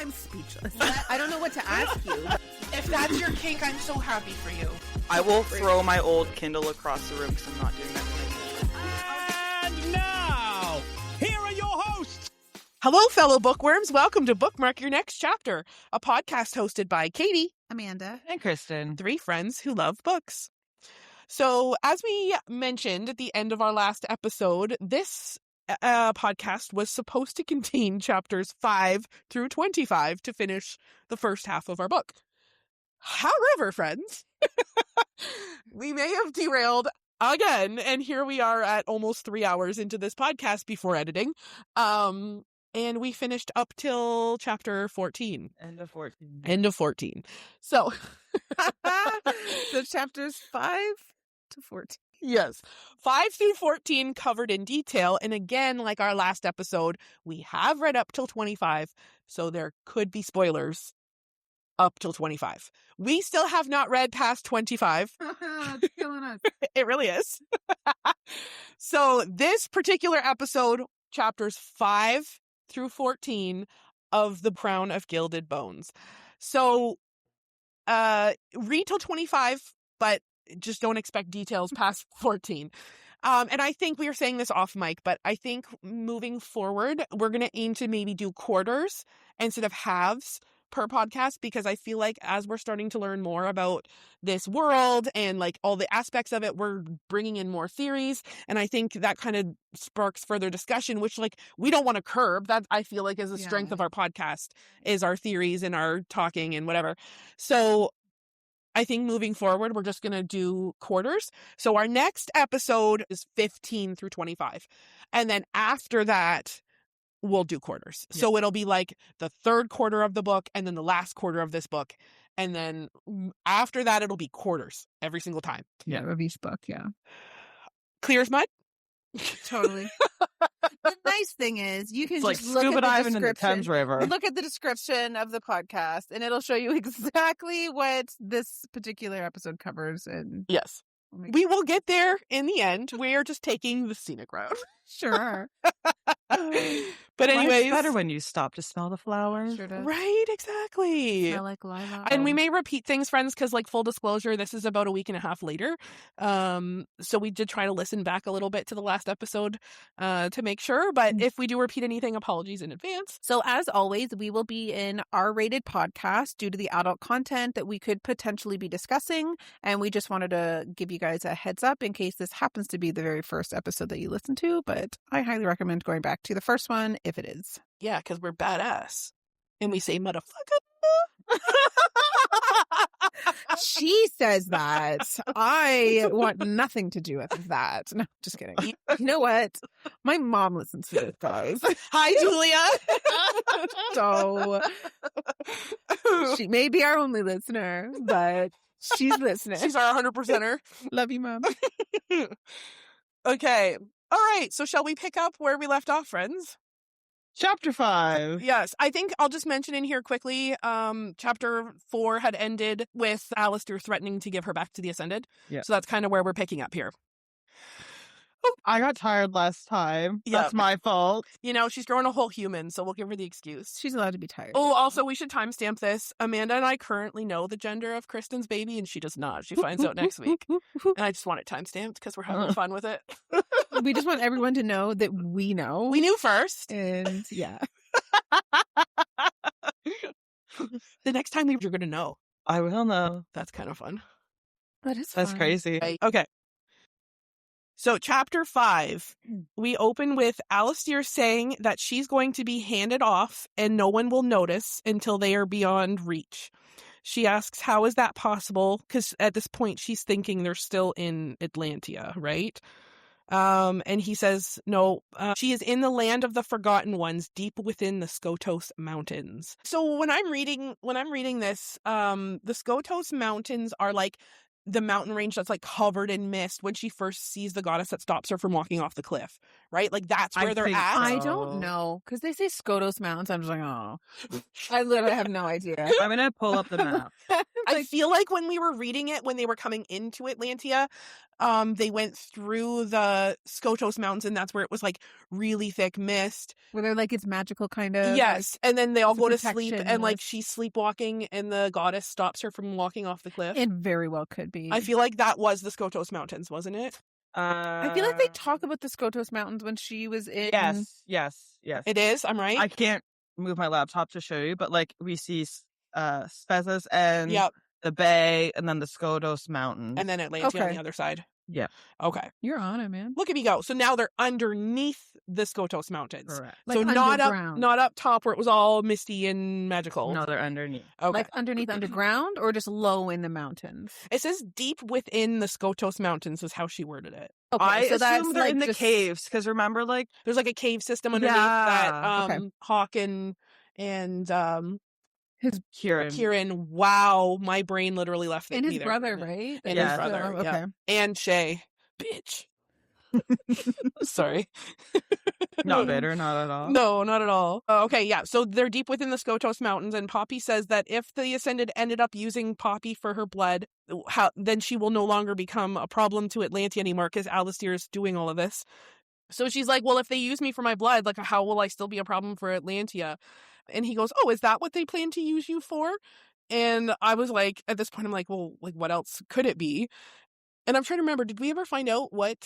I'm speechless. I don't know what to ask you. If that's your kink, I'm so happy for you. I will throw my old Kindle across the room because I'm not doing that tonight. And now, here are your hosts. Hello, fellow bookworms. Welcome to Bookmark Your Next Chapter, a podcast hosted by Katie, Amanda, and Kristen, three friends who love books. So, as we mentioned at the end of our last episode, this podcast was supposed to contain chapters 5 through 25 to finish the first half of our book. However, friends, we may have derailed again, and here we are at almost 3 hours into this podcast before editing. And we finished up till chapter 14. End of 14. End of 14. So, so chapters 5 to 14. Yes. 5 through 14 covered in detail. And again, like our last episode, we have read up till 25. So there could be spoilers up till 25. We still have not read past 25. It's killing us. It really is. So this particular episode, chapters 5 through 14 of the Crown of Gilded Bones. So read till 25, but just don't expect details past 14. And I think we were saying this off mic, but I think moving forward, we're going to aim to maybe do quarters instead of halves per podcast, because I feel like as we're starting to learn more about this world and like all the aspects of it, we're bringing in more theories. And I think that kind of sparks further discussion, which like we don't want to curb. That I feel like is the strength of our podcast, is our theories and our talking and whatever. So I think moving forward, we're just going to do quarters. So our next episode is 15 through 25. And then after that, we'll do quarters. Yeah. So it'll be like the third quarter of the book and then the last quarter of this book. And then after that, it'll be quarters every single time. Yeah, of each book, yeah. Clear as mud? Totally. The nice thing is you can it's just like look scuba at the diving in the description. Thames River. Look at the description of the podcast and it'll show you exactly what this particular episode covers. And yes, we will get there in the end. We are just taking the scenic route. Sure. But anyways, it's better when you stop to smell the flowers. Sure does. Right, exactly. Smell like lilac. And we may repeat things, friends, because like full disclosure, this is about a week and a half later. So we did try to listen back a little bit to the last episode to make sure. But if we do repeat anything, apologies in advance. So as always, we will be in R-rated podcast due to the adult content that we could potentially be discussing. And we just wanted to give you guys a heads up in case this happens to be the very first episode that you listen to. But I highly recommend going back to the first one if it is. Yeah, because we're badass. And we say motherfucker. She says that. I want nothing to do with that. No, just kidding. You know what? My mom listens to this, guys. Hi, Julia. So she may be our only listener, but she's listening. She's our 100%er. Love you, Mom. Okay. All right. So shall we pick up where we left off, friends? Chapter 5. Yes. I think I'll just mention in here quickly, chapter 4 had ended with Alistair threatening to give her back to the Ascended. Yeah. So that's kind of where we're picking up here. I got tired last time. Yeah. That's my fault. You know, she's growing a whole human, so we'll give her the excuse. She's allowed to be tired. Oh, also, we should timestamp this. Amanda and I currently know the gender of Kristen's baby, and she does not. She finds out next week. And I just want it timestamped because we're having fun with it. We just want everyone to know that we know. We knew first. And yeah. The next time you're going to know. I will know. That's kind of fun. That's fun. Crazy. Right. Okay. So chapter 5, we open with Alistair saying that she's going to be handed off and no one will notice until they are beyond reach. She asks, how is that possible? Because at this point, she's thinking they're still in Atlantia, right? And he says, no, she is in the land of the Forgotten Ones, deep within the Skotos Mountains. So when I'm reading this, the Skotos Mountains are like the mountain range that's like covered in mist when she first sees the goddess that stops her from walking off the cliff, right? Like that's where they're at. I don't know because they say Skotos Mountains. I'm just like, oh, I literally have no idea. I'm gonna pull up the map. I feel like when we were reading it, when they were coming into Atlantia, They went through the Skotos Mountains, and that's where it was like really thick mist. Where they're like, it's magical kind of. Yes, and then they all it's a go to sleep, protection and like list. she's sleepwalking, and the goddess stops her from walking off the cliff. It very well could be. I feel like that was the Skotos Mountains, wasn't it? I feel like they talk about the Skotos Mountains when she was in. Yes. It is. I'm right. I can't move my laptop to show you, but like we see Spezas and Yep. the bay, and then the Skotos Mountains, And then Atlantia on Okay. the other side. Yeah. Okay. You're on it, man. Look at me go. So now they're underneath the Skotos Mountains. Correct. Like so not underground. up top where it was all misty and magical. No, they're underneath. Okay. Like underneath underground or just low in the mountains? It says deep within the Skotos Mountains is how she worded it. Okay, I so that's assume they're like in the just- caves, because remember, like, There's like a cave system underneath that Yeah. Okay. Hawk and Kieran. Kieran. Wow, my brain literally left it. And his me there. brother, right? And his That's brother, the- yeah. Okay. And Shay. Bitch. Sorry. Not bitter, not at all. No, not at all. Okay, yeah. So they're deep within the Skotos Mountains, and Poppy says that if the Ascended ended up using Poppy for her blood, then she will no longer become a problem to Atlantia anymore, because Alistair is doing all of this. So she's like, well, if they use me for my blood, like, how will I still be a problem for Atlantia? And he goes, oh, is that what they plan to use you for? And I was like, at this point, I'm like, well, like, what else could it be? And I'm trying to remember, did we ever find out what?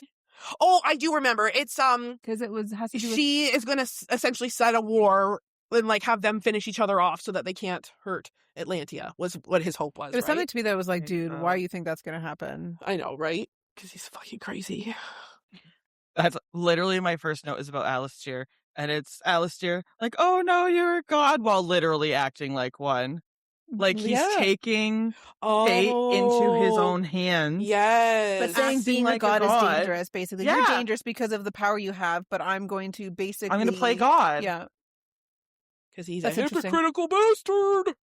Oh, I do remember. It's, Because it has to do with... she is going to essentially set a war and like have them finish each other off so that they can't hurt Atlantia, was what his hope was. It was right? something to me that was like, dude, Yeah. why do you think that's going to happen? I know, right? Because he's fucking crazy. That's literally my first note is about Alistair. And it's Alistair, like, oh no, you're a god, while literally acting like one. Like, he's Yeah. taking fate into his own hands. Yes. But saying acting being like a a god is god. dangerous, basically. You're Yeah. dangerous because of the power you have, but I'm going to basically... I'm going to play God. Yeah. Because he's That's a interesting. hypocritical bastard.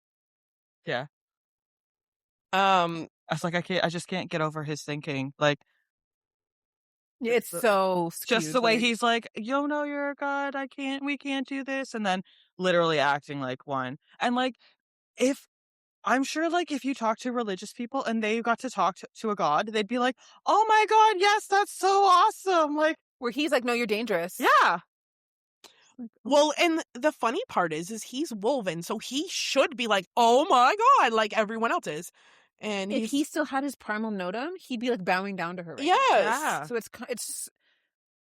Yeah. Um, I was like, I just can't get over his thinking. Like, It's so skewed, just the way like- he's like, yo, no, you're a god. We can't do this. And then literally acting like one. And like, I'm sure, like, if you talk to religious people and they got to talk to a god, they'd be like, oh my god, yes, that's so awesome. Like, Where he's like, no, you're dangerous. yeah. well, and the funny part is he's woven, so he should be like, oh my god, like everyone else is. And If he still had his primal notum, he'd be like bowing down to her. Right now. yes. Yeah. So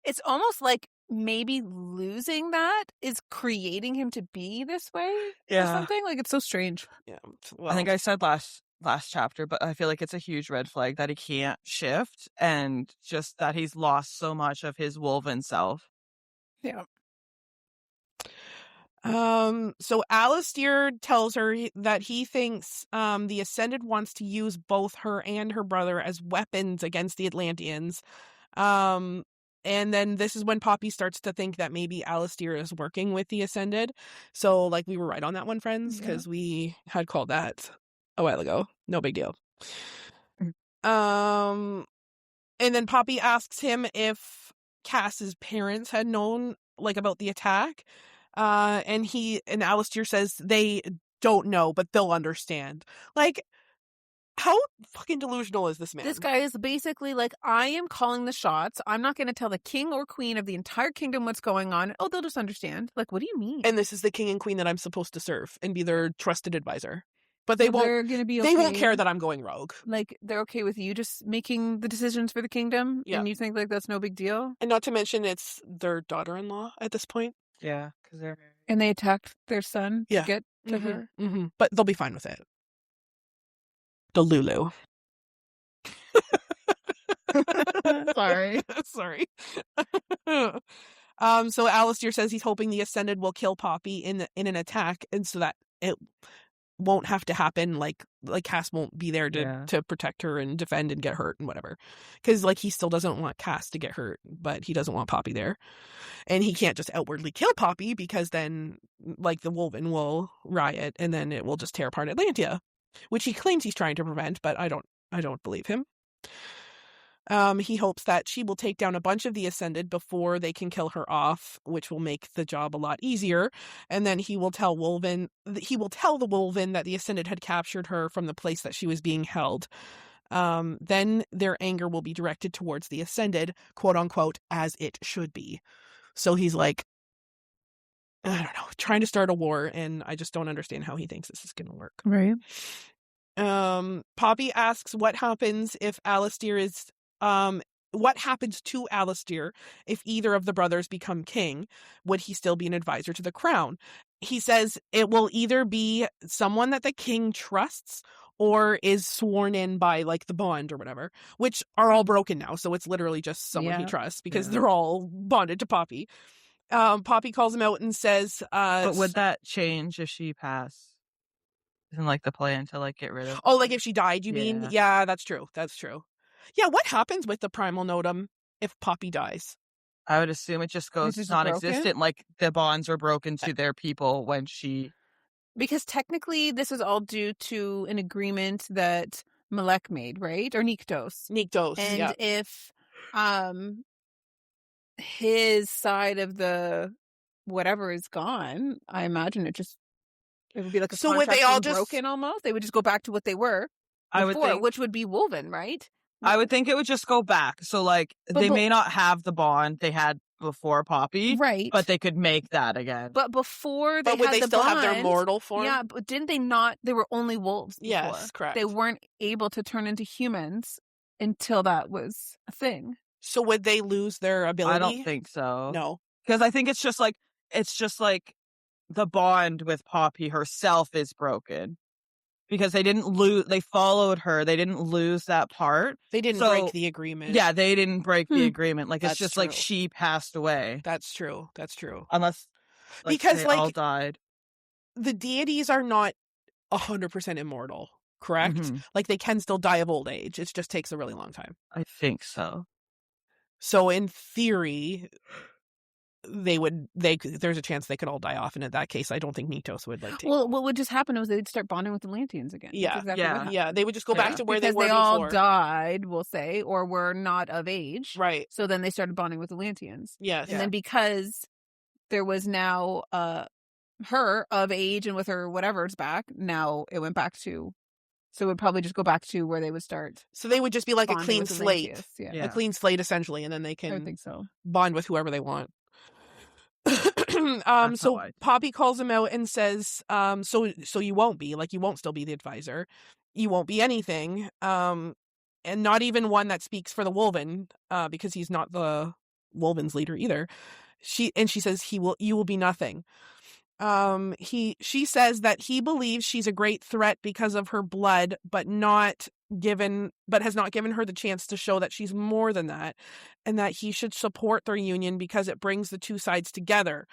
it's almost like maybe losing that is creating him to be this way or Yeah. something. Like, it's so strange. Yeah. I think I said last chapter, but I feel like it's a huge red flag that he can't shift, and just that he's lost so much of his woven self. Yeah. So Alistair tells her that he thinks the Ascended wants to use both her and her brother as weapons against the Atlanteans. And then this is when Poppy starts to think that maybe Alistair is working with the Ascended. So, like, we were right on that one, friends, because we had called that a while ago. No big deal. And then Poppy asks him if Cass's parents had known, like, about the attack. And Alistair says they don't know, but they'll understand. Like, how fucking delusional is this man? This guy is basically like, I am calling the shots. I'm not going to tell the king or queen of the entire kingdom what's going on. Oh, they'll just understand. Like, what do you mean? And this is the king and queen that I'm supposed to serve and be their trusted advisor. But they won't. They're going to be okay. They won't care that I'm going rogue. Like, they're okay with you just making the decisions for the kingdom, Yeah. and you think like that's no big deal. And not to mention, it's their daughter-in-law at this point. Yeah, because they're And they attacked their son Yeah. to get to Mhm, her. mhm. But they'll be fine with it. The Lulu. Sorry. Sorry. So Alistair says he's hoping the Ascended will kill Poppy in an attack, and so that it won't have to happen. Like Cass won't be there to protect her and defend and get hurt and whatever. Because like he still doesn't want Cass to get hurt, but he doesn't want Poppy there, and he can't just outwardly kill Poppy because then like the Wolven will riot and then it will just tear apart Atlantia, which he claims he's trying to prevent, but I don't believe him. He hopes that she will take down a bunch of the Ascended before they can kill her off, which will make the job a lot easier. And then he will tell the Wolven that the Ascended had captured her from the place that she was being held. then their anger will be directed towards the Ascended, quote unquote, as it should be. So he's like, I don't know, trying to start a war, and I just don't understand how he thinks this is going to work. Right. Poppy asks what happens if Alistair is what happens to Alistair if either of the brothers become king? Would he still be an advisor to the crown? He says it will either be someone that the king trusts or is sworn in by like the bond or whatever, which are all broken now. So it's literally just someone he trusts because they're all bonded to Poppy. Poppy calls him out and says, but would that change if she passed? Isn't like the plan to like get rid of? Oh, like if she died, you mean? Yeah, that's true. That's true. Yeah, what happens with the primal notum if Poppy dies? I would assume it just goes non-existent. Like the bonds are broken to their people when she. Because technically, this is all due to an agreement that Malek made, right? Or Nyktos. And if his side of the whatever is gone, I imagine it would be like a so would they all just broken almost? They would just go back to what they were before, I would think, which would be woven, right? I would think it would just go back. So like they may not have the bond they had before Poppy, right? But they could make that again. But before would they still have their mortal form? Yeah, but didn't they not? They were only wolves before. Yes, correct. They weren't able to turn into humans until that was a thing. So would they lose their ability? I don't think so. No, because I think it's just like the bond with Poppy herself is broken. Because they didn't lose, they followed her. They didn't lose that part. They didn't break the agreement. Yeah, they didn't break the agreement. Like, That's it's just true. like she passed away. That's true. That's true. Unless, like, because they like all died. The deities are not 100% immortal, correct? Mm-hmm. Like, they can still die of old age. It just takes a really long time. I think so. So, in theory, there's a chance they could all die off, and in that case I don't think Nyktos would like take. Well, what would just happen was they'd start bonding with the Atlanteans again. Yeah, exactly they would just go back to where because they were they all before. died, we'll say, or were not of age, right? So then they started bonding with Atlanteans. Yes, and then because there was now her of age and with her whatever's back, now it went back to. So it would probably just go back to where they would start. So they would just be like a clean slate, a clean slate essentially, and then they can I think so. bond with whoever they want. So Poppy calls him out and says, so you won't be, like, you won't still be the advisor. You won't be anything. And not even one that speaks for the Wolven, because he's not the Wolven's leader either. She says you will be nothing. She says that he believes she's a great threat because of her blood, but has not given her the chance to show that she's more than that, and that he should support their union because it brings the two sides together.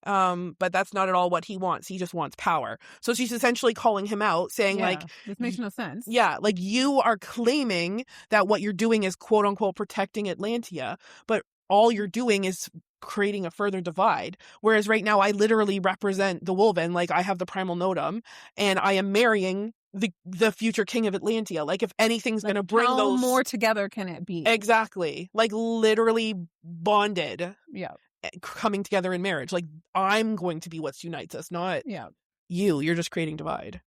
But that's not at all what he wants. He just wants power. So she's essentially calling him out, saying like, this makes no sense. Yeah, like, you are claiming that what you're doing is quote unquote protecting Atlantia, but all you're doing is creating a further divide. Whereas right now I literally represent the Wolven, like I have the primal notum, and I am marrying the future king of Atlantia. Like, if anything's going to bring those more together can it be? Exactly. Like, literally bonded. Yeah. Coming together in marriage. Like, I'm going to be what unites us, not you. You're just creating divide.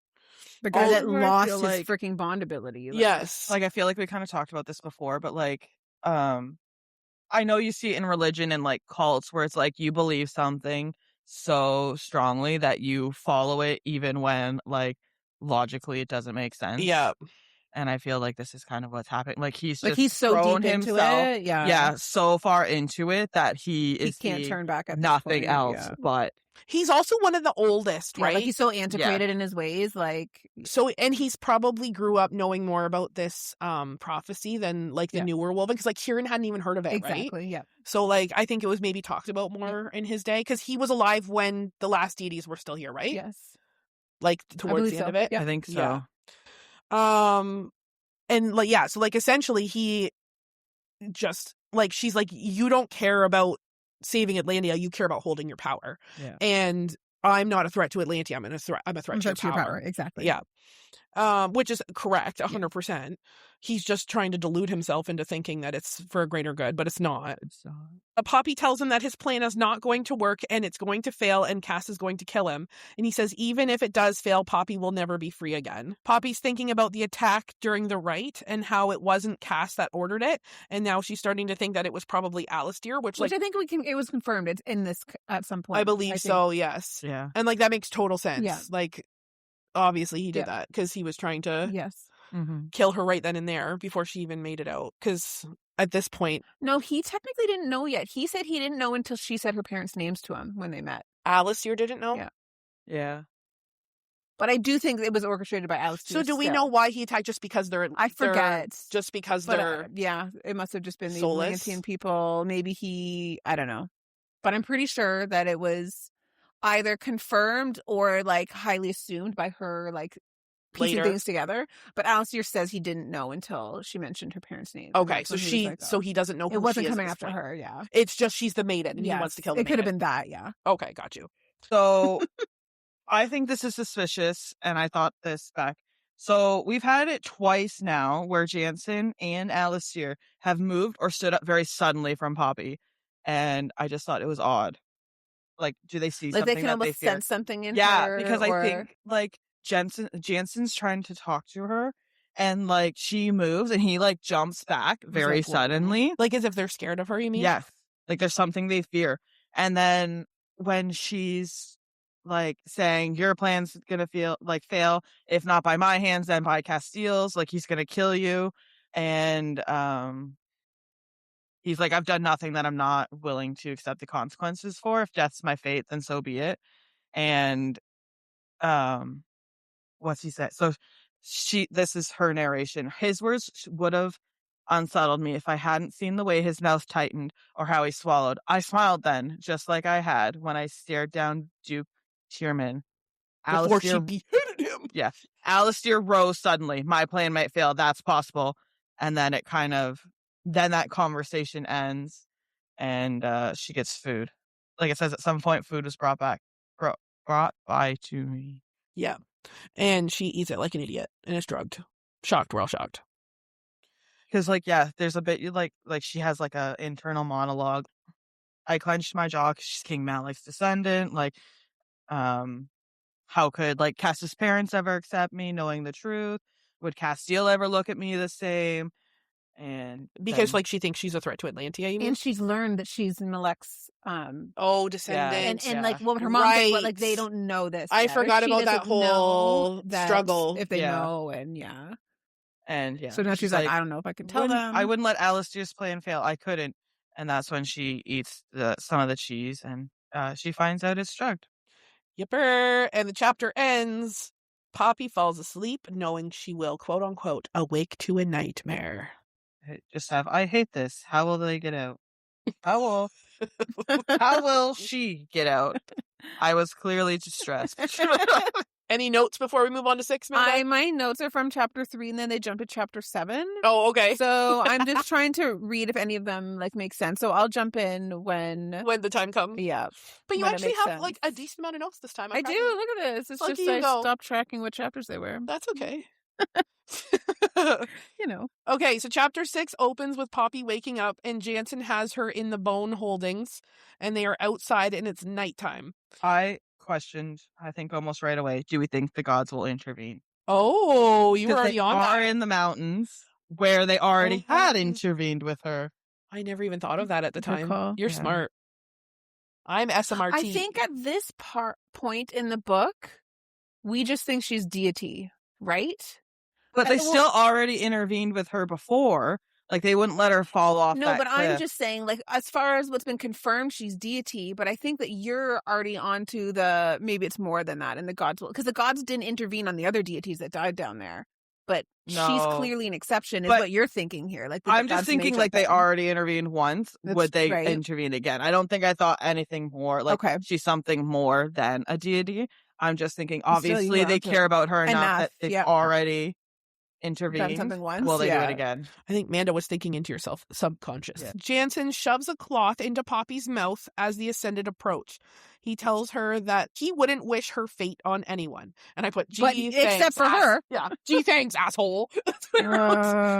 The guy that lost his freaking bond ability. Yes. Like, I feel like we kind of talked about this before, but like, I know you see it in religion and like cults where it's like you believe something so strongly that you follow it even when like logically it doesn't make sense. Yeah. And I feel like this is kind of what's happening. Like, he's so deep into it. Yeah, so far into it that he can't turn back at nothing else. But he's also one of the oldest, right? Like, he's so antiquated in his ways. Like, so, and he's probably grew up knowing more about this prophecy than like the newer Wolven, because like Kieran hadn't even heard of it, right? Yeah. So like, I think it was maybe talked about more in his day, because he was alive when the last deities were still here, right? Yes. Like towards the end of it. I think so. And like, so like essentially he just like, she's like, you don't care about saving Atlantia, you care about holding your power. And I'm not a threat to Atlantia, I'm a threat to your power. Exactly. Yeah. which is correct, 100%. He's just trying to delude himself into thinking that it's for a greater good, but it's not. Poppy tells him that his plan is not going to work and it's going to fail and Cass is going to kill him. And he says even if it does fail, Poppy will never be free again. Poppy's thinking about the attack during the rite and how it wasn't Cass that ordered it. And now she's starting to think that it was probably Alistair, which I think it was confirmed. It's in this at some point. I believe so, yes. Yeah. And like that makes total sense. Yeah. Like obviously he did that because he was trying to kill her right then and there before she even made it out. Because at this point... No, he technically didn't know yet. He said he didn't know until she said her parents' names to him when they met. Alistair didn't know? Yeah. Yeah. But I do think it was orchestrated by Alistair. So do we know why he attacked? Just because they're... I forget. Just because but, they're... yeah, it must have just been the Solis? Atlantean people. Maybe he... I don't know. But I'm pretty sure that it was either confirmed or like highly assumed by her, like piecing things together. But Alistair says he didn't know until she mentioned her parents' name. Okay, so so he doesn't know who it wasn't she is coming at this after point. her. Yeah, it's just she's the maiden and he wants to kill the maiden. It could have maiden. been that. Yeah. Okay, got you. So I think this is suspicious, and I thought this back. So we've had it twice now where Jansen and Alistair have moved or stood up very suddenly from Poppy, and I just thought it was odd. Like, do they see like something they can that almost they fear? sense something in her? Yeah, because I think like Jansen's trying to talk to her, and like she moves, and he like jumps back very suddenly, like as if they're scared of her. You mean? Yes, like there's something they fear. And then when she's like saying your plan's gonna fail, if not by my hands, then by Castiel's. Like he's gonna kill you, and he's like, I've done nothing that I'm not willing to accept the consequences for. If death's my fate, then so be it. And what's he said? So this is her narration. His words would have unsettled me if I hadn't seen the way his mouth tightened or how he swallowed. I smiled then, just like I had when I stared down Duke Tierman. Before she beheaded him. Yeah. Alistair rose suddenly. My plan might fail. That's possible. And then then that conversation ends and she gets food. Like it says at some point, food was brought by to me. Yeah. And she eats it like an idiot and is drugged. Shocked. We're all shocked. Because there's a bit like she has like a internal monologue. I clenched my jaw because she's King Malik's descendant. Like, how could like Cass's parents ever accept me knowing the truth? Would Castiel ever look at me the same? And because like she thinks she's a threat to Atlantia, you mean? And she's learned that she's Malek's descendant. And like what her mom thinks, but like they don't know this. I forgot about that whole struggle. If they know, and yeah. So now she's like, I don't know if I can tell them. I wouldn't let Alistair's plan fail. I couldn't. And that's when she eats some of the cheese and she finds out it's drugged. Yipper. And the chapter ends. Poppy falls asleep knowing she will, quote unquote, awake to a nightmare. I hate this. How will they get out? How will she get out? I was clearly distressed. Any notes before we move on to 6? My notes are from chapter 3 and then they jump to chapter 7. Oh, okay. So I'm just trying to read if any of them like make sense. So I'll jump in when the time comes. Yeah. But you actually have like a decent amount of notes this time. I do. Look at this. It's just I stopped tracking what chapters they were. That's okay. Okay, so chapter 6 opens with Poppy waking up and Jansen has her in the bone holdings and they are outside and it's nighttime. I questioned, I think almost right away, do we think the gods will intervene? Oh, you were already on that. They are in the mountains where they already had intervened with her. I never even thought of that at the time. You're smart. I'm SMRT. I think at this point in the book, we just think she's deity, right? But they still already intervened with her before. Like, they wouldn't let her fall off that cliff. I'm just saying, like, as far as what's been confirmed, she's deity. But I think that you're already onto maybe it's more than that. And the gods will, because the gods didn't intervene on the other deities that died down there. But she's clearly an exception, is what you're thinking here. Like, I'm just thinking, like, they already intervened once. Would they intervene again? I don't think I thought anything more. Like, she's something more than a deity. I'm just thinking, obviously, they care about her enough that they've already intervened. something once, Will they do yeah. it again? I think Manda was thinking into your subconscious. Yeah. Jansen shoves a cloth into Poppy's mouth as the Ascended approach. He tells her that he wouldn't wish her fate on anyone. And I put, But gee, except thanks, for her. Yeah, gee, thanks, asshole. That's what I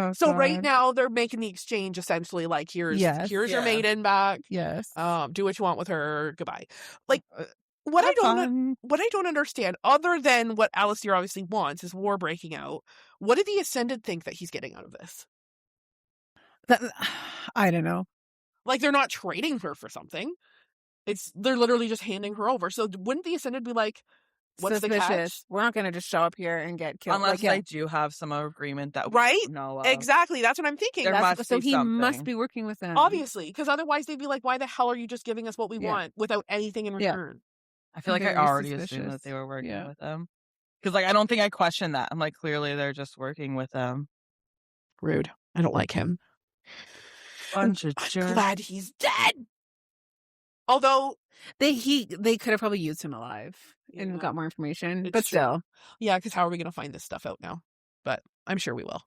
wrote. So right God. now they're making the exchange essentially like, here's Yes. your Yeah. maiden back. Yes. Do what you want with her. Goodbye. Like, what I Have don't fun. what I don't understand, other than what Alistair obviously wants, is war breaking out. What did the Ascended think that he's getting out of this? I don't know. Like, they're not trading her for something. They're literally just handing her over. So wouldn't the Ascended be like, what's the catch? We're not going to just show up here and get killed. Unless Like, yeah. they do have some agreement that we Right? don't know of. Exactly. That's what I'm thinking. There That's- must So be he must something. be working with them. obviously, because otherwise they'd be like, why the hell are you just giving us what we Yeah. want without anything in Yeah. return? I feel like I Very already assumed suspicious. that they were working Yeah. with them. Because, like, I don't think I questioned that. I'm like, clearly they're just working with them. Rude. I don't like him. Bunch of I'm jerks. glad he's dead. Although, They could have probably used him alive and Yeah. got more information. It's But true. still. yeah, because how are we going to find this stuff out now? But I'm sure we will.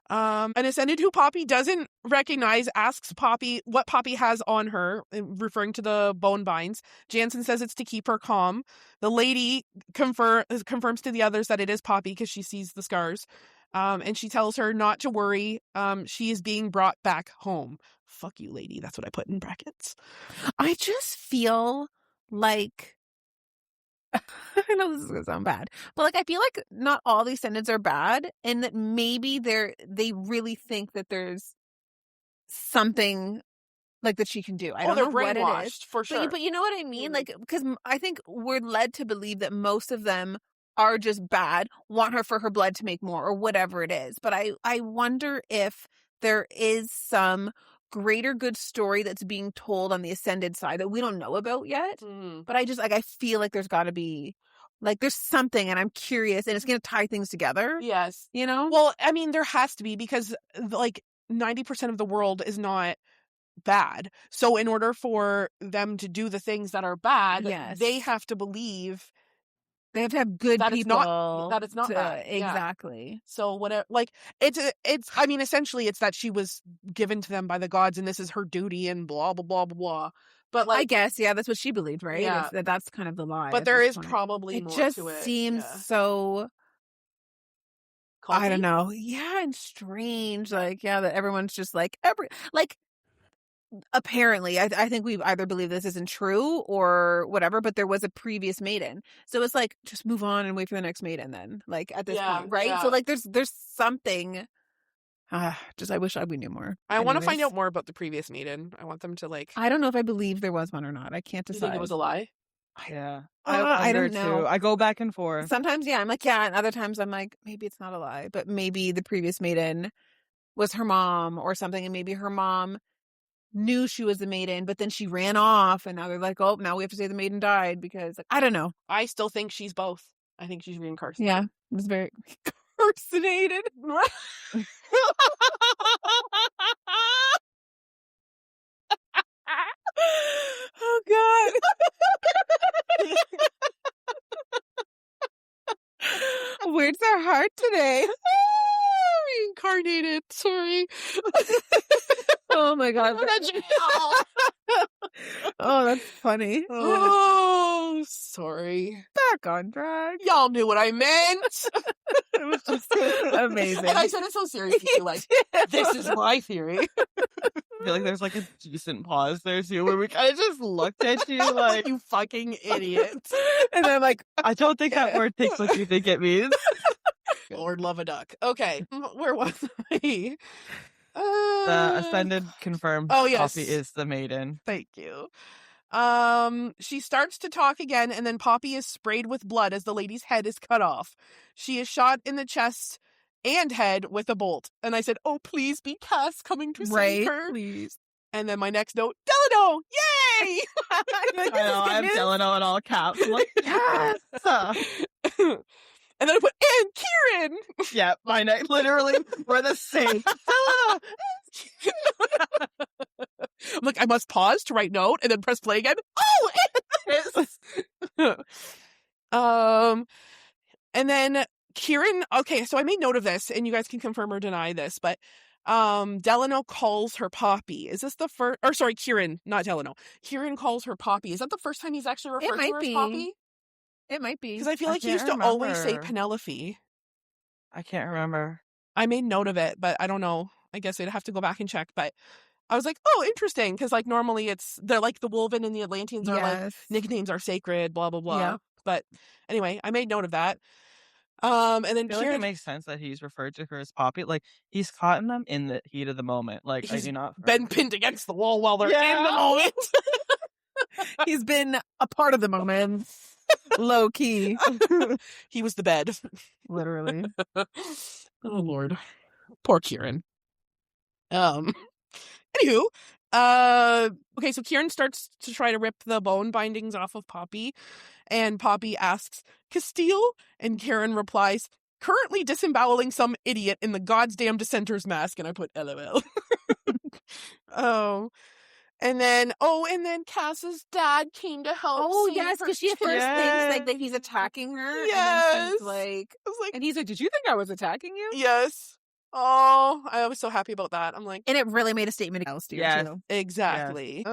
An Ascended who Poppy doesn't recognize asks Poppy what Poppy has on her, referring to the bone binds. Jansen says it's to keep her calm. The lady confirms to the others that it is Poppy because she sees the scars. And she tells her not to worry. She is being brought back home. Fuck you, lady. That's what I put in brackets. I just feel like I know this is gonna sound bad, but like I feel like not all these Ascendeds are bad, and that maybe they really think that there's something like that she can do. I don't they're know what it is, brainwashed for sure. but you know what I mean? Mhm. Like, because I think we're led to believe that most of them are just bad, want her for her blood to make more, or whatever it is. But I wonder if there is some greater good story that's being told on the Ascended side that we don't know about yet. Mhm. But I feel like there's got to be, like, there's something, and I'm curious, and it's going to tie things together. Yes. You know? Well, I mean, there has to be, because like 90% of the world is not bad. So in order for them to do the things that are bad, Yes. they have to believe They have to have good that people. that it's not bad. Yeah. Exactly. So whatever, like it's I mean, essentially it's that she was given to them by the gods and this is her duty and blah blah blah blah blah. But like, I guess, yeah, that's what she believed, right? Yeah. That's kind of the lie. but at there this is point. probably It more just to it. seems Yeah. so, I don't Culty? know. Yeah, and strange. Like, yeah, that everyone's just like apparently, I think we either believe this isn't true or whatever, but there was a previous maiden. So it's like, just move on and wait for the next maiden then. Like, at this Yeah, point, right? yeah. So like there's something. Just I wish we knew more. I want to find Anyways. out more about the previous maiden. I want them to like. I don't know if I believe there was one or not. I can't Do you decide. think it was a lie? Yeah. I wonder don't know. too. I go back and forth. Sometimes, yeah, I'm like, yeah, and other times I'm like, maybe it's not a lie, but maybe the previous maiden was her mom or something, and maybe her mom knew she was the maiden, but then she ran off, and now they're like, oh, now we have to say the maiden died because, like, I don't know. I still think she's both. I think she's reincarcerated. Yeah, it was very Reincarcerated. oh God. Words are hard today. Reincarnated. Sorry. Oh my God. Oh, that's funny. Oh, sorry. Back on track. Y'all knew what I meant. It was just amazing. And I said it so seriously, too, like, this is my theory. I feel like there's like a decent pause there too, where we kind of just looked at you like, You fucking idiot. And I'm like, I don't think that word takes what you think it means. Lord love a duck. Okay, where was I? The Ascended confirmed Oh, yes. Poppy is the maiden. Thank you. She starts to talk again, and then Poppy is sprayed with blood as the lady's head is cut off. She is shot in the chest and head with a bolt. And I said, oh, please be Cass coming to right, save her. please. And then my next note, Delano, yay! Like, I know, I have Delano in all caps. I'm like, yes! And then I put, and Kieran! Yeah, my neck, literally, we're the same. I'm like, I must pause to write note and then press play again. Oh, and then Kieran, okay, so I made note of this, and you guys can confirm or deny this, but Delano calls her Poppy. Is this the first, or sorry, Kieran, not Delano. Kieran calls her Poppy. Is that the first time he's actually referred to her as Poppy? It might be. Because I feel I like he can't used to always say remember. Penelope. I can't remember. I made note of it, but I don't know. I guess I'd have to go back and check, but I was like, oh, interesting, because like normally they're like the Wolven and the Atlanteans are like nicknames are sacred, blah blah blah. Yeah. But anyway, I made note of that. And then I feel like Kieran it makes sense that he's referred to her as Poppy. Like, he's caught in them in the heat of the moment. Like, I he's do not. been pinned against the wall while they're in the moment. He's been a part of the moment, low key. He was the bed, Literally. Oh Lord, poor Kieran. Anywho, okay, so Kieran starts to try to rip the bone bindings off of Poppy, and Poppy asks, Castile? And Kieran replies, currently disemboweling some idiot in the goddamn dissenter's mask, and I put LOL. And then Cass's dad came to help. Oh, save yes, her because she at too. first thinks like that he's attacking her. Yes. And then she's like, I was like, and he's like, did you think I was attacking you? yes. Oh, I was so happy about that. I'm like, And it really made a statement against you, Yes. too. exactly.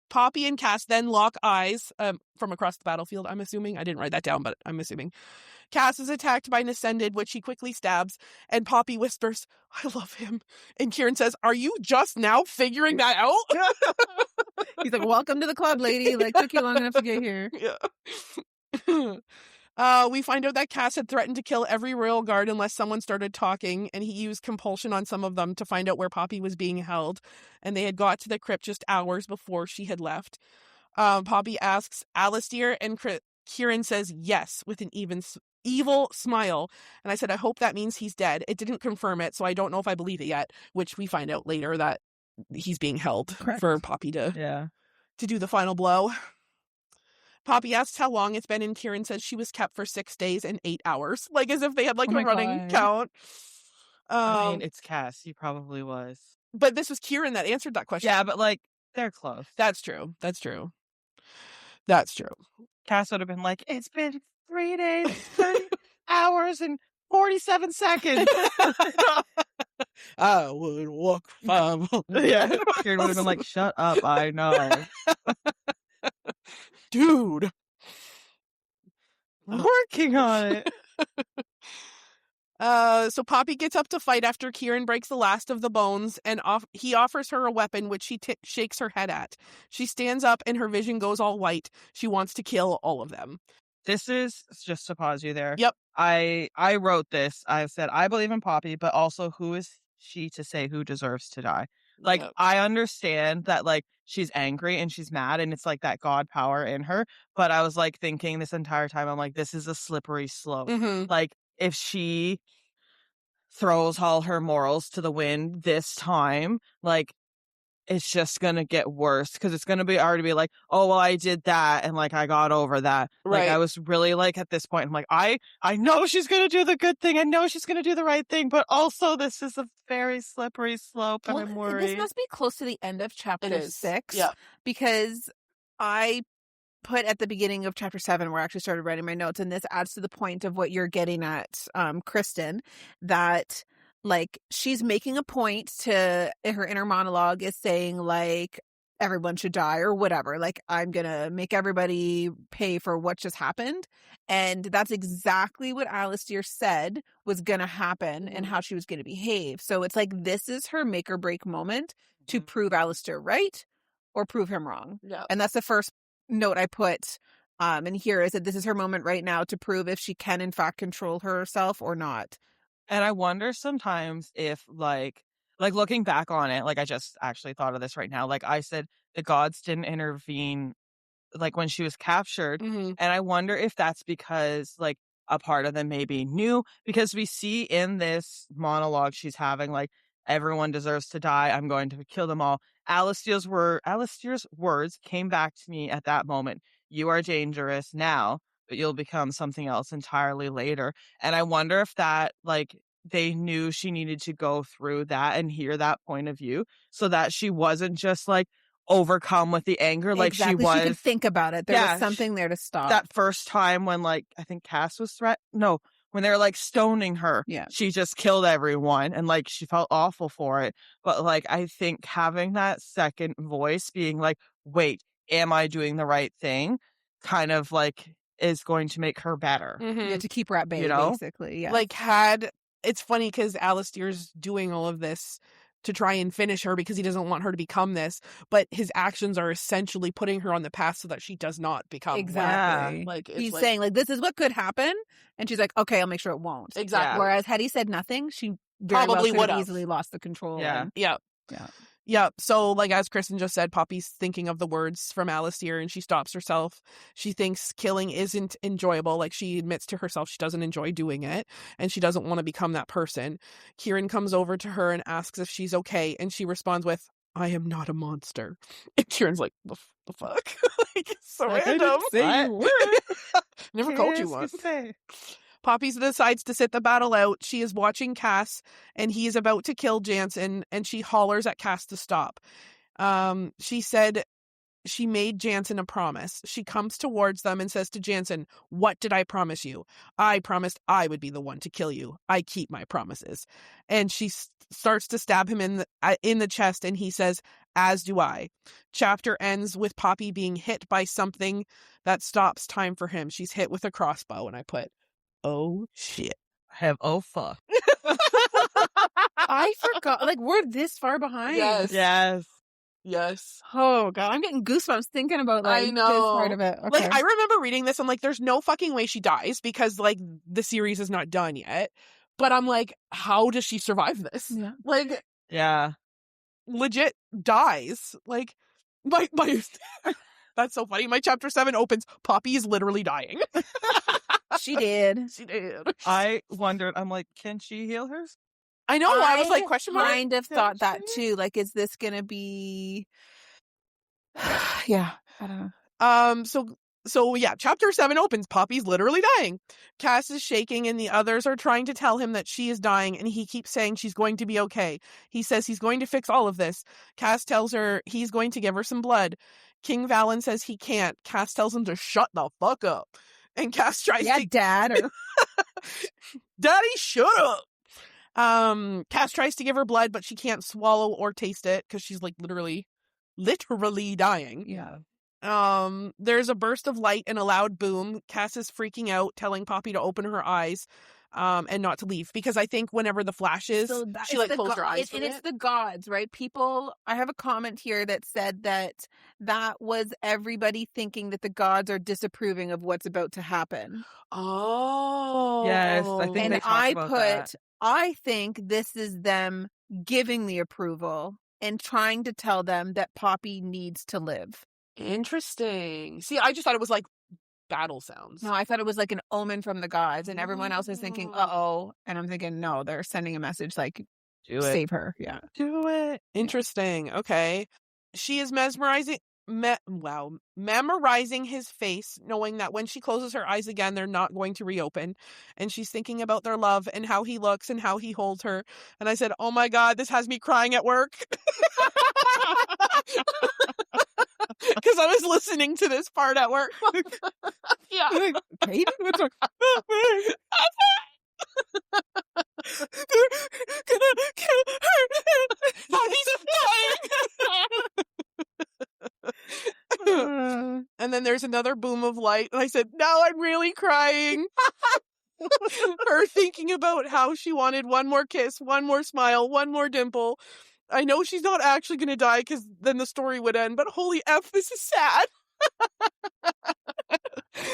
Poppy and Cass then lock eyes from across the battlefield, I'm assuming. I didn't write that down, but I'm assuming. Cass is attacked by an Ascended, which she quickly stabs, and Poppy whispers, I love him. And Kieran says, are you just now figuring that out? He's like, welcome to the club, lady. Like, took you long enough to get here. Yeah. We find out that Cass had threatened to kill every royal guard unless someone started talking, and he used compulsion on some of them to find out where Poppy was being held, and they had got to the crypt just hours before she had left. Poppy asks Alistair, and Kieran says yes with an evil smile, and I said, I hope that means he's dead. It didn't confirm it, so I don't know if I believe it yet, which we find out later that he's being held for Poppy to do the final blow. Poppy asks how long it's been, and Kieran says she was kept for 6 days and 8 hours. Like, as if they had, like, a running count. I mean, it's Cass. He probably was. But this was Kieran that answered that question. Yeah, but, like, they're close. That's true. That's true. Cass would have been like, it's been 3 days, 30 hours, and 47 seconds. I would walk 5. Yeah. Kieran would have been like, shut up, I know. Dude. Working on it. So Poppy gets up to fight after Kieran breaks the last of the bones, and he offers her a weapon, which she shakes her head at. She stands up, and her vision goes all white. She wants to kill all of them. This is, just to pause you there. Yep. I wrote this. I said, I believe in Poppy, but also who is she to say who deserves to die? Like, Yep. I understand that, like, she's angry and she's mad and it's like that God power in her. But I was like thinking this entire time, I'm like, this is a slippery slope. Mm-hmm. Like, if she throws all her morals to the wind this time, like, it's just gonna get worse because it's gonna already be like, oh, well, I did that and like I got over that. Right. Like, I was really like at this point, I'm like, I know she's gonna do the good thing. I know she's gonna do the right thing, but also this is a very slippery slope, and I'm worried. This must be close to the end of chapter It is. 6. Yeah. Because I put at the beginning of chapter 7 where I actually started writing my notes, and this adds to the point of what you're getting at, Kristen, that like she's making a point to, her inner monologue is saying like everyone should die or whatever, like I'm gonna make everybody pay for what just happened, and that's exactly what Alistair said was gonna happen and how she was gonna behave. So it's like this is her make or break moment to prove Alistair right or prove him wrong. Yeah. And that's the first note I put in here, is that this is her moment right now to prove if she can in fact control herself or not. And I wonder sometimes if like looking back on it, like I just actually thought of this right now. Like I said, the gods didn't intervene like when she was captured. Mm-hmm. And I wonder if that's because like a part of them maybe knew, because we see in this monologue she's having like, everyone deserves to die. I'm going to kill them all. Alistair's words came back to me at that moment. You are dangerous now, but you'll become something else entirely later. And I wonder if that, like, they knew she needed to go through that and hear that point of view so that she wasn't just, like, overcome with the anger like Exactly. she was. She could think about it. There was something there to stop. That first time when, like, I think Cass was when they were like stoning her, Yeah. she just killed everyone and like she felt awful for it. But like I think having that second voice being like, wait, am I doing the right thing? Kind of like is going to make her better. Yeah, to keep her at bay, You know? basically. Yeah. Like it's funny because Alistair's doing all of this to try and finish her because he doesn't want her to become this, but his actions are essentially putting her on the path so that she does not become exactly. Like it's he's like, saying like, this is what could happen, and she's like, okay, I'll make sure it won't. exactly. Yeah. Whereas had he said nothing, she very Probably well could have would've. easily lost the control. Yeah. and- Yeah. Yeah. Yeah. So, like, as Kristen just said, Poppy's thinking of the words from Alistair and she stops herself. She thinks killing isn't enjoyable. Like, she admits to herself she doesn't enjoy doing it and she doesn't want to become that person. Kieran comes over to her and asks if she's okay. And she responds with, I am not a monster. And Kieran's like, the fuck? Like, it's so Like, I random. didn't say you were. Never called you one. Say. Poppy decides to sit the battle out. She is watching Cass, and he is about to kill Jansen, and she hollers at Cass to stop. She said she made Jansen a promise. She comes towards them and says to Jansen, what did I promise you? I promised I would be the one to kill you. I keep my promises. And she starts to stab him in the chest, and he says, as do I. Chapter ends with Poppy being hit by something that stops time for him. She's hit with a crossbow, and I put, oh shit. Oh fuck. I forgot. Like, we're this far behind. Yes. Yes. Oh god, I'm getting goosebumps thinking about like I know. this part of it. Okay. Like, I remember reading this. I'm like, there's no fucking way she dies because, like, the series is not done yet. But I'm like, how does she survive this? Yeah. Like, Yeah. legit dies. Like, my that's so funny. My chapter 7 opens. Poppy is literally dying. She did. She did. I wondered, I'm like, can she heal her? I know. I was like, question mark. kind of thought that too. Like, is this gonna be? Yeah, I don't know. So yeah, chapter 7 opens. Poppy's literally dying. Cass is shaking and the others are trying to tell him that she is dying and he keeps saying she's going to be okay. He says he's going to fix all of this. Cass tells her he's going to give her some blood. King Valen says he can't. Cass tells him to shut the fuck up. And Cass tries Yeah, to Dad. Or... Daddy, shut up. Cass tries to give her blood, but she can't swallow or taste it because she's like literally dying. Yeah. There's a burst of light and a loud boom. Cass is freaking out, telling Poppy to open her eyes, and not to leave because I think whenever the flash is, she like closed her eyes. And it's the gods, right? People. I have a comment here that said that was everybody thinking that the gods are disapproving of what's about to happen. Oh, Yes, I think And they talked I about put, that. I think this is them giving the approval and trying to tell them that Poppy needs to live. interesting. See, I just thought it was like battle sounds. No, I thought it was like an omen from the gods, and everyone else is thinking, uh-oh. And I'm thinking, no, they're sending a message like, Do it. save her. Yeah. Do it. Interesting. Okay. She is memorizing his face, knowing that when she closes her eyes again, they're not going to reopen. And she's thinking about their love and how he looks and how he holds her. And I said, oh my God, this has me crying at work. Because I was listening to this part at work. Yeah. Katie? What's wrong? They're gonna kill her. He's dying. And then there's another boom of light. And I said, now I'm really crying. Her thinking about how she wanted one more kiss, one more smile, one more dimple. I know she's not actually going to die because then the story would end, but holy F, this is sad.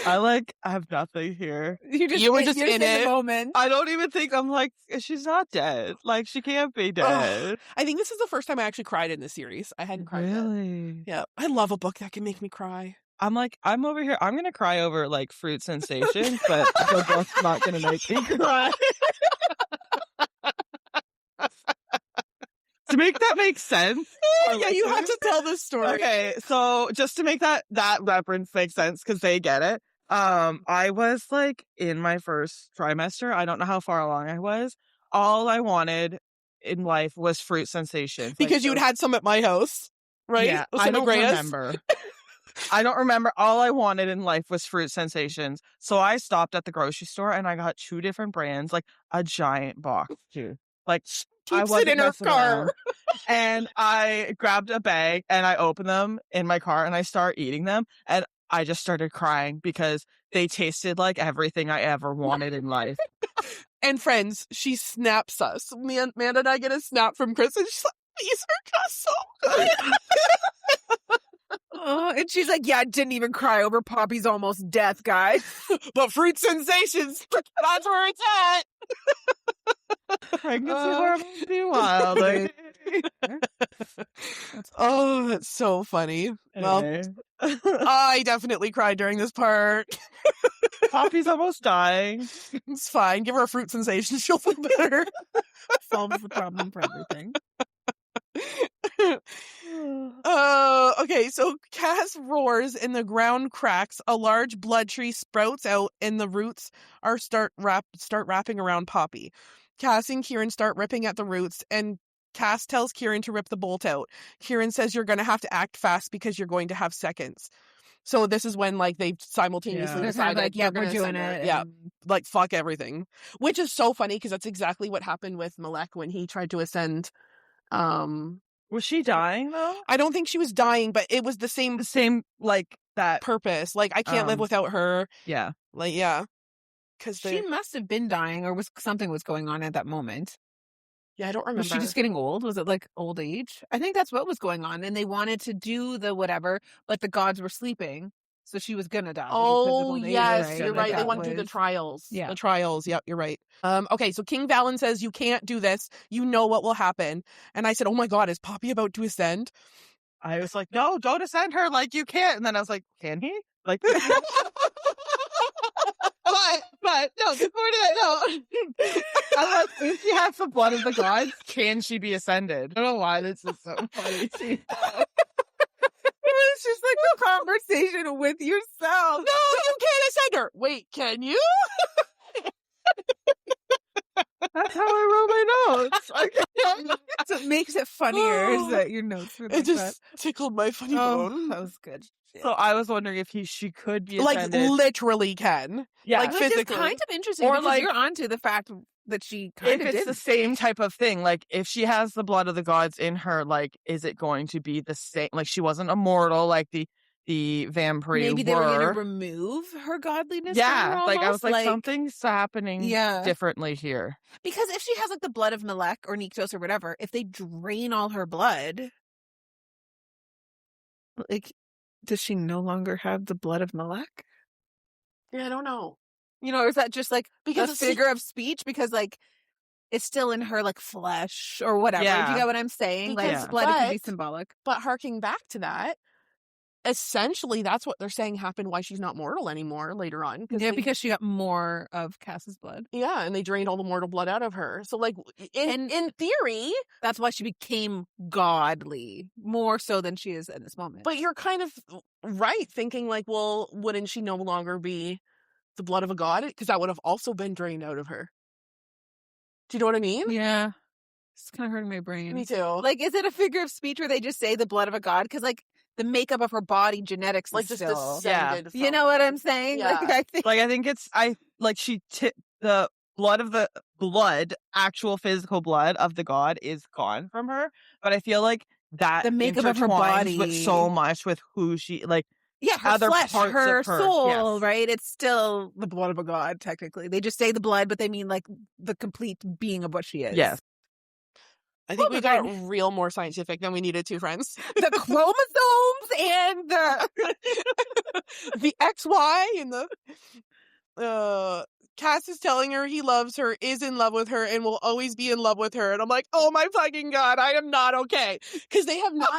I have nothing here. You were just you're in the it. moment. I don't even think I'm like, she's not dead. Like, she can't be dead. I think this is the first time I actually cried in this series. I hadn't cried yet. Really? Yeah. I love a book that can make me cry. I'm like, I'm over here. I'm going to cry over like Fruit Sensations, but the book's not going to make me cry. To make that make sense. Yeah, you have to tell this story. Okay, so just to make that reference make sense, because they get it. I was like in my first trimester. I don't know how far along I was. All I wanted in life was Fruit Sensations. Because like, you'd had some at my house, right? Yeah, Some I at don't Graya's? remember. I don't remember. All I wanted in life was fruit sensations. So I stopped at the grocery store and I got 2 different brands, like a giant box too. Like I Keeps it wasn't in her messing car. around. And I grabbed a bag and I opened them in my car and I started eating them. And I just started crying because they tasted like everything I ever wanted in life. And friends, she snaps us. Amanda and I get a snap from Chris, and she's like, "These are just so good." And she's like, yeah, I didn't even cry over Poppy's almost death, guys. But fruit sensations, that's where it's at. Pregnancy hormones be wild. Like, Oh, that's so funny. Well, anyway. I definitely cried during this part. Poppy's almost dying. It's fine. Give her a fruit sensation. She'll feel better. Solves the problem for everything. Okay, so Cass roars and the ground cracks. A large blood tree sprouts out and the roots start wrapping around Poppy. Cass and Kieran start ripping at the roots, and Cass tells Kieran to rip the bolt out. Kieran says you're going to have to act fast because you're going to have seconds. So this is when, like, they simultaneously They're decide, kind of like, yeah, we're we're gonna doing send her. it. Yeah, and- like, fuck everything. Which is so funny because that's exactly what happened with Malek when he tried to ascend. Was she dying though? I don't think she was dying, but it was the same The same, like that. purpose. Like, I can't live without her. Yeah. Like, yeah. Because She must have been dying, or was something was going on at that moment. yeah, I don't remember. Was she just getting old? Was it like old age? I think that's what was going on. And they wanted to do the whatever, but the gods were sleeping. So she was going to die. because of Oh, old age, yes, you're And right. They that want to do the was- trials. Yeah. The trials. Yep, you're right. Okay, so King Valen says, you can't do this. You know what will happen. And I said, oh my God, is Poppy about to ascend? I was like, no, don't ascend her. Like, you can't. And then I was like, can he? Like, but no, before that, no. I'm like, if she has the blood of the gods, can she be ascended? I don't know why this is so funny. It's just like the conversation with yourself. No, you can't ascend her. Wait, can you? That's how I wrote my notes. So it makes it funnier is that your notes were like It just tickled my funny that. bone. That was good. So I was wondering if she could be Like, ascended. literally can. Yeah. like, Which is physically. kind of interesting Or because like- you're onto the fact that she if kind of it's did. the same type of thing, like if she has the blood of the gods in her, like is it going to be the same? Like she wasn't immortal like the vampire Maybe they were going were. to remove her godliness. Yeah, from her like I was almost, like something's happening Yeah. differently here. because if she has like the blood of Malek or Nyktos or whatever, if they drain all her blood, like, does she no longer have the blood of Malek? Yeah, I don't know. You know, or is that just like Because a it's- figure of speech? Because like it's still in her like flesh or whatever. Do Yeah. you get what I'm saying? Like Because- blood it can be but- symbolic. But harking back to that, essentially that's what they're saying happened why she's not mortal anymore later on. Yeah, they- because she got more of Cass's blood. Yeah, and they drained all the mortal blood out of her. So, like, in theory, That's why she became godly more so than she is in this moment. but you're kind of right thinking, like, well, wouldn't she no longer be the blood of a god? Because that would have also been drained out of her. Do you know what I mean? yeah, it's kind of hurting my brain. Me too. Like, is it a figure of speech where they just say the blood of a god? Because like the makeup of her body, genetics, like is just still. descended You from- know what I'm saying? Yeah. Like, I think. Like I think it's the blood of the actual physical blood of the god is gone from her, but I feel like that The makeup of her intertwines with body. so much with who she like. Yeah, her other flesh, parts of her her, soul, yes. right? It's still the blood of a god, technically. They just say the blood, but they mean like the complete being of what she is. Yes. I think Oh we my got God. real more scientific than we needed to, friends. The chromosomes and The XY and the Cass is telling her he loves her, is in love with her, and will always be in love with her. And I'm like, oh my fucking God, I am not okay. Because they have not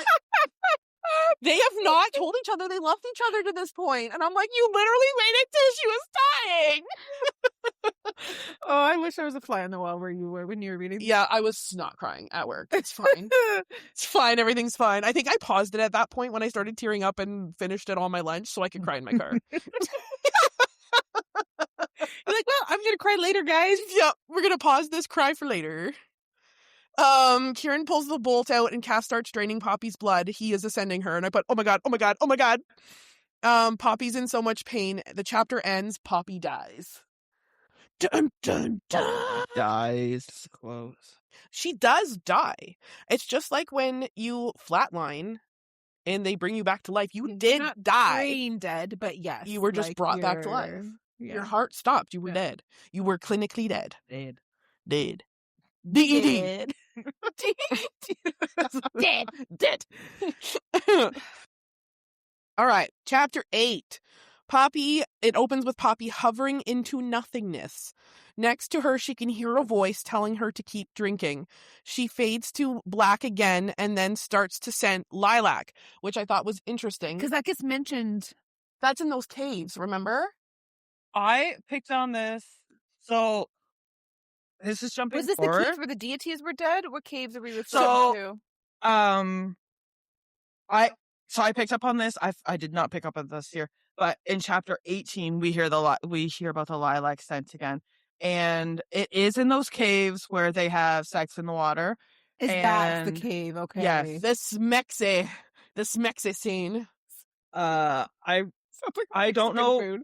told each other they loved each other to this point. And I'm like, you literally waited till she was dying. Oh, I wish I was a fly on the wall where you were when you were reading. Yeah, I was not crying at work. It's fine. It's fine. Everything's fine. I think I paused it at that point when I started tearing up and finished it on my lunch so I could cry in my car. You're like, well, I'm gonna cry later, guys. Yeah, we're going to pause this cry for later. Kieran pulls the bolt out and Cass starts draining Poppy's blood. He is ascending her, and I put, oh my god, oh my god, oh my god. Poppy's in so much pain. The chapter ends. Poppy dies. Dun dun dun. Dies. Close. She does die. It's just like when you flatline and they bring you back to life. You You're did not die. brain dead, but yes. You were just like brought back to life. you're- Your yeah. heart stopped. You were Yeah. dead. You were clinically dead. Dead. Dead. DED. Dead. Dead. All right. Chapter 8. Poppy. It opens with Poppy hovering into nothingness. Next to her, she can hear a voice telling her to keep drinking. She fades to black again and then starts to scent lilac, which I thought was interesting. Because that gets mentioned. That's in those caves, remember? I picked on this. So this is jumping Was this forward. the caves where the deities were dead? What caves are we referring So- to? I picked up on this. I did not pick up on this here, but in chapter 18 we hear about the lilac scent again, and it is in those caves where they have sex in the water. Is that the and- cave? Okay. Yes. The Smexy scene. I don't know.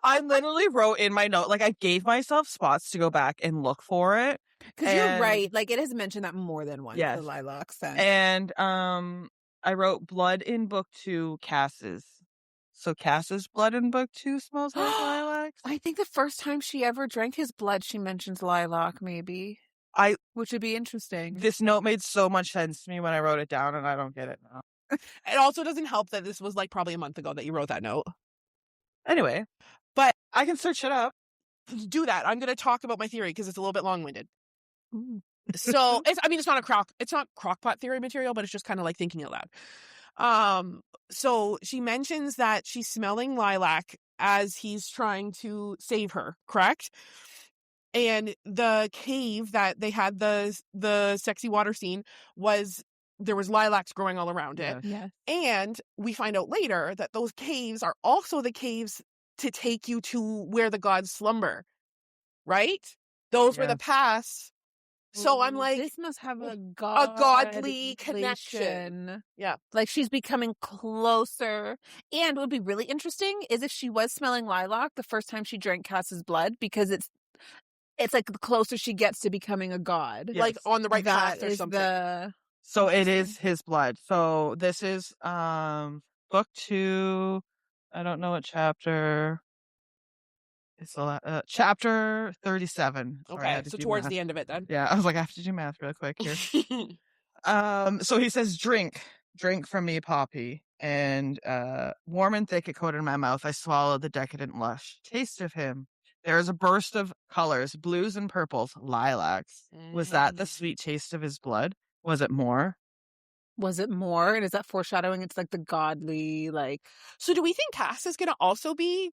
I literally wrote in my note, like I gave myself spots to go back and look for it. Because you're And- right. Like, it has mentioned that more than once, Yes. the lilac scent. And I wrote blood in book 2, Cass's. So Cass's blood in book 2 smells like lilacs. I think the first time she ever drank his blood, she mentions lilac, maybe. Which would be interesting. This note made so much sense to me when I wrote it down, and I don't get it now. It also doesn't help that this was like probably a month ago that you wrote that note. Anyway, But- I can search it up. Do that. I'm going to talk about my theory because it's a little bit long-winded. Ooh. So it's not crockpot theory material, but it's just kind of like thinking out loud. So she mentions that she's smelling lilac as he's trying to save her, correct? And the cave that they had the sexy water scene there was lilacs growing all around it. Yeah. Yeah. And we find out later that those caves are also the caves to take you to where the gods slumber, right? Those were the paths. So I'm like, this must have a godly connection. relation. Yeah. Like, she's becoming closer. And what would be really interesting is if she was smelling lilac the first time she drank Cass's blood, because it's like the closer she gets to becoming a god. Yeah. like on the right That path or is something. So it is his blood. So this is book 2. I don't know what chapter. It's chapter 37. Sorry, I Okay, had to so do towards math. the end of it then. Yeah, I was like, I have to do math real quick here. So he says, drink from me, Poppy. And warm and thick it coated in my mouth. I swallowed the decadent lush. Taste of him. There is a burst of colors, blues and purples, lilacs. Was that the sweet taste of his blood? Was it more? Was it more? And is that foreshadowing? It's like the godly, like, So do we think Cass is going to also be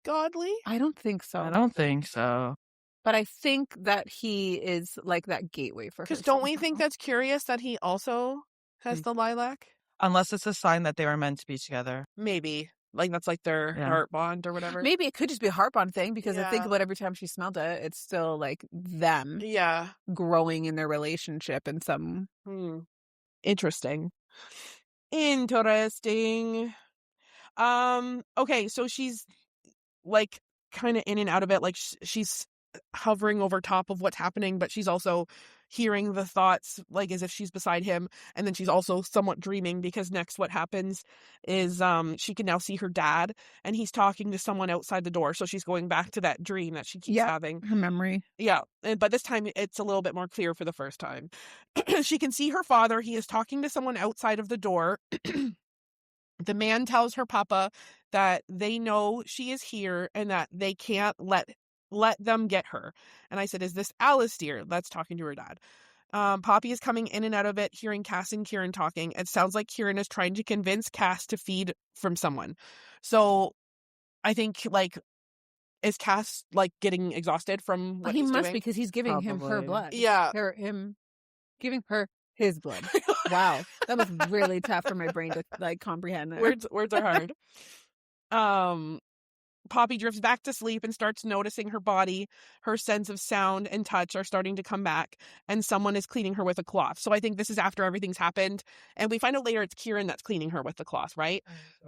godly? I don't think so. I don't think so. But I think that he is like that gateway for her. Because don't we think somehow. that's curious that he also has the lilac? Unless it's a sign that they were meant to be together. Maybe. Like that's like their Yeah. heart bond or whatever. Maybe it could just be a heart bond thing, because I think Yeah. about every time she smelled it, it's still like them Yeah. growing in their relationship in some. Interesting. Okay, so she's like kind of in and out of it, like she's hovering over top of what's happening, but she's also hearing the thoughts like as if she's beside him, and then she's also somewhat dreaming, because next what happens is she can now see her dad and he's talking to someone outside the door, so she's going back to that dream that she keeps Yeah. having. Her memory. Yeah, but this time it's a little bit more clear for the first time. She can see her father. He is talking to someone outside of the door. The man tells her papa that they know she is here and that they can't let them get her. And I said, is this Alistair? That's talking to her dad. Poppy is coming in and out of it, hearing Cass and Kieran talking. It sounds like Kieran is trying to convince Cass to feed from someone. So I think, like, is Cass like getting exhausted from what He he's must, doing? because he's giving him her Probably. blood. Yeah. Him giving her his blood. Wow. That was really tough for my brain to like comprehend that. Words are hard. Poppy drifts back to sleep and starts noticing her body. Her sense of sound and touch are starting to come back, and someone is cleaning her with a cloth. So I think this is after everything's happened, and we find out later it's Kieran that's cleaning her with the cloth, right?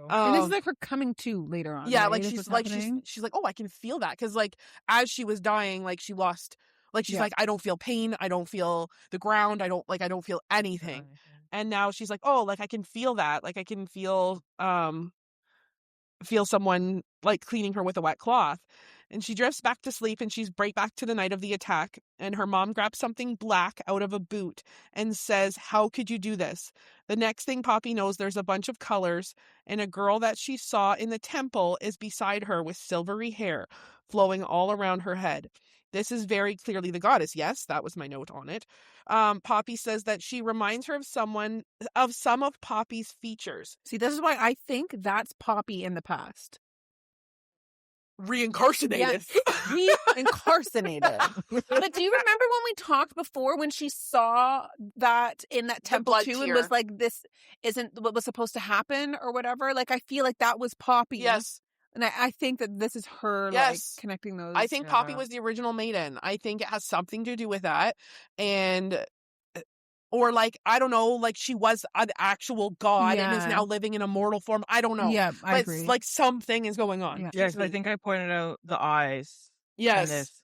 And this is like her coming to later on. Yeah, right? like Is she's what's like happening? she's like, oh, I can feel that, because like as she was dying, like she lost, like she's Yeah. like, I don't feel pain, I don't feel the ground, I don't feel anything. And now she's like, oh, like I can feel that, like I can feel someone like cleaning her with a wet cloth. And she drifts back to sleep, and she's right back to the night of the attack. And her mom grabs something black out of a boot and says, how could you do this? The next thing Poppy knows, there's a bunch of colors, and a girl that she saw in the temple is beside her with silvery hair flowing all around her head. This is very clearly the goddess. Yes, that was my note on it. Poppy says that she reminds her of some of Poppy's features. See, this is why I think that's Poppy in the past. Re-incarcerated. Re-incarcerated. But do you remember when we talked before when she saw that in that temple blood too tear. and was like, this isn't what was supposed to happen or whatever? Like, I feel like that was Poppy. Yes. And I think that this is her like Yes. connecting those. I think Poppy was the original maiden. I think it has something to do with that. And or like, I don't know, like she was an actual god and is Yeah. now living in a mortal form. I don't know. Yeah, I But agree. like something is going on. Yeah. Yeah, because I think I pointed out the eyes. Yes. In this.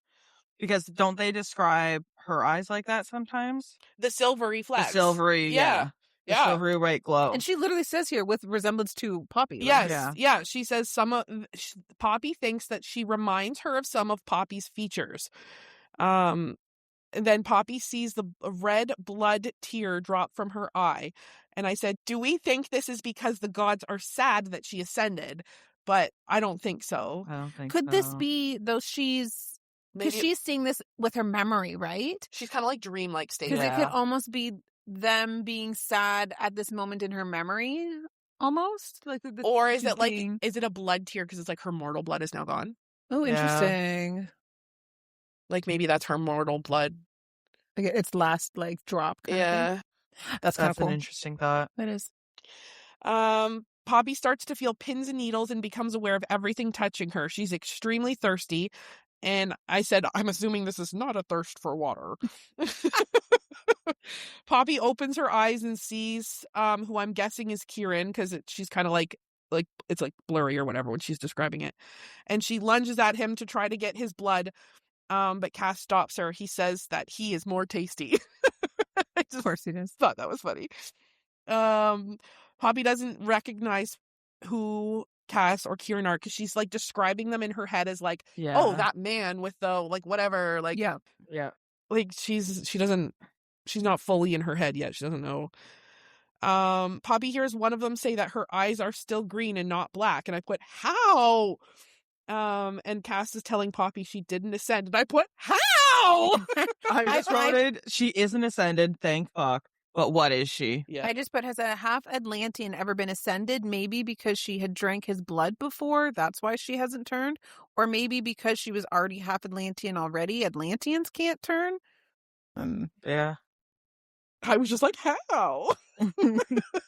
Because don't they describe her eyes like that sometimes? The silvery flecks. The silvery, Yeah. The silvery white glow. And she literally says here with resemblance to Poppy. Like, Yes. Yeah. She says Poppy thinks that she reminds her of some of Poppy's features. And then Poppy sees the red blood tear drop from her eye. And I said, do we think this is because the gods are sad that she ascended? But I don't think so. I don't think Could this be though she's because Maybe she's seeing this with her memory, right? she's kind of like dream-like state. Because Yeah. it could almost be them being sad at this moment in her memory, almost like. Or is she's it like, being- is it a blood tear because it's like her mortal blood is now gone? Oh, Yeah. interesting. Like maybe that's her mortal blood. Like its last like drop. Kind of thing. That's kind of That's an cool. interesting thought. That is. Poppy starts to feel pins and needles and becomes aware of everything touching her. She's extremely thirsty. And I said, I'm assuming this is not a thirst for water. Poppy opens her eyes and sees who I'm guessing is Kieran, because she's kind of like it's like blurry or whatever when she's describing it. And she lunges at him to try to get his blood. But Cass stops her. He says that he is more tasty. I just Of course it is. thought that was funny. Poppy doesn't recognize who Cass or Kieran are because she's like describing them in her head as like, Yeah. oh, that man with the like whatever, like Yeah. Yeah. like she's not fully in her head yet. She doesn't know. Poppy hears one of them say that her eyes are still green and not black, and I put how. And Cass is telling Poppy she didn't ascend, and I put how. I just wrote it. She isn't ascended, thank fuck. But what is she? Yeah. I just put, has a half Atlantean ever been ascended? Maybe because she had drank his blood before. That's why she hasn't turned. Or maybe because she was already half Atlantean already. Atlanteans can't turn. Yeah. I was just like, how?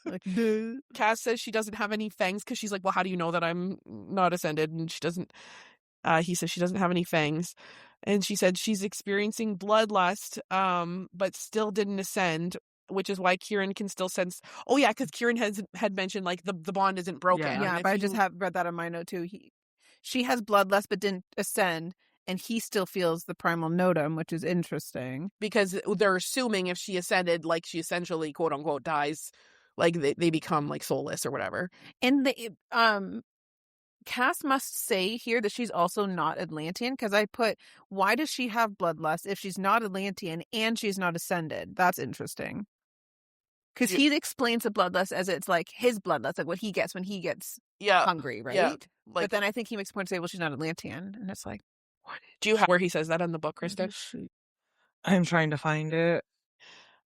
Like, duh. Cass says she doesn't have any fangs because she's like, well, how do you know that I'm not ascended? And she doesn't. He says she doesn't have any fangs. And she said she's experiencing bloodlust, but still didn't ascend, which is why Kieran can still sense. Oh, yeah, because Kieran had mentioned, like, the bond isn't broken. Yeah. And Yeah, if but I just you- have read that on my note too. She has bloodlust but didn't ascend, and he still feels the primal notum, which is interesting. Because they're assuming if she ascended, like, she essentially, quote unquote, dies, like, they become, like, soulless or whatever. And Cass must say here that she's also not Atlantean, because I put, why does she have bloodlust if she's not Atlantean and she's not ascended? That's interesting. Because he explains the bloodlust as it's like his bloodlust, like what he gets when he gets Yeah. hungry, right? yeah. Like, But then I think he makes a point to say, well, she's not Atlantean. And it's like, do you have where he says that in the book, Kristen? I'm trying to find it.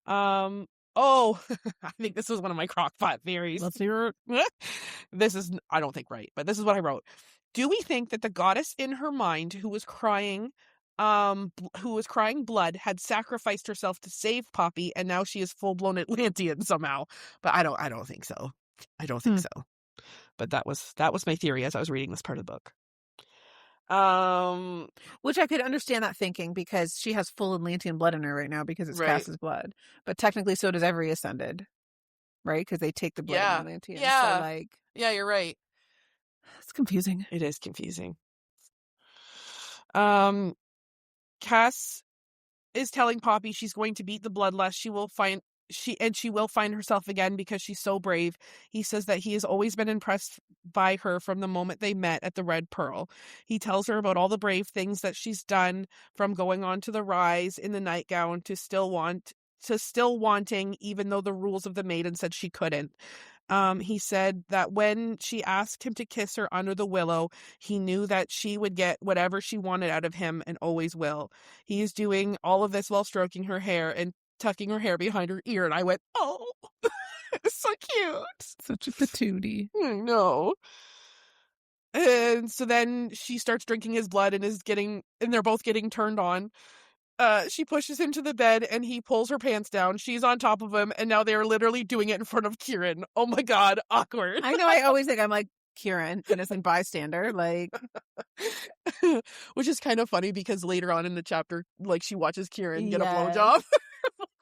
Oh, I think this was one of my crockpot theories. let's hear it. This is, I don't think right, but this is what I wrote. Do we think that the goddess in her mind who was crying blood had sacrificed herself to save Poppy, and now she is full-blown Atlantean somehow? But I don't think so. I don't think so. But that was my theory as I was reading this part of the book. Which I could understand that thinking because she has full Atlantean blood in her right now because it's Right. Cass's blood. But technically so does every Ascended, right? Because they take the blood of Yeah. Atlantean. Yeah. So, like, Yeah, you're right. it's confusing. It is confusing. Cass is telling Poppy she's going to beat the bloodlust. She will find herself again because she's so brave. He says that he has always been impressed by her from the moment they met at the Red Pearl. He tells her about all the brave things that she's done, from going on to the rise in the nightgown to still wanting, even though the rules of the maiden said she couldn't. He said that when she asked him to kiss her under the willow, he knew that she would get whatever she wanted out of him and always will. He is doing all of this while stroking her hair and tucking her hair behind her ear. And I went, oh, it's so cute. Such a patootie. I know. And so then she starts drinking his blood and they're both getting turned on. She pushes him to the bed and he pulls her pants down. She's on top of him, and now they are literally doing it in front of Kieran. Oh my god, awkward. I know, I always think I'm like Kieran, innocent bystander, like. Which is kind of funny because later on in the chapter, like, she watches Kieran get a Yes. blowjob.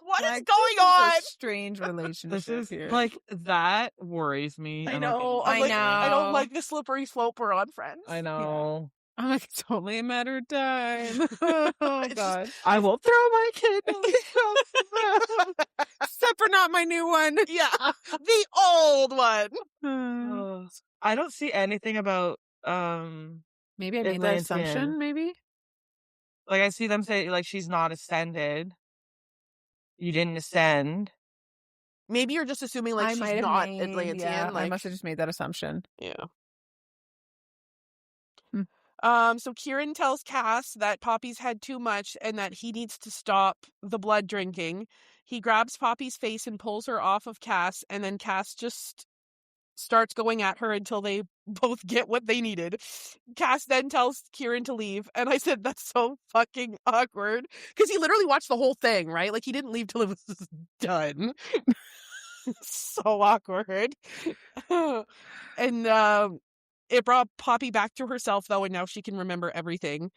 What is Like, going this is on? a strange relationship This is here. like, that worries me. I and, know. I I don't know. like the slippery slope we're on, friends. I know. I'm like, it's only a matter of time. Oh It's god. I will throw my kid. Except for not my new one. Yeah, the old one. Oh, I don't see anything about Maybe I made that assumption, maybe? like, I see them say, like, she's not ascended. You didn't ascend. Maybe you're just assuming like I she's might have not made, Atlantean. yeah, I Like, must have just made that assumption. yeah. Hmm. So Kieran tells Cass that Poppy's had too much and that he needs to stop the blood drinking. He grabs Poppy's face and pulls her off of Cass, and then Cass just starts going at her until they both get what they needed. Cass then tells Kieran to leave, and I said, that's so fucking awkward. Because he literally watched the whole thing, right? Like, he didn't leave till it was done. So awkward. And it brought Poppy back to herself, though, and now she can remember everything.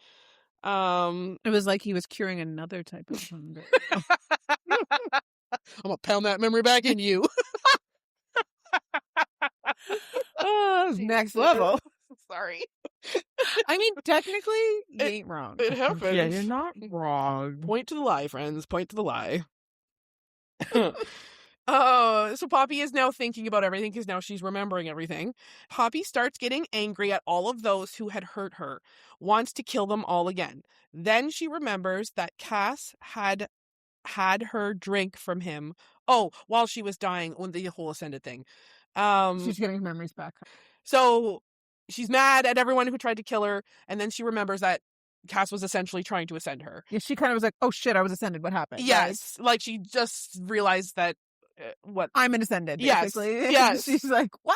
It was like he was curing another type of hunger. I'm gonna pound that memory back in you. Oh, next level. Sorry. I mean, technically, you ain't wrong. It happened. Yeah, you're not wrong. Point to the lie, friends. Point to the lie. Oh, so Poppy is now thinking about everything because now she's remembering everything. Poppy starts getting angry at all of those who had hurt her, wants to kill them all again. Then she remembers that Cass had her drink from him. Oh, while she was dying, on the whole Ascended thing. She's getting her memories back. So she's mad at everyone who tried to kill her, and then she remembers that Cass was essentially trying to ascend her. Yeah, she kind of was like, oh shit, I was ascended. What happened? Yes, like she just realized that what I'm an ascended, Yes, basically. yes. She's like, wow.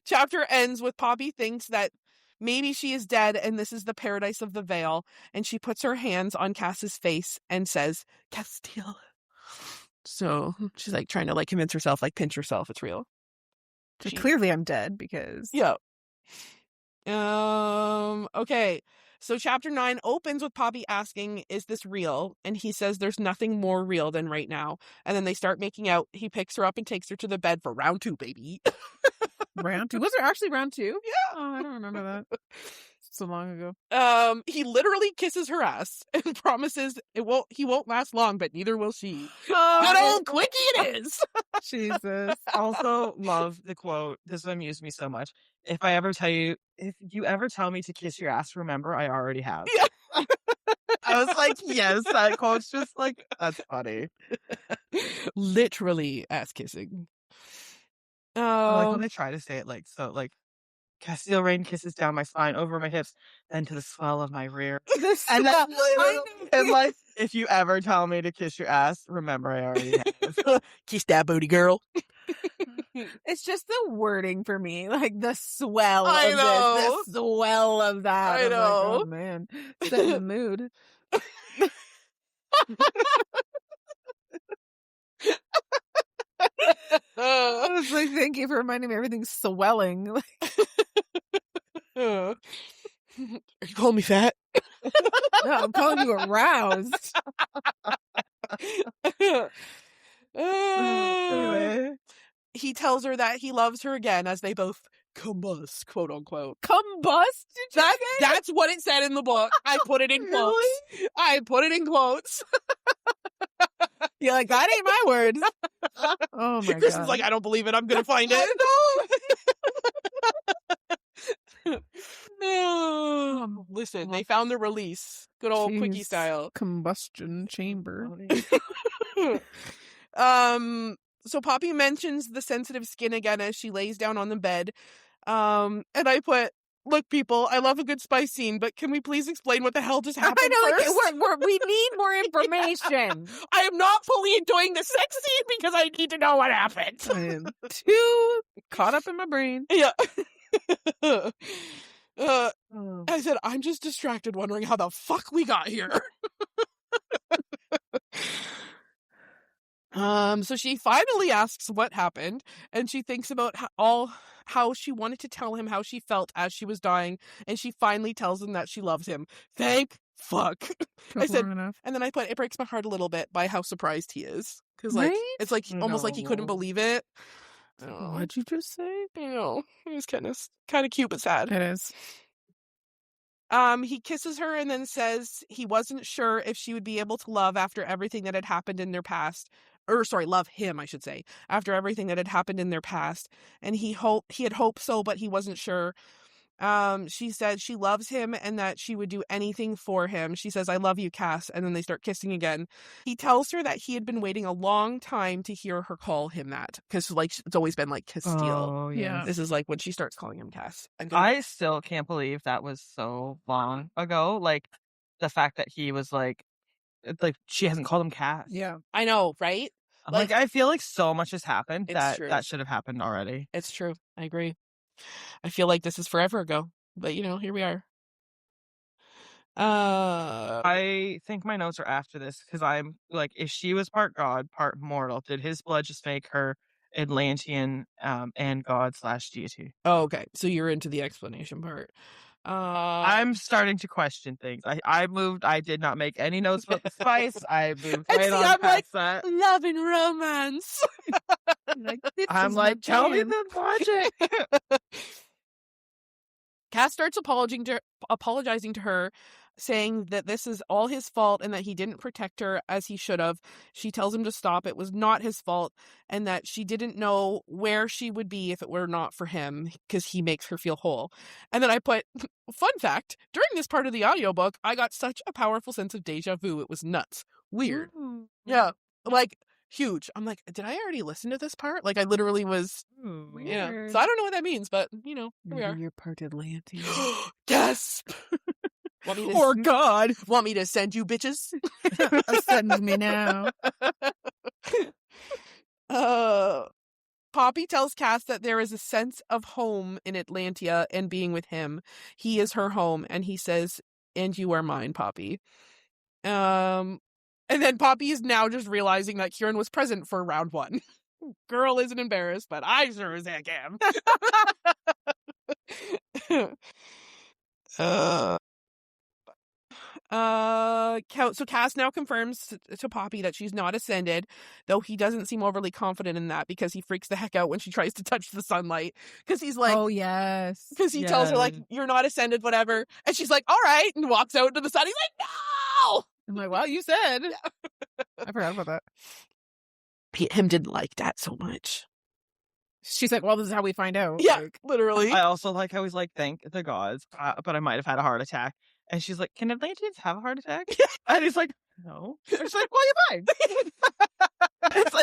Chapter ends with Poppy thinks that maybe she is dead and this is the paradise of the Veil, and she puts her hands on Cass's face and says, Castile. So she's like trying to like convince herself, like pinch herself, it's real. So clearly I'm dead because... Yeah. Okay. So chapter 9 opens with Poppy asking, is this real? And he says there's nothing more real than right now. And then they start making out. He picks her up and takes her to the bed for round 2, baby. Round 2? Was there actually round 2? Yeah. Oh, I don't remember that. So long ago. He literally kisses her ass and promises he won't last long, but neither will she. Oh, Good old quickie it is. Jesus. Also love the quote. This amused me so much. If you ever tell me to kiss your ass, remember I already have. Yeah. I was like, yes, that quote's just like, that's funny. Literally ass kissing. I like when they try to say it like, so like, Castile rain kisses down my spine, over my hips, then to the swell of my rear. And then, and like, if you ever tell me to kiss your ass, remember I already have. Kiss that booty, girl. It's just the wording for me, like the swell I of know. this, the swell of that. I I'm know. like, oh man, set in the mood. I was like, thank you for reminding me everything's swelling. Are you calling me fat? No, I'm calling you aroused. Anyway. He tells her that he loves her again as they both combust, quote unquote. Combust? Did you say? That's what it said in the book. I put it in quotes. Really? I put it in quotes. You're like, that ain't my words. Oh my Chris god. is like, I don't believe it. I'm gonna find it. No. Listen, they found the release. Good old quickie Jeez. style. Combustion chamber. So Poppy mentions the sensitive skin again as she lays down on the bed. And I put, look, people, I love a good spice scene, but can we please explain what the hell just happened I know, first? we need more information. I am not fully enjoying the sex scene because I need to know what happened. I am too caught up in my brain. Yeah. I said, I'm just distracted wondering how the fuck we got here. So she finally asks what happened, and she thinks about how she wanted to tell him how she felt as she was dying, and she finally tells him that she loves him. Thank fuck. I said, and then I put, it breaks my heart a little bit by how surprised he is. Because, like, Right? it's like almost like he couldn't No. believe it. Oh, What'd you just say? you know, it was kind of cute but sad. It is. He kisses her and then says he wasn't sure if she would be able to love after everything that had happened in their past. Or, sorry, love him, I should say, after everything that had happened in their past. And he had hoped so, but he wasn't sure. She said she loves him and that she would do anything for him. She says, I love you, Cass. And then they start kissing again. He tells her that he had been waiting a long time to hear her call him that. Because, like, it's always been, like, Castile. Oh, Yeah. This is, like, when she starts calling him Cass. I still can't believe that was so long ago. Like, the fact that he was like she hasn't called him Cass. Yeah. I know, right? I'm Like- like, I feel like so much has happened It's that true. that should have happened already. It's true. I agree. I feel like this is forever ago. But, you know, here we are. I think my notes are after this because I'm like, if she was part god, part mortal, did his blood just make her Atlantean and god / deity? Oh, okay. So you're into the explanation part. I'm starting to question things. I moved. I did not make any notes about the spice. I moved And right see, on I'm past like, that. love and romance. I'm like, tell me the logic. Cass starts apologizing to her, saying that this is all his fault and that he didn't protect her as he should have. She tells him to stop. It was not his fault and that she didn't know where she would be if it were not for him because he makes her feel whole. And then I put, fun fact, during this part of the audiobook, I got such a powerful sense of deja vu. It was nuts. Weird. Ooh. Yeah. Like, huge. I'm like, did I already listen to this part? Like, I literally was, yeah. Weird. So I don't know what that means, but, you know, here we are. Maybe you're part Atlantean. Gasp! Want me to Or God. Want me to send you bitches? Send me now. Poppy tells Cass that there is a sense of home in Atlantia and being with him. He is her home, and he says, and you are mine, Poppy. And then Poppy is now just realizing that Kieran was present for round 1. Girl isn't embarrassed, but I sure as heck am. So Cass now confirms to Poppy that she's not ascended, though he doesn't seem overly confident in that because he freaks the heck out when she tries to touch the sunlight. Because he's like, Oh, yes. because he tells her, like, you're not ascended, whatever. And she's like, all right, and walks out into the sun. He's like, no! I'm like, well, you said. I forgot about that. Him didn't like that so much. She's like, well, this is how we find out. Yeah, Like, literally. I also like how he's like, thank the gods, but I might have had a heart attack. And she's like, can Atlanteans have a heart attack? And he's like, no. And she's like, well, you're fine.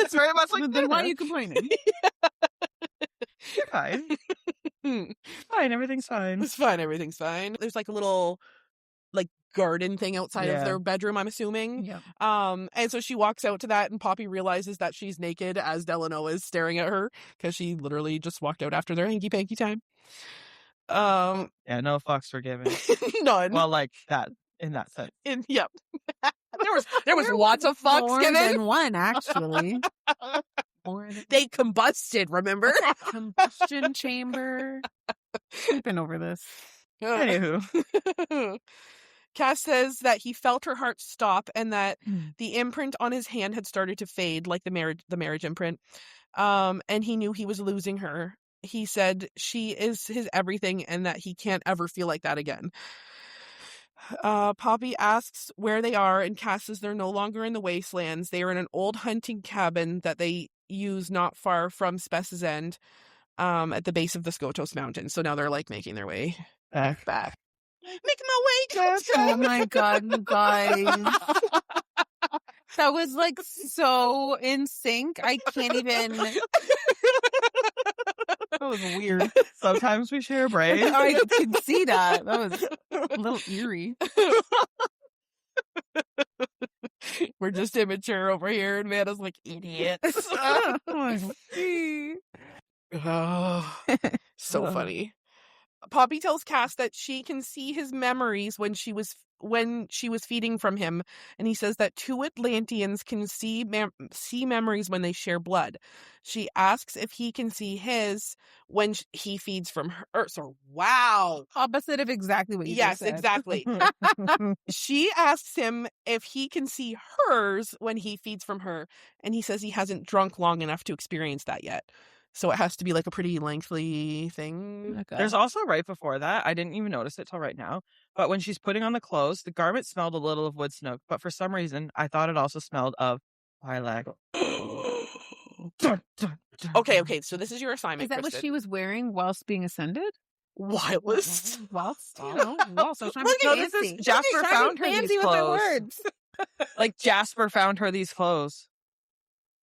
it's very much like, then why are you complaining? You're fine. Fine, everything's fine. It's fine. Everything's fine. There's like a little, like, garden thing outside of their bedroom, I'm assuming. Yeah. And so she walks out to that, and Poppy realizes that she's naked as Delano is staring at her because she literally just walked out after their hanky-panky time. Yeah, no fucks were given. None. Well, like that, in that sense. Yep. there was lots of fucks More given. than one, actually. More than They combusted, remember? combustion chamber. We've been over this. Anywho. Cass says that he felt her heart stop and that the imprint on his hand had started to fade, like the marriage imprint. And he knew he was losing her. He said she is his everything and that he can't ever feel like that again. Poppy asks where they are, and Cass says they're no longer in the wastelands. They are in an old hunting cabin that they use not far from Spess's End, at the base of the Skotos Mountains. So now they're like making their way back. Making my way, Cass. Oh my god, you guys. That was like so in sync. I can't even. That was weird. Sometimes we share a brain. I can see that. That was a little eerie. We're just immature over here, and Amanda's like, idiots. Oh, so funny. Poppy tells Cass that she can see his memories when she was feeding from him, and he says that two Atlanteans can see memories when they share blood. She asks if he can see his when he feeds from her. So, wow. Opposite of exactly what you just said. Yes, exactly. She asks him if he can see hers when he feeds from her, and he says he hasn't drunk long enough to experience that yet. So it has to be like a pretty lengthy thing. Okay. There's also right before that, I didn't even notice it till right now, but when she's putting on the clothes, the garment smelled a little of wood smoke, but for some reason, I thought it also smelled of lilac. Okay, so this is your assignment, Is that Kristen. what she was wearing whilst being ascended? Whilst? Whilst, you know, whilst I was trying Look to at be this fancy. Jasper Trying to found be her fancy these with my clothes. words. Like Jasper found her these clothes.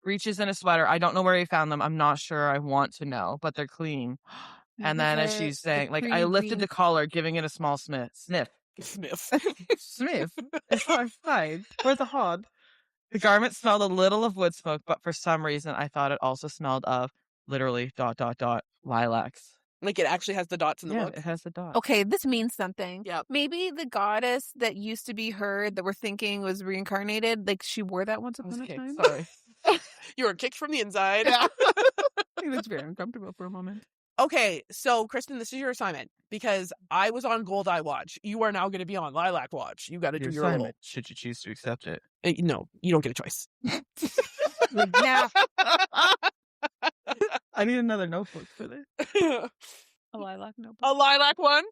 Reaches in a sweater. I don't know where he found them. I'm not sure. I want to know, but they're clean. And then as she's saying, like, I lifted the collar, giving it a small sniff. Sniff. Sniff. It's our side. Where's the hod? The garment smelled a little of wood smoke, but for some reason, I thought it also smelled of literally ... lilacs. Like it actually has the dots in the book. It has the dots. Okay, this means something. Yep. Maybe the goddess that used to be her that we're thinking was reincarnated, like she wore that once upon a time. Sorry. You were kicked from the inside. Yeah. It was very uncomfortable for a moment. Okay, so Kristen, this is your assignment because I was on Gold Eye Watch. You are now going to be on Lilac Watch. You got to do your little. Should you choose to accept it? No, you don't get a choice. Yeah. I need another notebook for this. A lilac notebook. A lilac one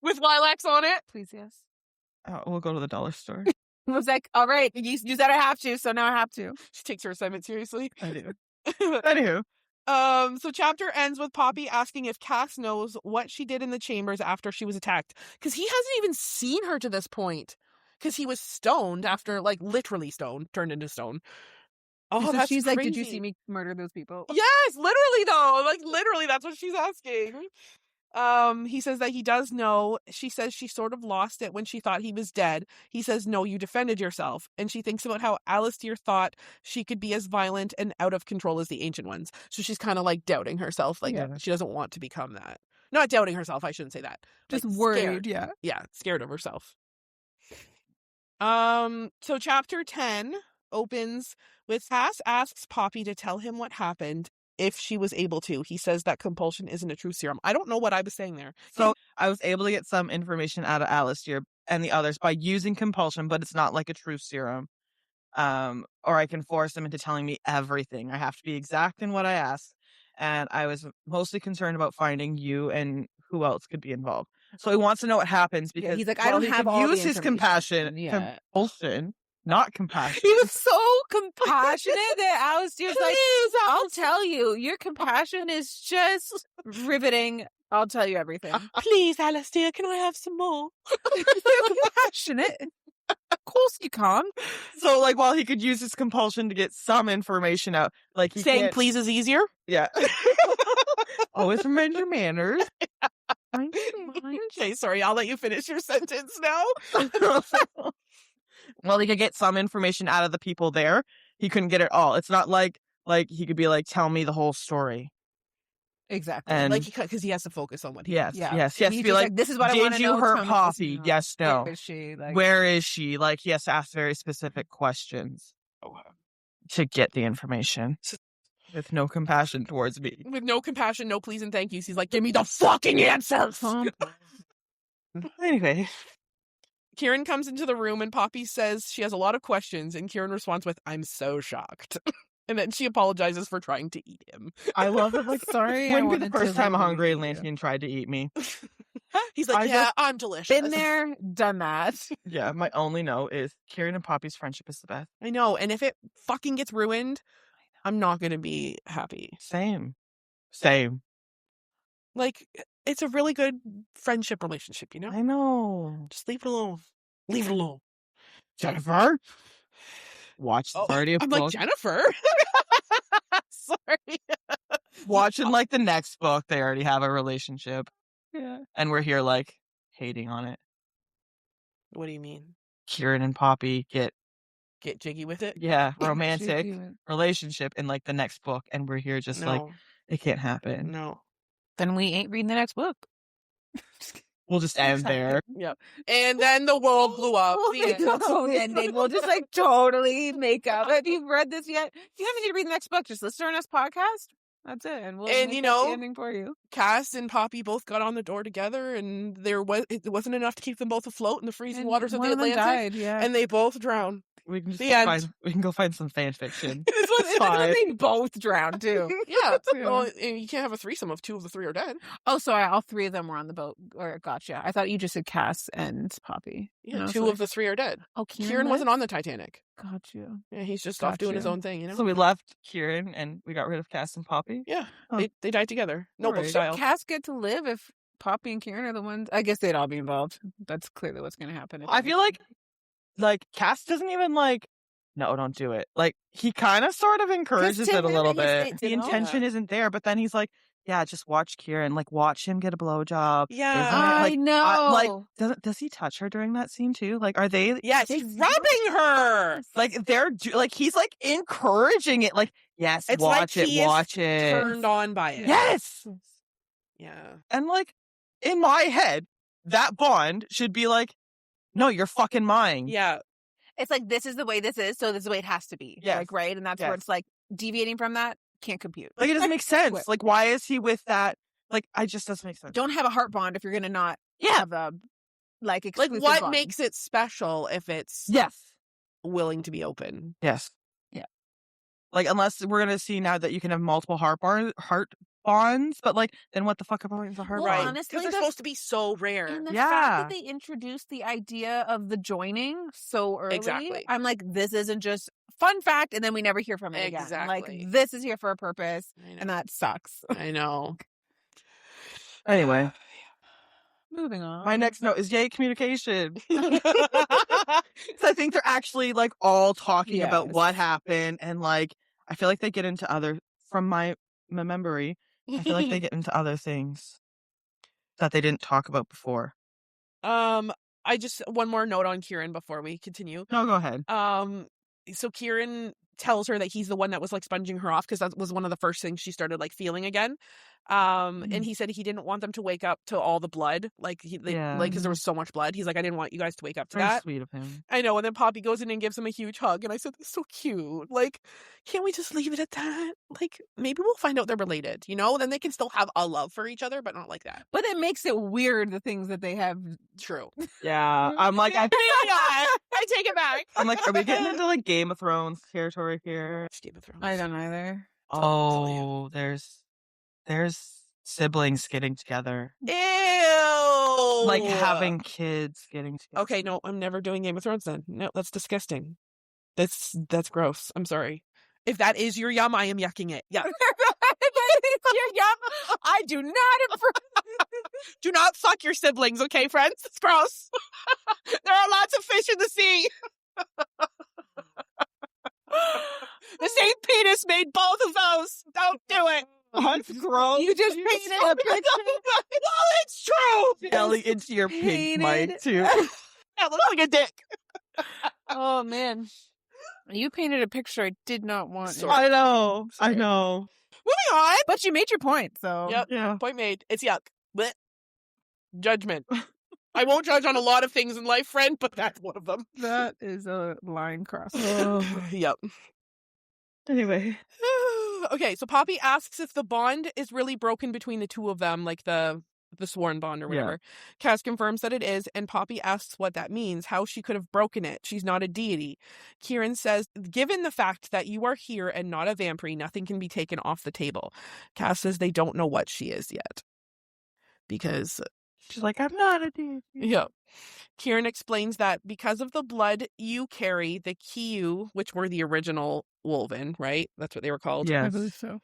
with lilacs on it. Please, yes. Oh, we'll go to the dollar store. I was like, all right, you said I have to, so now I have to. She takes her assignment seriously. I do. Anywho. So chapter ends with Poppy asking if Cass knows what she did in the chambers after she was attacked. Because he hasn't even seen her to this point. Because he was stoned after, like, literally stoned, turned into stone. Oh, so that's she's crazy. like, did you see me murder those people? Yes, literally though. Like, literally, that's what she's asking. He says that he does know. She says she sort of lost it when she thought he was dead. He says, no, you defended yourself. And she thinks about how Alistair thought she could be as violent and out of control as the Ancient Ones. So she's kind of like doubting herself. Like, she doesn't want to become that. Not doubting herself. I shouldn't say that. Just like, worried. scared. Yeah. Yeah. Scared of herself. So chapter 10 opens with Cass asks Poppy to tell him what happened if she was able to. He says that compulsion isn't a true serum. I don't know what I was saying there. So I was able to get some information out of Alistair and the others by using compulsion, but it's not like a true serum. Or I can force them into telling me everything. I have to be exact in what I ask. And I was mostly concerned about finding you and who else could be involved. So he wants to know what happens because he's like, I don't have all the use his compassion. Yeah. Compulsion, not compassion. He was so compassionate that Alistair's like, I'll tell you, your compassion is just riveting. I'll tell you everything. Please, Alistair, can I have some more? You're compassionate. Of course you can. So, like, while he could use his compulsion to get some information out, like he saying can't... please is easier. Yeah. Always remember your manners. Okay, sorry, I'll let you finish your sentence now. Well, he could get some information out of the people there. He couldn't get it all. It's not like he could be like, tell me the whole story. Exactly. And like, because he has to focus on what he yes, yeah. yes. He has to be like, this is what I want did to you know. hurt Poppy? This, Yes, no. Where is she? Like, where is she? Like, he has to ask very specific questions to get the information. With no compassion towards me. With no compassion, no please and thank yous. He's like, give me the fucking answers. Anyway. Kieran comes into the room and Poppy says she has a lot of questions, and Kieran responds with, "I'm so shocked." And then she apologizes for trying to eat him. I love it. Like, Sorry, I wouldn't be the wanted to first time a really hungry eat you. Atlantean tried to eat me. He's like, I "Yeah, just- I'm delicious." Been there, done that. Yeah, my only note is Kieran and Poppy's friendship is the best. I know, and if it fucking gets ruined, I'm not going to be happy. Same. Like, it's a really good friendship relationship, you know? I know. Just leave it alone. Leave it alone. Jennifer? Watch the party of I'm book. like, Jennifer? Sorry. Watching like the next book, they already have a relationship. Yeah. And we're here like hating on it. What do you mean? Kieran and Poppy get Jiggy with it? romantic relationship in like the next book, and we're here just like, it can't happen. No. Then we ain't reading the next book. We'll just end there. Yep. And then the world blew up. We'll just like totally make up. Have you read this yet? You don't need to read the next book. Just listen to our next podcast. That's it. And we'll make you up know, the ending for you. Cass and Poppy both got on the door together, and it wasn't enough to keep them both afloat in the freezing waters of one the of them Atlantic. died, yeah. And they both drowned. We can just The end. we can go find some fan fiction. It's fine. They both drowned too. Yeah. Yeah. Well, you can't have a threesome if two of the three are dead. Oh, sorry. All three of them were on the boat. Or gotcha. I thought you just said Cass and Poppy. Yeah, two of the three are dead. Oh, Kieran wasn't on the Titanic. Gotcha. Yeah, he's just off doing his Gotcha. own thing, you know? So we left Kieran and we got rid of Cass and Poppy. Yeah. Oh. They died together. Notebook Alright. style. Cass get to live if Poppy and Kieran are the ones. I guess they'd all be involved. That's clearly what's going to happen. I feel like Cass doesn't even like, no, don't do it. Like, he kind of sort of encourages to it a him, little he's- bit. it's The an intention isn't there, but then he's like, yeah, just watch Kieran. Like, watch him get a blowjob. Yeah. Isn't it? I Like, know. does he touch her during that scene too? Like, are they? Yes, he's rubbing her. Like, like he's like encouraging it. Like, yes, It's like watch it, he is watch it. Turned on by it. Yes. Yeah. And like, in my head, that bond should be like, no, you're fucking mine. Yeah. It's like, this is the way this is, so this is the way it has to be. Yes. Like, right? And that's where Yes. it's like, deviating from that, can't compute. Like, it doesn't make sense. Quit. Like, why is he with that? Like, I just doesn't make sense. Don't have a heart bond if you're going to not Yeah. have a, like, Like, exclusive what bond. makes it special if it's Yes. willing to be open? Yes. Yeah. Like, unless we're gonna see now that you can have multiple heart bonds, but like, then what the fuck is a heart Well, bond? honestly, Because they're supposed to be so rare. And the Yeah. fact that they introduced the idea of the joining so early, Exactly. I'm like, this isn't just fun fact, and then we never hear from it again. Exactly. Like, this is here for a purpose, I know. and that sucks. I know. Anyway, Moving on. my next note is yay communication. So I think they're actually like all talking about Yes. what happened, and like I feel like they get into other from my memory. I feel like they get into other things that they didn't talk about before. I just one more note on Kieran before we continue. No, go ahead. So Kieran tells her that he's the one that was like sponging her off because that was one of the first things she started like feeling again. And he said he didn't want them to wake up to all the blood, like Yeah. like because there was so much blood. He's like, I didn't want you guys to wake up to Very that. sweet of him. I know. And then Poppy goes in and gives him a huge hug, and I said, "That's so cute. Like, can't we just leave it at that? Like, maybe we'll find out they're related. You know, then they can still have a love for each other, but not like that." But it makes it weird, the things that they have. True. Yeah, I'm like, I take it back. I'm like, are we getting into like Game of Thrones territory here? Game of Thrones. I don't either. Oh, there's siblings getting together, Ew. like having kids getting together. Okay, no, I'm never doing Game of Thrones then. No, that's disgusting. That's gross. I'm sorry. If that is your yum, I am yucking it. Yeah. You're yum. I do not approve. Do not fuck your siblings, okay, friends? It's gross. There are lots of fish in the sea. The same penis made both of those. Don't do it. That's gross. You just painted a picture. Well, it's true. Ellie into your pink mic Painted- too. That looks like a dick. Oh man, you painted a picture I did not want. Sorry. I know. Sorry. I know. Moving on. But you made your point, so Yep. Yeah. Point made. It's yuck. Blech. Judgment. I won't judge on a lot of things in life, friend, but that's one of them. that is a line cross. Yep. Anyway, Okay, so Poppy asks if the bond is really broken between the two of them, like the the sworn bond or Yeah. whatever. Cass confirms that it is, and Poppy asks what that means, how she could have broken it. She's not a deity. Kieran says, given the fact that you are here and not a vampire, nothing can be taken off the table. Cass says they don't know what she is yet. Because She's like, I'm not a deity. yeah. Kieran explains that because of the blood you carry, the Kiyu, which were the original Wolven, right? That's what they were called. Yes. I believe so.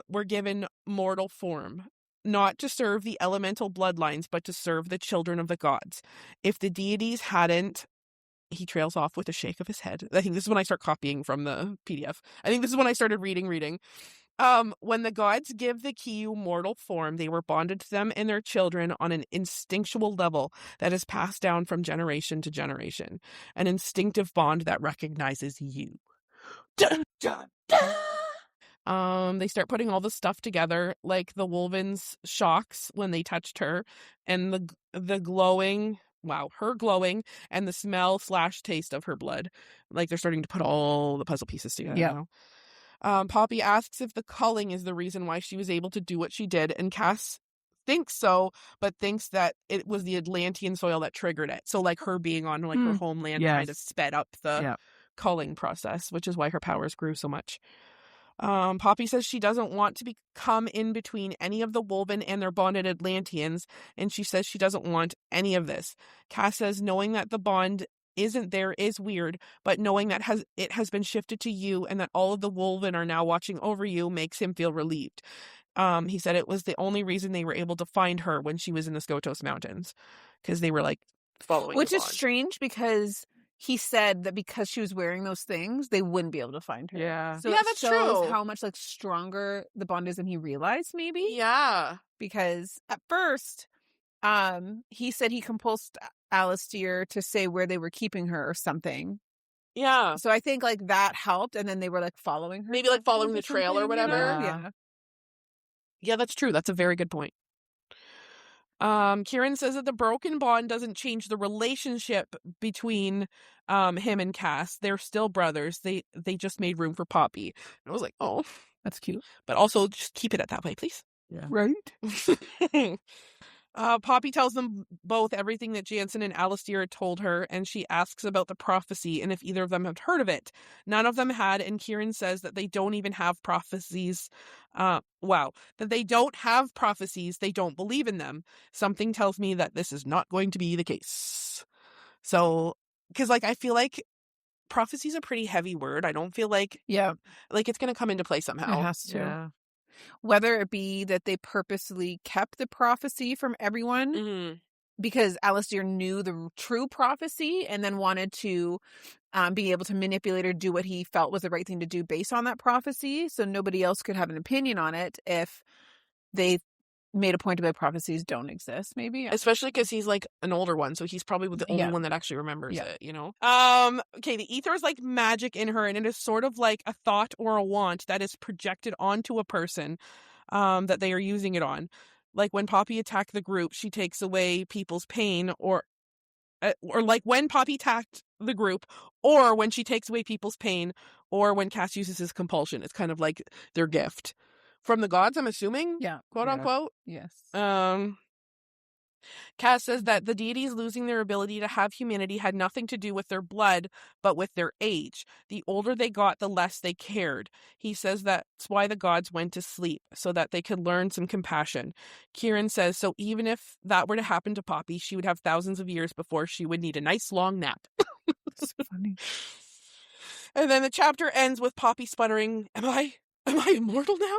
Were given mortal form, not to serve the elemental bloodlines, but to serve the children of the gods. If the deities hadn't, he trails off with a shake of his head. I think this is when I start copying from the PDF. I think this is when I started reading. When the gods give the Kiyu mortal form, they were bonded to them and their children on an instinctual level that is passed down from generation to generation. An instinctive bond that recognizes you. Dun, dun, dun. They start putting all the stuff together, like the Wolven's shocks when they touched her, and the glowing, her glowing, and the smell/taste of her blood. Like they're starting to put all the puzzle pieces together now. Poppy asks if the culling is the reason why she was able to do what she did, and Cass thinks so, but thinks that it was the Atlantean soil that triggered it. So, like, her being on, like, her homeland kind of sped up the culling process, which is why her powers grew so much. Poppy says she doesn't want to become in between any of the Wolven and their bonded Atlanteans, and she says she doesn't want any of this. Cass says knowing that the bond isn't there is weird, but knowing that it has been shifted to you and that all of the Wolven are now watching over you makes him feel relieved. He said it was the only reason they were able to find her when she was in the Skotos Mountains, because they were like following. Which is strange because he said that because she was wearing those things, they wouldn't be able to find her. Yeah. So Yeah, it that's shows true. how much like stronger the bond is than he realized, maybe. Yeah. Because at first, he said he compulsed Alistair to say where they were keeping her or something. Yeah. So I think like that helped, and then they were like following her. Maybe like following the trail or whatever. Yeah. Yeah, that's true. That's a very good point. Kieran says that the broken bond doesn't change the relationship between him and Cass. They're still brothers. They just made room for Poppy. And I was like, oh, That's cute. but also just keep it at that way, please. Yeah. Right? Poppy tells them both everything that Jansen and Alistair had told her, and she asks about the prophecy and if either of them had heard of it. None of them had, and Kieran says that they don't even have prophecies. That they don't have prophecies, they don't believe in them. Something tells me that this is not going to be the case. So, because like I feel like prophecy is a pretty heavy word. I don't feel like it's going to come into play somehow. It has to. Yeah. Whether it be that they purposely kept the prophecy from everyone Mm-hmm. because Alistair knew the true prophecy and then wanted to be able to manipulate or do what he felt was the right thing to do based on that prophecy, so nobody else could have an opinion on it if they made a point about prophecies don't exist, maybe. Especially because he's like an older one, so he's probably the only one that actually remembers it, you know? Okay, the ether is like magic in her, and it is sort of like a thought or a want that is projected onto a person that they are using it on. Like when Poppy attacked the group, she takes away people's pain, or like when Poppy attacked the group, or when she takes away people's pain, or when Cass uses his compulsion. It's kind of like their gift. From the gods, I'm assuming? Yeah. Quote unquote? Yes. Cass says that the deities losing their ability to have humanity had nothing to do with their blood, but with their age. The older they got, the less they cared. He says that's why the gods went to sleep, so that they could learn some compassion. Kieran says, so even if that were to happen to Poppy, she would have thousands of years before she would need a nice long nap. That's funny. And then the chapter ends with Poppy sputtering, Am I immortal now?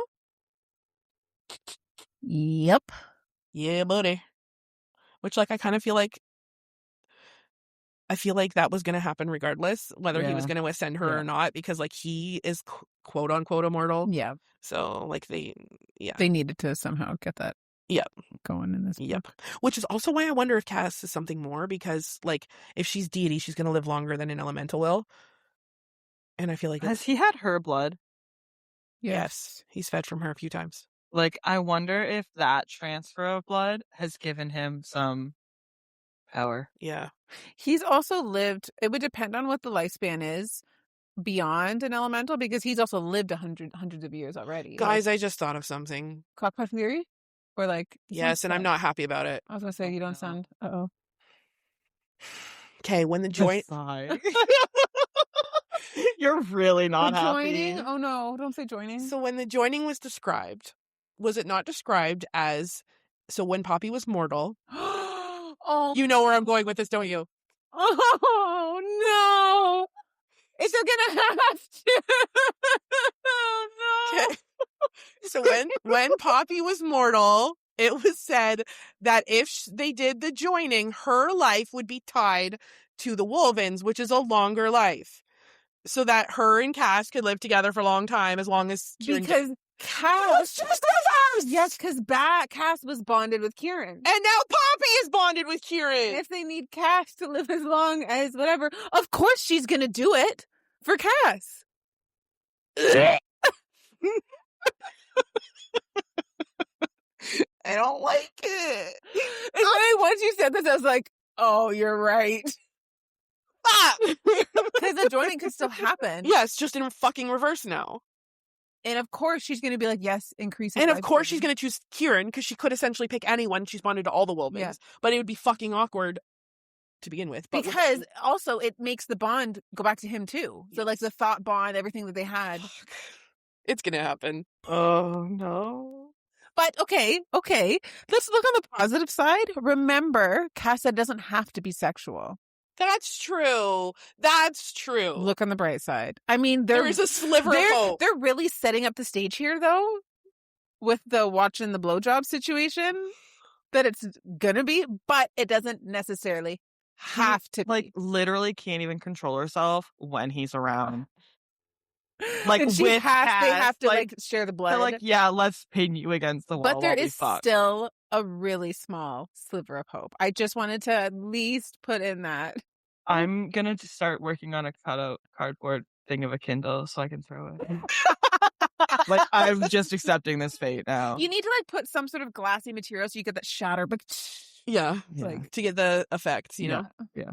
Yep. Yeah, buddy. Which, like, I kind of feel like that was going to happen regardless, whether he was going to ascend her or not, because, like, he is quote unquote immortal. Yeah. So, like, they needed to somehow get that going in this book. Which is also why I wonder if Cass is something more, because, like, if she's deity, she's going to live longer than an elemental will. And I feel like Has he had her blood? Yes. He's fed from her a few times. Like, I wonder if that transfer of blood has given him some power. Yeah. He's also lived, it would depend on what the lifespan is beyond an elemental, because he's also lived hundreds of years already. Guys, I just thought of something. Cockpot theory? Or like Yes, and I'm not happy about it. I was gonna say you don't sound. Okay, when the joint. Sigh. You're really not joining. happy. Oh no! Don't say joining. So when the joining was described, was it not described as? So when Poppy was mortal, oh, you know where I'm going with this, don't you? Oh no! Is it gonna have to? Oh no! Okay. So when Poppy was mortal, it was said that if they did the joining, her life would be tied to the Wolvens, which is a longer life, so that her and Cass could live together for a long time, as long as Kieran Because Cass, yes, because Cass was bonded with Kieran. and now Poppy is bonded with Kieran. If they need Cass to live as long as whatever, of course she's gonna do it for Cass. I don't like it. And then once you said this, I was like, "Oh, you're right." Because the joining could still happen. Yes, just in fucking reverse now. And of course she's going to be like, yes, increase his And of life course span. she's going to choose Kieran because she could essentially pick anyone. She's bonded to all the Wolvens. Yeah. But it would be fucking awkward to begin with. But because also it makes the bond go back to him too. So like the thought bond, everything that they had. It's going to happen. Oh, no. But okay. Let's look on the positive side. Remember, Casa doesn't have to be sexual. That's true. Look on the bright side. I mean, there is a sliver of hope. They're really setting up the stage here, though, with the watching the blowjob situation, that it's gonna be, but it doesn't necessarily have to be. Like, literally can't even control herself when he's around. Like, and with Cass, they have to like share the blood. They're like, yeah, let's pin you against the wall. But there while we is fuck. still a really small sliver of hope. I just wanted to at least put in that. I'm gonna just start working on a cutout cardboard thing of a Kindle so I can throw it. Like, I'm just accepting this fate now. You need to like put some sort of glassy material so you get that shatter. But Yeah. Like to get the effects, you know? Yeah.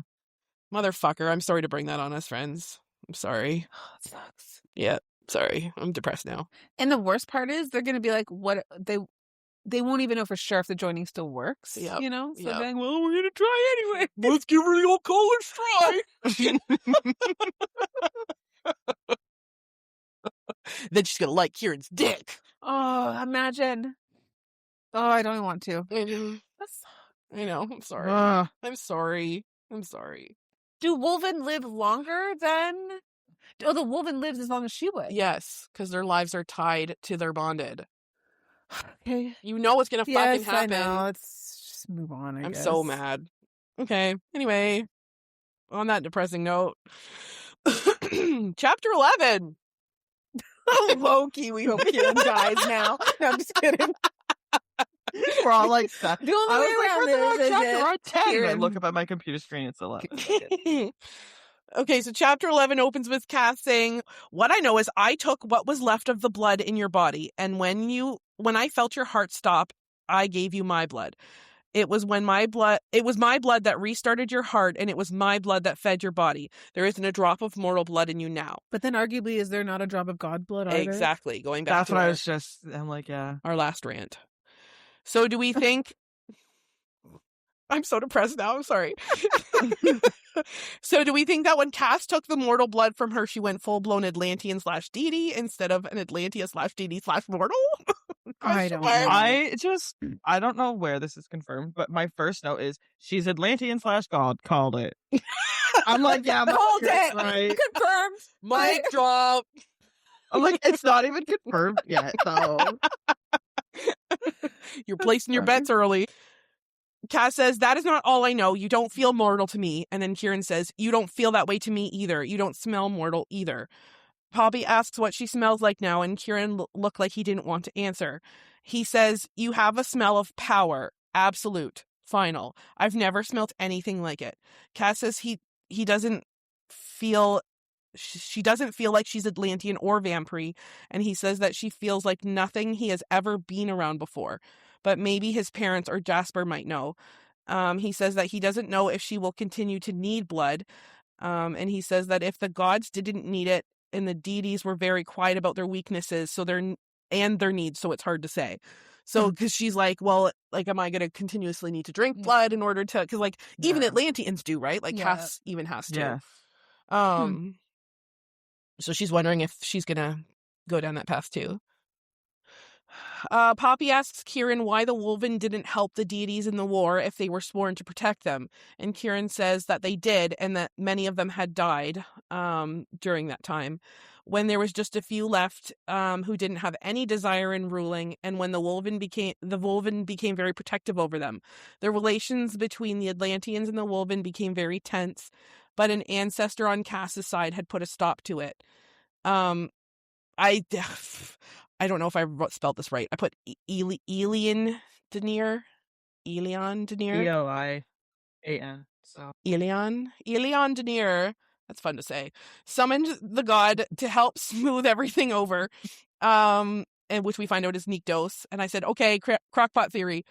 Motherfucker, I'm sorry to bring that on us, friends. I'm sorry. It sucks. Yeah. Sorry. I'm depressed now. And the worst part is they're going to be like, what they won't even know for sure if the joining still works. Yep. You know? So Yep. then, well, we're going to try anyway. Let's give her the old college try. Then she's going to like Kieran's dick. Oh, imagine. Oh, I don't even want to. I know. I'm sorry. I'm sorry. Do Wolven live longer than... Oh, the Wolven lives as long as she would. Yes, because their lives are tied to their bonded. Okay. You know what's going to fucking happen. I know. Let's just move on, I guess. so mad. Okay. Anyway, on that depressing note, Chapter 11. Low-key, we hope Kieran dies now. No, I'm just kidding. We're all like, stuck. The only way around this is that I Kieran... look up at my computer screen, it's 11. Okay, so chapter 11 opens with Cass saying, "What I know is I took what was left of the blood in your body, and when I felt your heart stop, I gave you my blood. It was my blood that restarted your heart, and it was my blood that fed your body. There isn't a drop of mortal blood in you now." But then arguably, is there not a drop of God blood either? Exactly. Going back That's to what I'm like, yeah. our last rant. So do we think... I'm so depressed now. I'm sorry. So do we think that when Cass took the mortal blood from her, she went full-blown Atlantean/deity instead of an Atlantia/deity/mortal? I don't know. I don't know where this is confirmed, but my first note is she's Atlantean/God. Called it. I'm like, yeah, Called it. Right. Confirmed. Mic drop. I'm like, it's not even confirmed yet, though. You're placing your bets early. Cass says, "That is not all I know. You don't feel mortal to me." And then Kieran says, "You don't feel that way to me either. You don't smell mortal either." Poppy asks what she smells like now, and Kieran looked like he didn't want to answer. He says, "You have a smell of power. Absolute. Final. I've never smelt anything like it." Cass says he doesn't feel... She doesn't feel like she's Atlantean or vampire, and he says that she feels like nothing he has ever been around before. But maybe his parents or Jasper might know. He says that he doesn't know if she will continue to need blood. And he says that if the gods didn't need it and the deities were very quiet about their weaknesses and their needs, so it's hard to say. So, because she's like, well, like, am I going to continuously need to drink blood in order to, because, like, even Atlanteans do, right? Like, Cass even has to. Yeah. So she's wondering if she's going to go down that path too. Poppy asks Kieran why the Wolven didn't help the deities in the war if they were sworn to protect them. And Kieran says that they did and that many of them had died during that time. When there was just a few left who didn't have any desire in ruling, and when the Wolven became very protective over them. The relations between the Atlanteans and the Wolven became very tense, but an ancestor on Cass's side had put a stop to it. I don't know if I spelled this right. I put Elian Denier. Elian. So Elian Denier. That's fun to say. Summoned the god to help smooth everything over, and which we find out is Nyktos. And I said, okay, crockpot theory.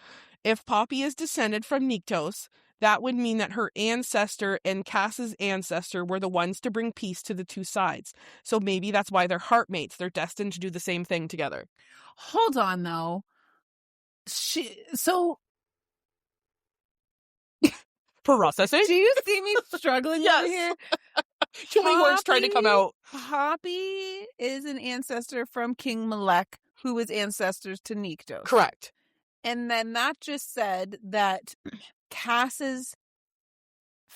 If Poppy is descended from Nyktos, that would mean that her ancestor and Cass's ancestor were the ones to bring peace to the two sides. So maybe that's why they're heartmates. They're destined to do the same thing together. Hold on, though. Processing? Do you see me struggling Yes. over here? Too many words trying to come out. Poppy is an ancestor from King Malek, who was ancestors to Nyktos. Correct. And then that just said that Cass's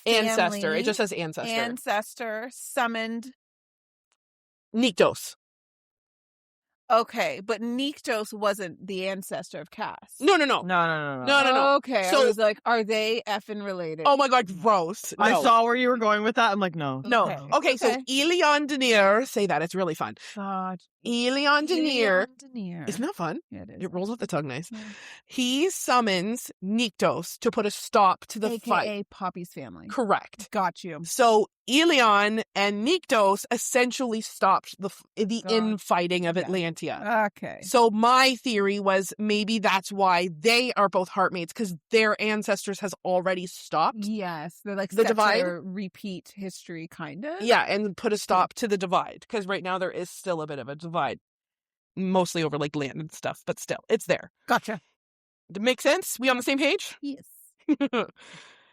Ancestor. It just says ancestor. Ancestor summoned. Nyktos. Okay, but Nyktos wasn't the ancestor of Cass. No. No. Okay, So- I was like, are they effing related? Oh my god, gross. No. I saw where you were going with that. I'm like, no. No. Okay, so Elian Denier, say that, it's really fun. God. Elian Denier. Denier. Isn't that fun? Yeah, it is. It rolls off the tongue nice. Yeah. He summons Nyktos to put a stop to the AKA fight. Poppy's family. Correct. Got you. So Elian and Nyktos essentially stopped the infighting of Yeah. Atlantia. Okay. So my theory was maybe that's why they are both heartmates, because their ancestors has already stopped. Yes, they're like The set to divide? repeat history, kind of. Yeah, and put a stop to the divide, because right now there is still a bit of a divide, mostly over like land and stuff, but still, it's there. Gotcha. Make sense? We on the same page? Yes.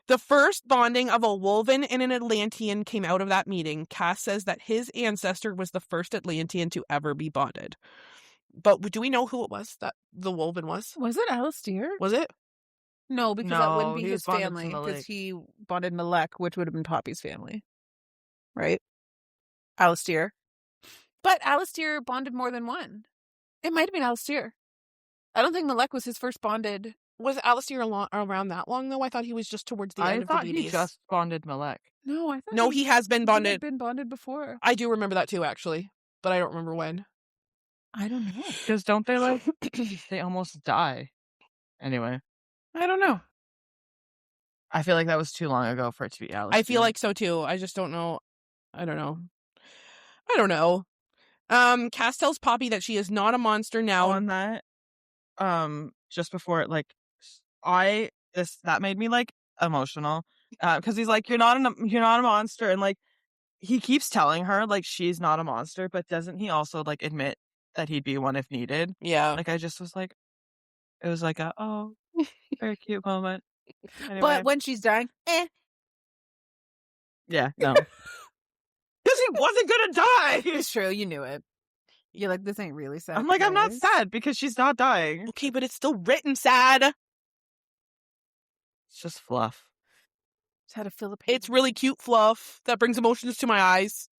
The first bonding of a Wolven and an Atlantean came out of that meeting. Cass says that his ancestor was the first Atlantean to ever be bonded. But do we know who it was that the Wolven was? Was it Alistair? Was it? No, because that wouldn't No, be he his was bonded to family, Malek. because he bonded Malek, which would have been Poppy's family. Right? Alistair. But Alistair bonded more than one. It might have been Alistair. I don't think Malek was his first bonded. Was Alistair around that long, though? I thought he was just towards the I end of thought the he deities. just bonded Malek. No, I thought No, he has been he bonded. had been bonded before. I do remember that too, actually. But I don't remember when. I don't know. Because don't they like they almost die? Anyway, I don't know. I feel like that was too long ago for it to be Alice. I feel like so too. I just don't know. I don't know. Cass tells Poppy that she is not a monster now. on that. Just before it, like, that made me like emotional. Because he's like, you're not a monster, and like he keeps telling her like she's not a monster, but doesn't he also like admit that he'd be one if needed? Yeah. Like I just was like, it was like a very cute moment. Anyway, But when she's dying, yeah, no, because he wasn't gonna die. it's true. You knew it. You're like, this ain't really sad. I'm like, I'm not guys. sad because she's not dying. Okay, but it's still written sad. It's just fluff. Just had a Filipino. It's really cute fluff that brings emotions to my eyes.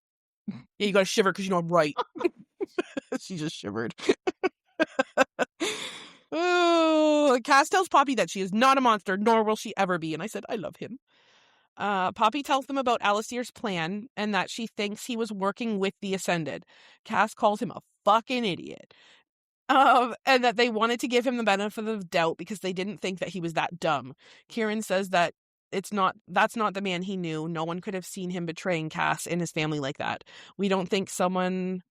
Yeah, you gotta shiver because you know I'm right. She just shivered. Oh, Cass tells Poppy that she is not a monster, nor will she ever be. And I said, I love him. Poppy tells them about Alistair's plan and that she thinks he was working with the Ascended. Cass calls him a fucking idiot. And that they wanted to give him the benefit of the doubt because they didn't think that he was that dumb. Kieran says that that's not the man he knew. No one could have seen him betraying Cass and his family like that. We don't think someone...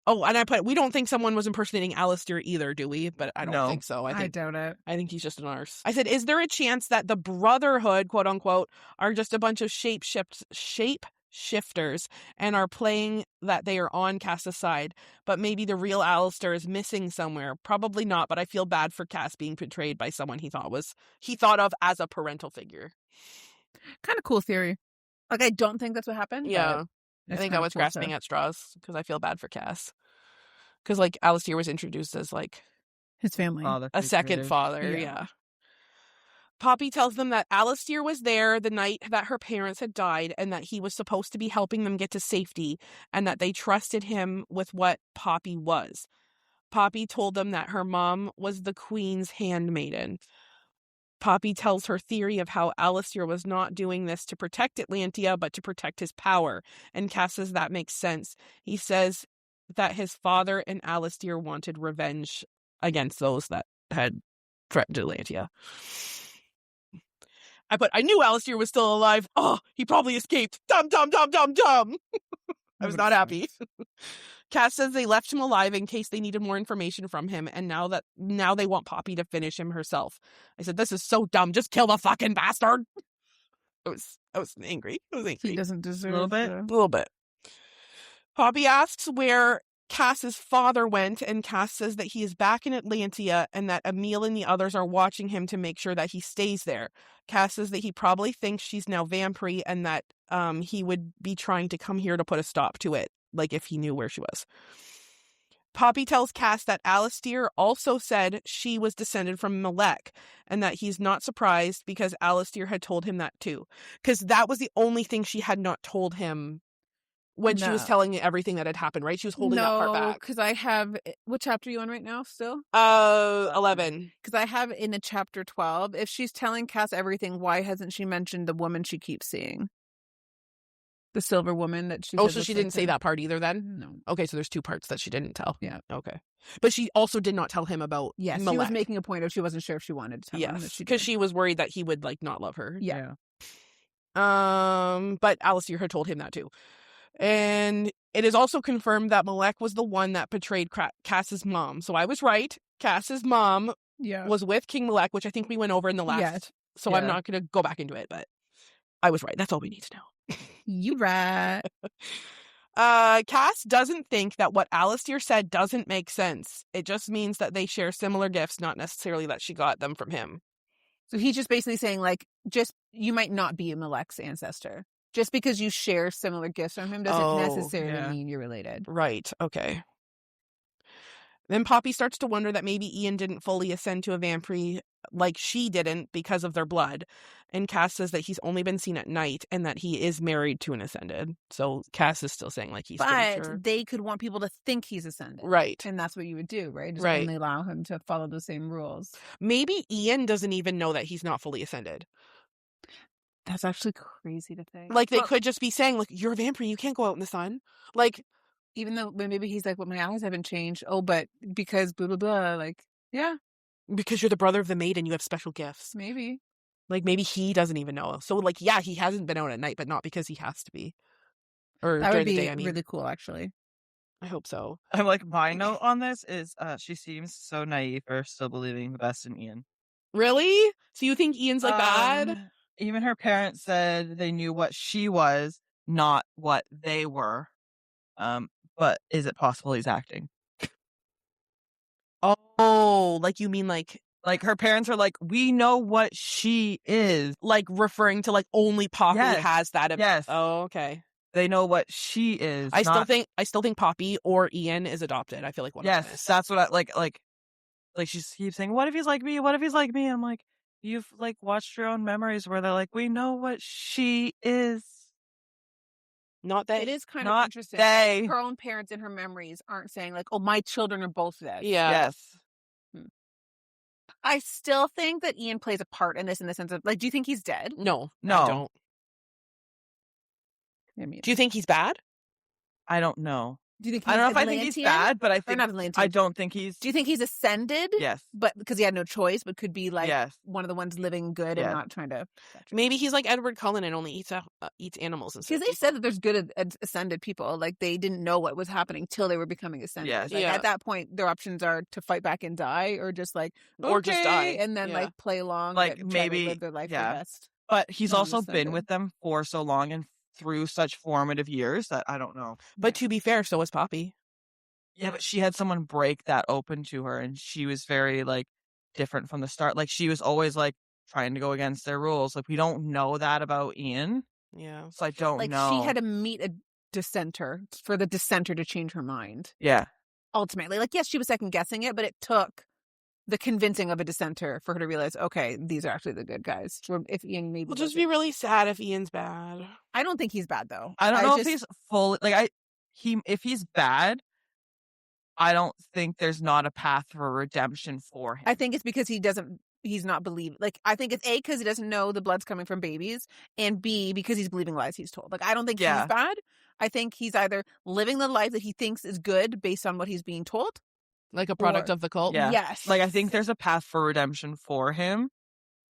Oh, and we don't think someone was impersonating Alistair either, do we? But I don't think so. I doubt it. I think he's just an arse. I said, is there a chance that the Brotherhood, quote unquote, are just a bunch of shape shifters and are playing that they are on Cass's side, but maybe the real Alistair is missing somewhere. Probably not, but I feel bad for Cass being betrayed by someone he thought of as a parental figure. Kind of cool theory. Like, I don't think that's what happened. Yeah. I think I was grasping at straws because I feel bad for Cass. Because, like, Alistair was introduced as, like, his family. A second father, yeah. Poppy tells them that Alistair was there the night that her parents had died and that he was supposed to be helping them get to safety and that they trusted him with what Poppy was. Poppy told them that her mom was the Queen's handmaiden. Poppy tells her theory of how Alistair was not doing this to protect Atlantia, but to protect his power. And Cass says that makes sense. He says that his father and Alistair wanted revenge against those that had threatened Atlantia. I knew Alistair was still alive. Oh, he probably escaped. Dumb. I was not happy. Cass says they left him alive in case they needed more information from him, and now they want Poppy to finish him herself. I said, this is so dumb. Just kill the fucking bastard. I was angry. He doesn't deserve a little bit. Poppy asks where Cass's father went, and Cass says that he is back in Atlantia and that Emil and the others are watching him to make sure that he stays there. Cass says that he probably thinks she's now vampire and that he would be trying to come here to put a stop to it, like if he knew where she was. Poppy tells Cass that Alistair also said she was descended from Malek and that he's not surprised because Alistair had told him that too. Because that was the only thing she had not told him when she was telling me everything that had happened, right? She was holding that part back. Because I have... What chapter are you on right now still? 11. Because I have in a chapter 12, if she's telling Cass everything, why hasn't she mentioned the woman she keeps seeing? The silver woman that she... Oh, so she didn't say that part either then? No. Okay, so there's two parts that she didn't tell. Yeah. Okay. But she also did not tell him about Yes, Malek. she was making a point of she wasn't sure if she wanted to tell him. Yes, because she was worried that he would, like, not love her. Yeah. But Alistair had told him that too. And it is also confirmed that Malek was the one that betrayed Cass's mom. So I was right. Cass's mom was with King Malek, which I think we went over in the last. Yes. So I'm not going to go back into it, but I was right. That's all we need to know. You right. Cass doesn't think that what Alistair said doesn't make sense. It just means that they share similar gifts, not necessarily that she got them from him. So he's just basically saying, like, just you might not be a Malek's ancestor. Just because you share similar gifts from him doesn't necessarily mean you're related. Right. Okay. Then Poppy starts to wonder that maybe Ian didn't fully ascend to a vampire like she didn't because of their blood. And Cass says that he's only been seen at night and that he is married to an ascended. So Cass is still saying like he's pretty sure. But they could want people to think he's ascended. Right. And that's what you would do, right? Just right. only allow him to follow the same rules. Maybe Ian doesn't even know that he's not fully ascended. That's actually crazy to think. Like, they could just be saying, like, you're a vampire, you can't go out in the sun. Like, even though maybe he's like, well, my eyes haven't changed. Oh, but because blah, blah, blah. Like, yeah. Because you're the brother of the maid and you have special gifts. Maybe. Like, maybe he doesn't even know. So, like, yeah, he hasn't been out at night, but not because he has to be. Or that during would be the day, I mean. Really cool, actually. I hope so. I'm like, my note on this is she seems so naive for still believing the best in Ian. Really? So you think Ian's like bad? Even her parents said they knew what she was, not what they were. But is it possible he's acting? Oh, like you mean like her parents are like, we know what she is. Like referring to like only Poppy has that. Yes. Oh, okay. They know what she is. I still think Poppy or Ian is adopted. I feel like one of them is. That's what I like she keeps saying, what if he's like me? What if he's like me? I'm like, you've like watched your own memories where they're like, we know what she is. Not they. It is kind of interesting. Her own parents in her memories aren't saying like, oh, my children are both this. Yeah. Yes. I still think that Ian plays a part in this in the sense of like, do you think he's dead? No. I don't. Do you think he's bad? I don't know. Do you think he's I don't know if I think he's bad, but I think I don't think he's. Do you think he's ascended? Yes. But because he had no choice, but could be like one of the ones living good and not trying to. Maybe he's like Edward Cullen and only eats animals and stuff. Because they said that there's good ascended people. Like they didn't know what was happening till they were becoming ascended. Yes. Like, at that point, their options are to fight back and die, or just like or just die and then like play along, like and maybe live their life their best. But he's also been with them for so long and through such formative years that I don't know. But to be fair, so was Poppy. Yeah, but she had someone break that open to her, and she was very, like, different from the start. Like, she was always, like, trying to go against their rules. Like, we don't know that about Ian, Yeah. so I don't Like, know. she had to meet a dissenter for the dissenter to change her mind. Yeah. Ultimately, like, yes, she was second guessing it, but it took the convincing of a dissenter for her to realize, okay, these are actually the good guys. If Ian maybe We'll just be really sad if Ian's bad. I don't think he's bad though. I don't know if he's full. Like, if he's bad, I don't think there's not a path for redemption for him. I think it's because he's not believing. Like, I think it's A, because he doesn't know the blood's coming from babies, and B, because he's believing lies he's told. Like, I don't think he's bad. I think he's either living the life that he thinks is good based on what he's being told. Like a product of the cult? Yeah. Yes. Like, I think there's a path for redemption for him,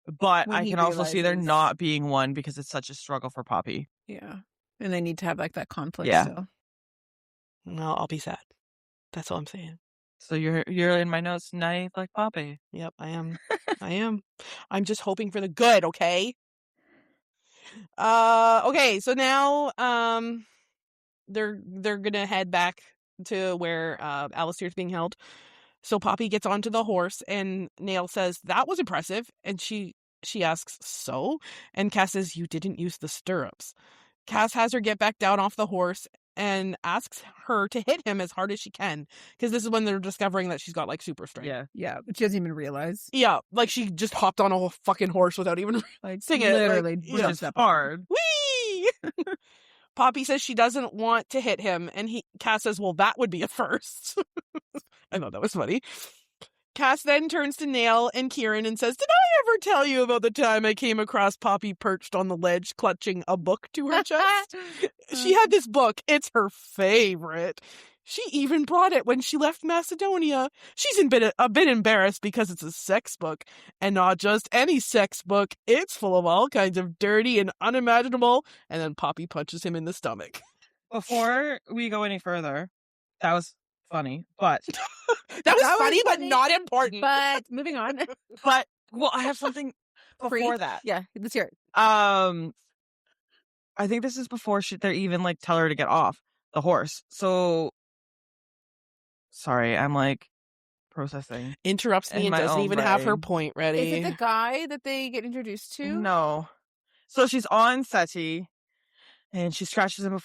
but I can also see there not being one because it's such a struggle for Poppy. Yeah. And they need to have, like, that conflict still. No, I'll be sad. That's all I'm saying. So you're in my notes, naive like Poppy. Yep, I am. I am. I'm just hoping for the good, okay? Okay, so now they're gonna head back to where Alistair's being held. So Poppy gets onto the horse and Nail says, "That was impressive." And she asks, "So?" And Cass says, "You didn't use the stirrups." Cass has her get back down off the horse and asks her to hit him as hard as she can, because this is when they're discovering that she's got, like, super strength. Yeah, but she doesn't even realize. Yeah, like, she just hopped on a whole fucking horse without even Like, seeing it. literally, like, jumps up hard. Whee! Poppy says she doesn't want to hit him, and Cass says, "Well, that would be a first." I thought that was funny. Cass then turns to Nail and Kieran and says, "Did I ever tell you about the time I came across Poppy perched on the ledge clutching a book to her chest? She had this book. It's her favorite. She even brought it when she left Macedonia. She's a bit embarrassed because it's a sex book, and not just any sex book. It's full of all kinds of dirty and unimaginable." And then Poppy punches him in the stomach. Before we go any further, that was funny, but that was funny, but not important. But moving on. But, well, I have something before that. Yeah, let's hear it. I think this is before they're even, like, tell her to get off the horse. So, sorry, I'm, like, processing. Interrupts me and doesn't even have her point ready. Is it the guy that they get introduced to? No. So she's on Seti, and she scratches him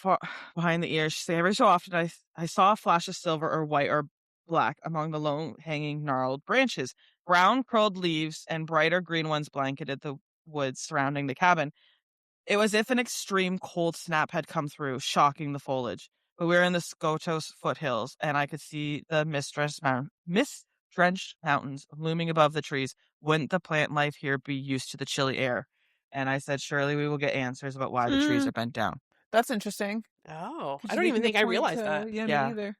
behind the ear. She says, "Every so often I saw a flash of silver or white or black among the low hanging gnarled branches. Brown curled leaves and brighter green ones blanketed the woods surrounding the cabin. It was as if an extreme cold snap had come through, shocking the foliage. But we were in the Skotos foothills, and I could see the mist-drenched mountains looming above the trees. Wouldn't the plant life here be used to the chilly air?" And I said, "Surely we will get answers about why the trees are bent down." That's interesting. Oh, I don't even think I realized that. Yeah, Yeah. me either.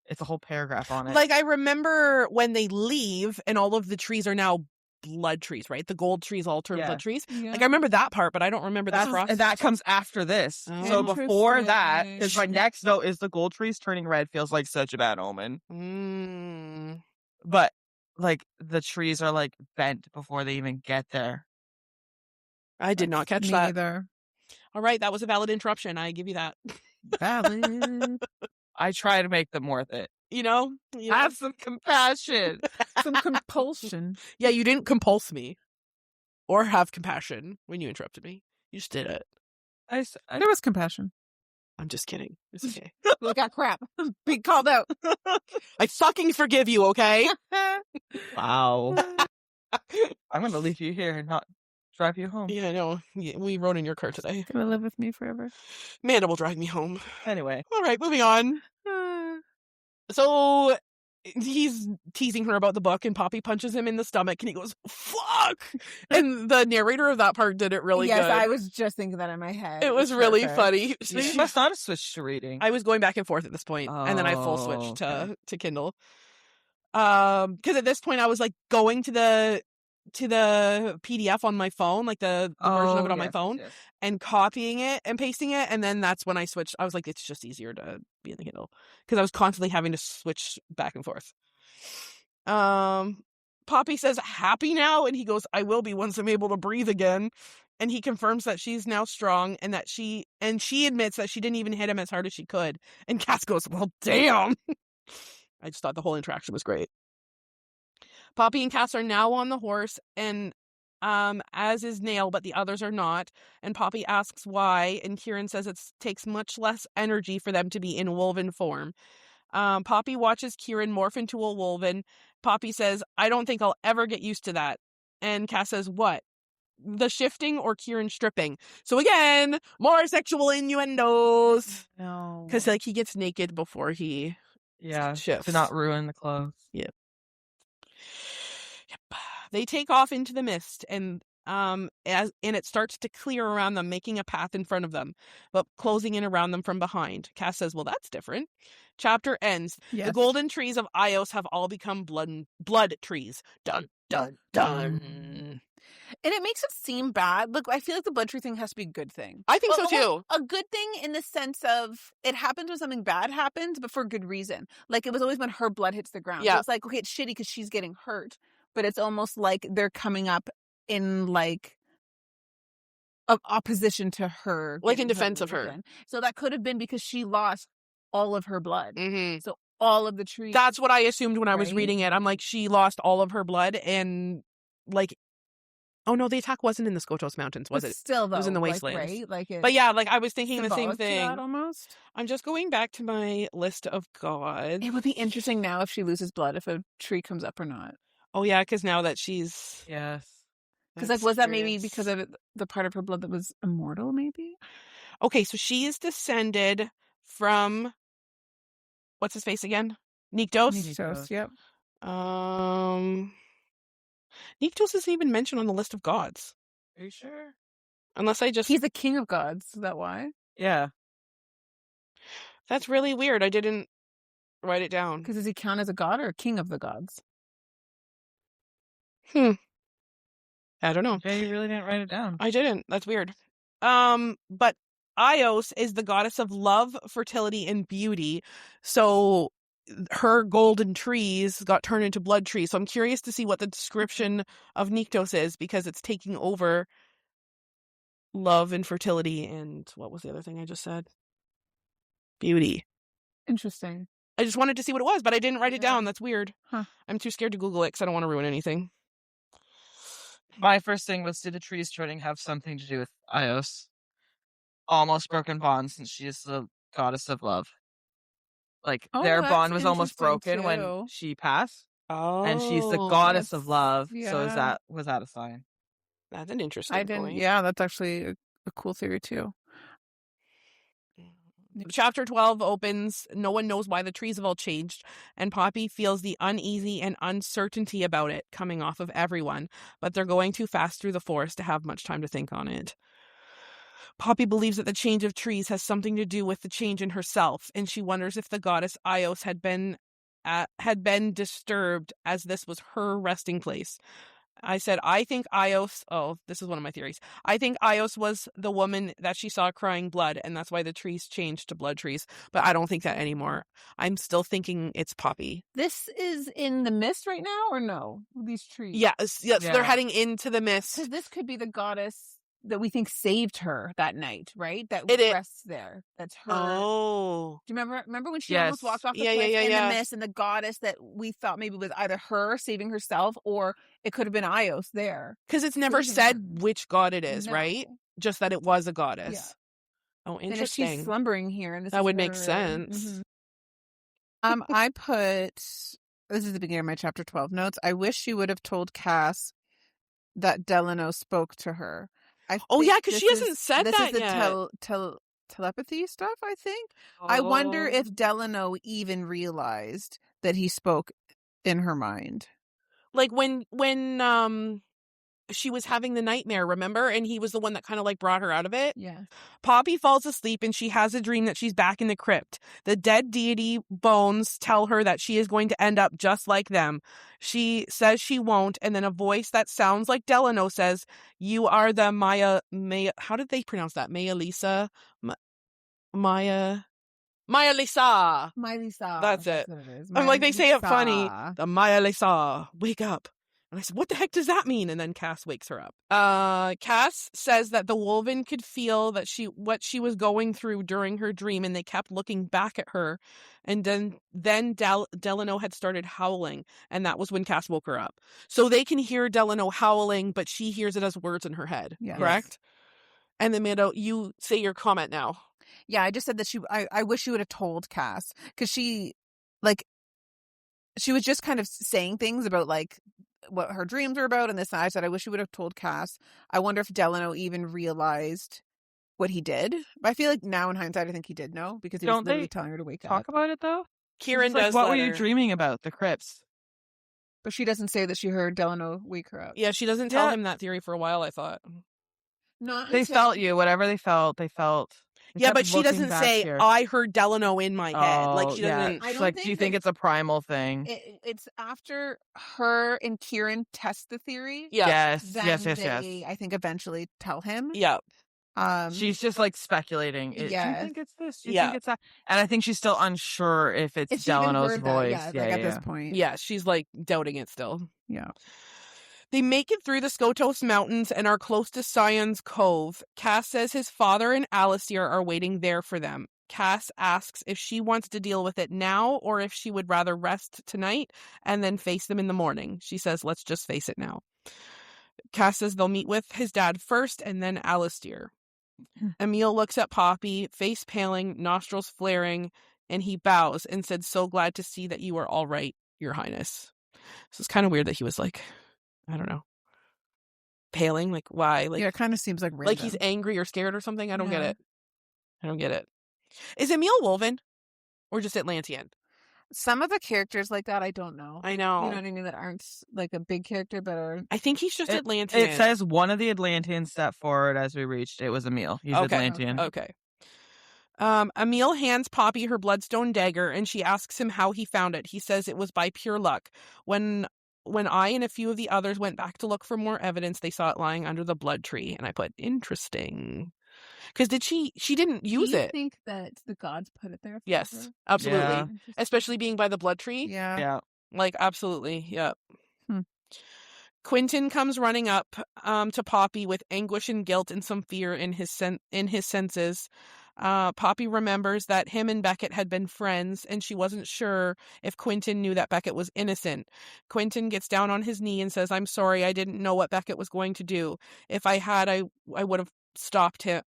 It's a whole paragraph on it. Like, I remember when they leave and all of the trees are now blood trees, right? The gold trees all turn blood trees. Yeah. Like, I remember that part, but I don't remember the frost. And that comes after this. Oh. So before that, Interesting. because my next note is the gold trees turning red feels like such a bad omen. But, like, the trees are, like, bent before they even get there. I did not catch Me that. either. All right, that was a valid interruption. I give you that. Valid. I try to make them worth it. You know? Have some compassion. Some compulsion. Yeah, you didn't compulse me or have compassion when you interrupted me. You just did it. There was compassion. I'm just kidding. It's okay. Look at crap. Being called out. I fucking forgive you, okay? Wow. I'm going to leave you here and not drive you home. Yeah, I know. Yeah, we rode in your car today. Gonna live with me forever. Amanda will drive me home. Anyway. All right, moving on. So he's teasing her about the book, and Poppy punches him in the stomach, and he goes, "Fuck!" And the narrator of that part did it really good. Yes, I was just thinking that in my head. It was really funny. She must not have switched to reading. I was going back and forth at this point, and then I full switched to Kindle. Because at this point I was, like, going to the PDF on my phone, like the version of it on my phone, and copying it and pasting it, and then that's when I switched. I was like, it's just easier to be in the Kindle, because I was constantly having to switch back and forth. Poppy says, "Happy now?" And he goes, "I will be once I'm able to breathe again." And he confirms that she's now strong and that she admits that she didn't even hit him as hard as she could. And Cass goes, well, damn. I just thought the whole interaction was great. Poppy and Cass are now on the horse, and as is Nail, but the others are not. And Poppy asks why, and Kieran says it takes much less energy for them to be in wolven form. Poppy watches Kieran morph into a wolven. Poppy says, I don't think I'll ever get used to that. And Cass says, what? The shifting or Kieran stripping? So again, more sexual innuendos. No. Because like he gets naked before he shifts. To not ruin the clothes. Yep. They take off into the mist, and it starts to clear around them, making a path in front of them, but closing in around them from behind. Cass says, well, that's different. Chapter ends. Yes. The golden trees of Ios have all become blood trees. Dun, dun, dun. And it makes it seem bad. Look, I feel like the blood tree thing has to be a good thing. I think so too. A good thing in the sense of it happens when something bad happens, but for good reason. Like it was always when her blood hits the ground. Yeah. So it's like, okay, it's shitty because she's getting hurt, but it's almost like they're coming up in like opposition to her. Like in defense of her. Again. So that could have been because she lost all of her blood. Mm-hmm. So all of the trees. That's what I assumed when I was Right? reading it. I'm like, she lost all of her blood, and like, oh no, the attack wasn't in the Skotos Mountains, was But it? Still, though, It was in the like, Wastelands. right? Like But yeah, like I was thinking the same symbolic to thing. that almost. I'm just going back to my list of gods. It would be interesting now if she loses blood, if a tree comes up or not. Oh yeah, because now that she's Yes. Because like, was that maybe experienced- because of the part of her blood that was immortal? Maybe. Okay, so she is descended from what's his face again? Nyktos. Nyktos, yep. Nyktos isn't even mentioned on the list of gods, Are you sure? unless I just. He's the king of gods. Is that why? Yeah. That's really weird. I didn't write it down. Because does he count as a god or a king of the gods? I don't know. Jay, you really didn't write it down. I didn't. That's weird. But Ios is the goddess of love, fertility, and beauty. So her golden trees got turned into blood trees. So I'm curious to see what the description of Nyktos is, because it's taking over love and fertility and what was the other thing I just said? Beauty. Interesting. I just wanted to see what it was, but I didn't write it Yeah. down. That's weird. Huh. I'm too scared to Google it because I don't want to ruin anything. My first thing was, did the trees turning have something to do with Ios? Almost broken bond, since she is the goddess of love. Like, Oh, their that's bond was almost interesting, broken when too. she passed. Oh, And she's the goddess of that's- love. So yeah. was that a sign? That's an interesting I didn't. point. Yeah, that's actually a cool theory too. Chapter 12 opens. No one knows why the trees have all changed, and Poppy feels the uneasy and uncertainty about it coming off of everyone, but they're going too fast through the forest to have much time to think on it. Poppy believes that the change of trees has something to do with the change in herself, and she wonders if the goddess Ios had been disturbed, as this was her resting place. I said, I think Ios... Oh, this is one of my theories. I think Ios was the woman that she saw crying blood, and that's why the trees changed to blood trees. But I don't think that anymore. I'm still thinking it's Poppy. This is in the mist right now, or no? These trees. Yes, Yeah. they're heading into the mist. Because this could be the goddess that we think saved her that night, right? That It is. rests there. That's her. Oh. Do you remember when she Yes. almost walked off the Yeah, cliff yeah, in yeah. the mist, and the goddess that we thought maybe was either her saving herself, or it could have been Ios there. Because it's never Saving said her. which god it is, No. right? Just that it was a goddess. Yeah. Oh, And if interesting. she's slumbering here, and this That is would make her- sense. Mhm. I put, this is the beginning of my chapter 12 notes. I wish she would have told Cass that Delano spoke to her. Oh, think yeah, 'cause she this hasn't said this that is the yet. telepathy stuff, I think. I wonder Oh. if Delano even realized that he spoke in her mind. Like when she was having the nightmare, remember? And he was the one that kind of like brought her out of it. Yeah. Poppy falls asleep and she has a dream that she's back in the crypt. The dead deity bones tell her that she is going to end up just like them. She says she won't, and then a voice that sounds like Delano says, "You are the Maya." How did they pronounce that? Maya Lisa. Maya Lisa. Miley Saw. That's it. What it is. I'm like, they say it funny. Saw. The Maya Lisa. Wake up. And I said, what the heck does that mean? And then Cass wakes her up. Cass says that the Wolven could feel that what she was going through during her dream, and they kept looking back at her. And then Delano had started howling, and that was when Cass woke her up. So they can hear Delano howling, but she hears it as words in her head, correct? And then, Mando, you say your comment now. Yeah, I just said that I wish she would have told Cass, because she was just kind of saying things about, like, what her dreams were about and this, and I said I wish she would have told Cass. I wonder if Delano even realized what he did. But I feel like now in hindsight, I think he did know, because he was literally telling her to wake up. Talk about it, though? Kieran does. What were you dreaming about? The crypts. But she doesn't say that she heard Delano wake her up. Yeah, she doesn't tell him that theory for a while, I thought. They felt you. Whatever they felt, they felt. Yeah, but she doesn't say, I heard Delano in my head. Like, she doesn't. She's like, do you think it's a primal thing? It's after her and Kieran test the theory. Yeah. Yes. I think eventually tell him. Yeah. She's just like speculating. Do you think it's this? Do you think it's that? And I think she's still unsure if it's Delano's voice. At this point. Yeah, she's like doubting it still. Yeah. They make it through the Skotos Mountains and are close to Sion's Cove. Cass says his father and Alistair are waiting there for them. Cass asks if she wants to deal with it now or if she would rather rest tonight and then face them in the morning. She says, let's just face it now. Cass says they'll meet with his dad first and then Alistair. Emil looks at Poppy, face paling, nostrils flaring, and he bows and said, so glad to see that you are all right, Your Highness. So it's kind of weird that he was like, I don't know, paling. Like, why? Like, it kind of seems like random. Like he's angry or scared or something. I don't get it. I don't get it. Is Emil Wolven or just Atlantean? Some of the characters like that, I don't know. I know. You know what I mean? That aren't like a big character, but are... I think he's just Atlantean. It says one of the Atlanteans stepped forward as we reached. It was Emil. He's Atlantean. Okay. Emil hands Poppy her bloodstone dagger, and she asks him how he found it. He says it was by pure luck. When I and a few of the others went back to look for more evidence, they saw it lying under the blood tree. And I put, interesting. Because she didn't use it. Do you think that the gods put it there for Yes, her? absolutely. Yeah. Especially being by the blood tree. Yeah. Like, absolutely. Yeah. Quentin comes running up to Poppy with anguish and guilt and some fear in his senses. Poppy remembers that him and Beckett had been friends, and she wasn't sure if Quentin knew that Beckett was innocent. Quentin gets down on his knee and says, I'm sorry, I didn't know what Beckett was going to do. If I had, I would have stopped him.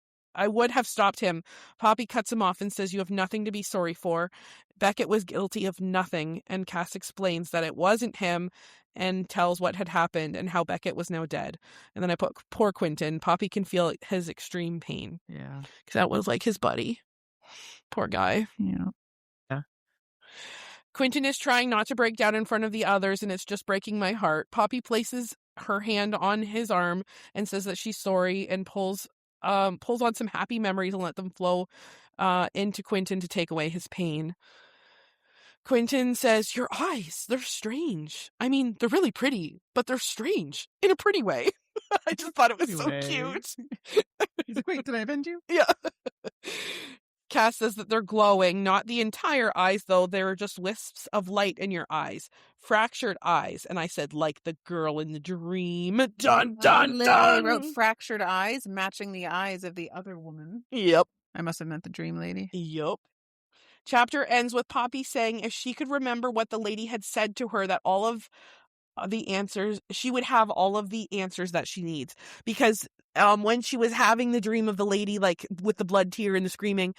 Poppy cuts him off and says, you have nothing to be sorry for. Beckett was guilty of nothing, and Cass explains that it wasn't him and tells what had happened and how Beckett was now dead. And then I put, poor Quentin. Poppy can feel his extreme pain. Yeah. Because that was like his buddy. Poor guy. Yeah. Quentin is trying not to break down in front of the others, and it's just breaking my heart. Poppy places her hand on his arm and says that she's sorry and pulls on some happy memories and let them flow into Quentin to take away his pain. Quentin says, your eyes, they're strange. I mean, they're really pretty, but they're strange in a pretty way. I just thought it was so cute. He's like, wait, did I offend you? Yeah. Cass says that they're glowing, not the entire eyes, though. There are just wisps of light in your eyes, fractured eyes. And I said, like the girl in the dream. Dun, dun, dun. I wrote fractured eyes, matching the eyes of the other woman. Yep. I must have meant the dream lady. Yep. Chapter ends with Poppy saying if she could remember what the lady had said to her, that all of the answers, she would have all of the answers that she needs. Because when she was having the dream of the lady, like with the blood tear and the screaming,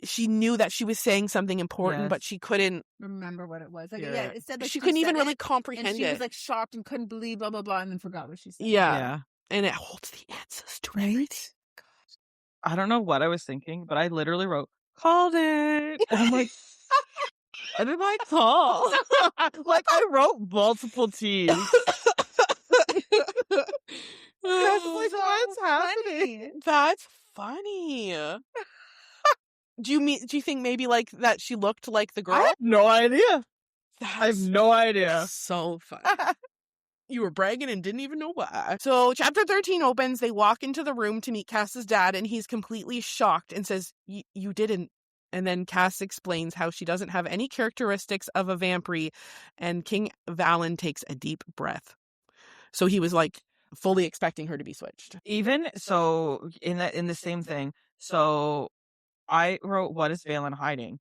she knew that she was saying something important, but she couldn't remember what it was. Like, it said like she couldn't even really comprehend and she it. was like shocked and couldn't believe blah blah blah, and then forgot what she said. Yeah. And it holds the answers to everything. God. I don't know what I was thinking, but I literally wrote, called it. And I'm like, what did I call? Like, I wrote multiple T's. That's like, what's happening? That's funny. Do you think maybe like that she looked like the girl? I have no idea. I have no idea. So fun. You were bragging and didn't even know why. So chapter 13 opens. They walk into the room to meet Cass's dad, and he's completely shocked and says, you didn't. And then Cass explains how she doesn't have any characteristics of a vampire, and King Valen takes a deep breath. So he was like fully expecting her to be switched. Even so, in the same thing, so I wrote, "What is Valen hiding?"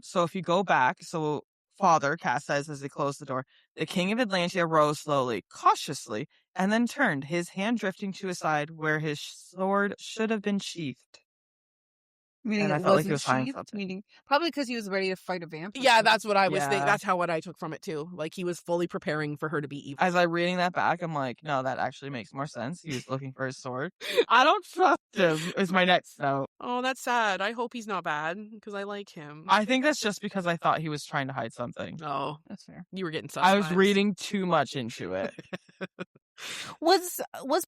So if you go back, so Father, Cass says as they close the door, the King of Atlantia rose slowly, cautiously, and then turned, his hand drifting to his side where his sword should have been sheathed. Meaning And I it felt like he wasn't was hiding sheathed? something. Meaning probably because he was ready to fight a vampire. Yeah, that's what I was thinking. Yeah. That's what I took from it too. Like he was fully preparing for her to be evil. As I'm reading that back, I'm like, no, that actually makes more sense. He was looking for his sword. I don't trust him, is my next note. Oh, that's sad. I hope he's not bad because I like him. I think that's just because I thought he was trying to hide something. Oh, That's fair. you were getting sus I was vibes. reading too much into it. Was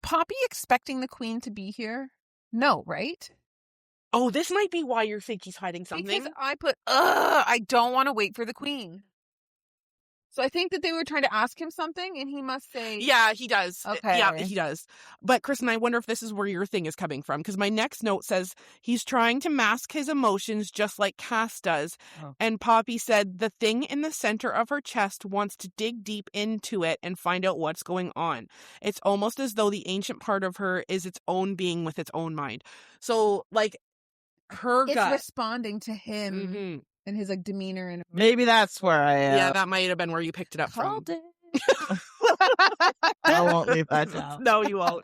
Poppy expecting the queen to be here? No, right? Oh, this might be why you think he's hiding something. Because I put, I don't want to wait for the queen. So I think that they were trying to ask him something, and he must say, Yeah, he does. Okay. Yeah, he does. But Kristen, I wonder if this is where your thing is coming from, because my next note says he's trying to mask his emotions just like Cass does. Oh. And Poppy said the thing in the center of her chest wants to dig deep into it and find out what's going on. It's almost as though the ancient part of her is its own being with its own mind. So, like, her it's gut. responding to him Mhm. and his like demeanor and Maybe that's where I am. Yeah, that might have been where you picked it up called from. it. I won't leave that down. No, you won't.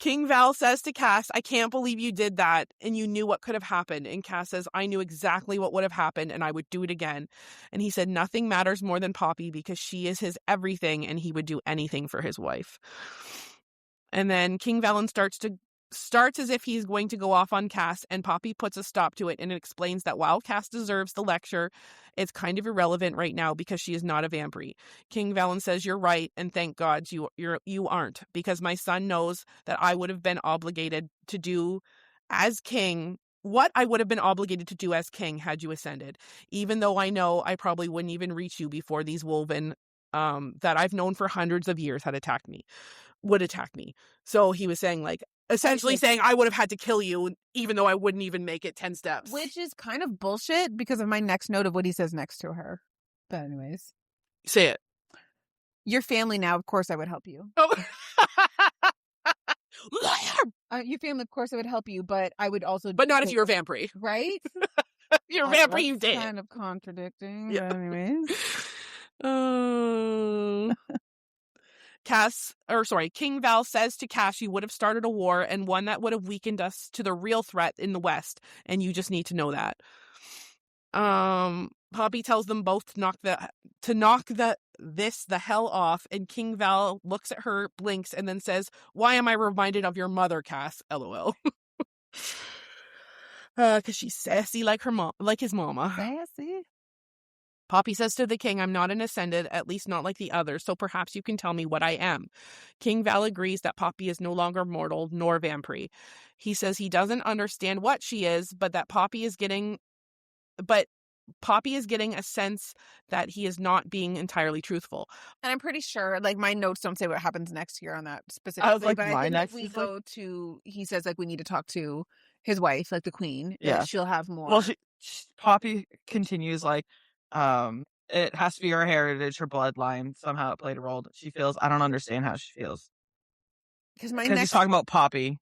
King Val says to Cass, I can't believe you did that and you knew what could have happened. And Cass says, I knew exactly what would have happened and I would do it again. And he said, nothing matters more than Poppy because she is his everything and he would do anything for his wife. And then King Valen starts as if he's going to go off on Cass, and Poppy puts a stop to it and it explains that while Cass deserves the lecture, it's kind of irrelevant right now because she is not a vampire. King Valen says, you're right, and thank God you aren't, because my son knows that I would have been obligated to do as king what I would have been obligated to do as king had you ascended, even though I know I probably wouldn't even reach you before these woven that I've known for hundreds of years would attack me. So he was saying, like, essentially saying I would have had to kill you even though I wouldn't even make it 10 steps. Which is kind of bullshit because of my next note of what he says next to her. But anyways. Say it. Your family now, of course I would help you. Oh. Your family, of course I would help you, but I would also... But not if you're a vampire. Right? If you're a vampire, you That's did. kind of contradicting, Yeah. but anyways. King Val says to Cass, you would have started a war and one that would have weakened us to the real threat in the West, and you just need to know that. Poppy tells them both to knock the hell off, and King Val looks at her, blinks, and then says, "Why am I reminded of your mother, Cass?" LOL. Because she's sassy like his mama. Sassy. Poppy says to the king, I'm not an ascended, at least not like the others, so perhaps you can tell me what I am. King Val agrees that Poppy is no longer mortal nor vampire. He says he doesn't understand what she is, but Poppy is getting a sense that he is not being entirely truthful. And I'm pretty sure, like, my notes don't say what happens next here on that specifically. I was like, but my I think next if we is like... go to, he says, like, we need to talk to his wife, like the queen. Yeah. She'll have more. Well, Poppy continues, like, it has to be her heritage, her bloodline. Somehow it played a role. She feels, I don't understand how she feels. Because he's talking about Poppy.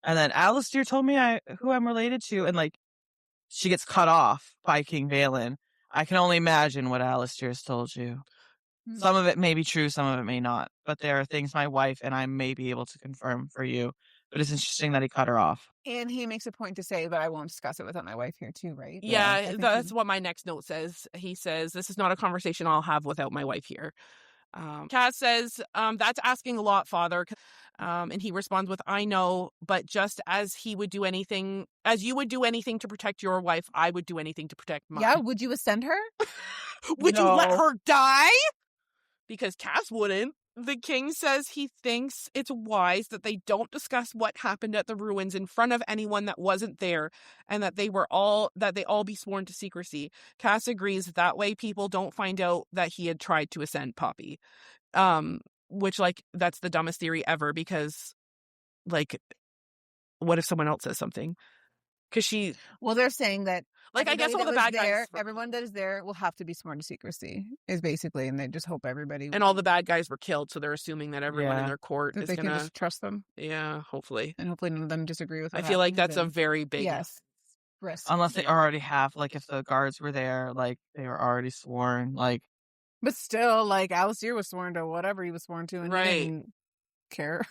And then Alistair told me who I'm related to. And, like, she gets cut off by King Valen. I can only imagine what Alistair has told you. Some of it may be true, some of it may not. But there are things my wife and I may be able to confirm for you. But it's interesting that he cut her off. And he makes a point to say, but I won't discuss it without my wife here too, right? Yeah, that's what my next note says. He says, this is not a conversation I'll have without my wife here. Cass says, that's asking a lot, Father. And he responds with, I know, but just as you would do anything to protect your wife, I would do anything to protect mine. Yeah, would you ascend her? Would you let her die? Because Cass wouldn't. The king says he thinks it's wise that they don't discuss what happened at the ruins in front of anyone that wasn't there, and that they all be sworn to secrecy. Cass agrees that way people don't find out that he had tried to ascend Poppy. Which, like, that's the dumbest theory ever, because, like, what if someone else says something? Because she, Well, they're saying that like, I guess all the everybody bad that was there, guys, everyone that is there will have to be sworn to secrecy, is basically, and they just hope everybody and all the bad guys were killed, so they're assuming that everyone in Yeah. their court that is they can gonna, just trust them, yeah, hopefully. and hopefully none of them disagree with. I What feel like happens, that's a and very big, yes, risk. Unless they already have, like, if the guards were there, like, they were already sworn, like. But still, like, Alistair was sworn to whatever he was sworn to, and Right. he didn't care.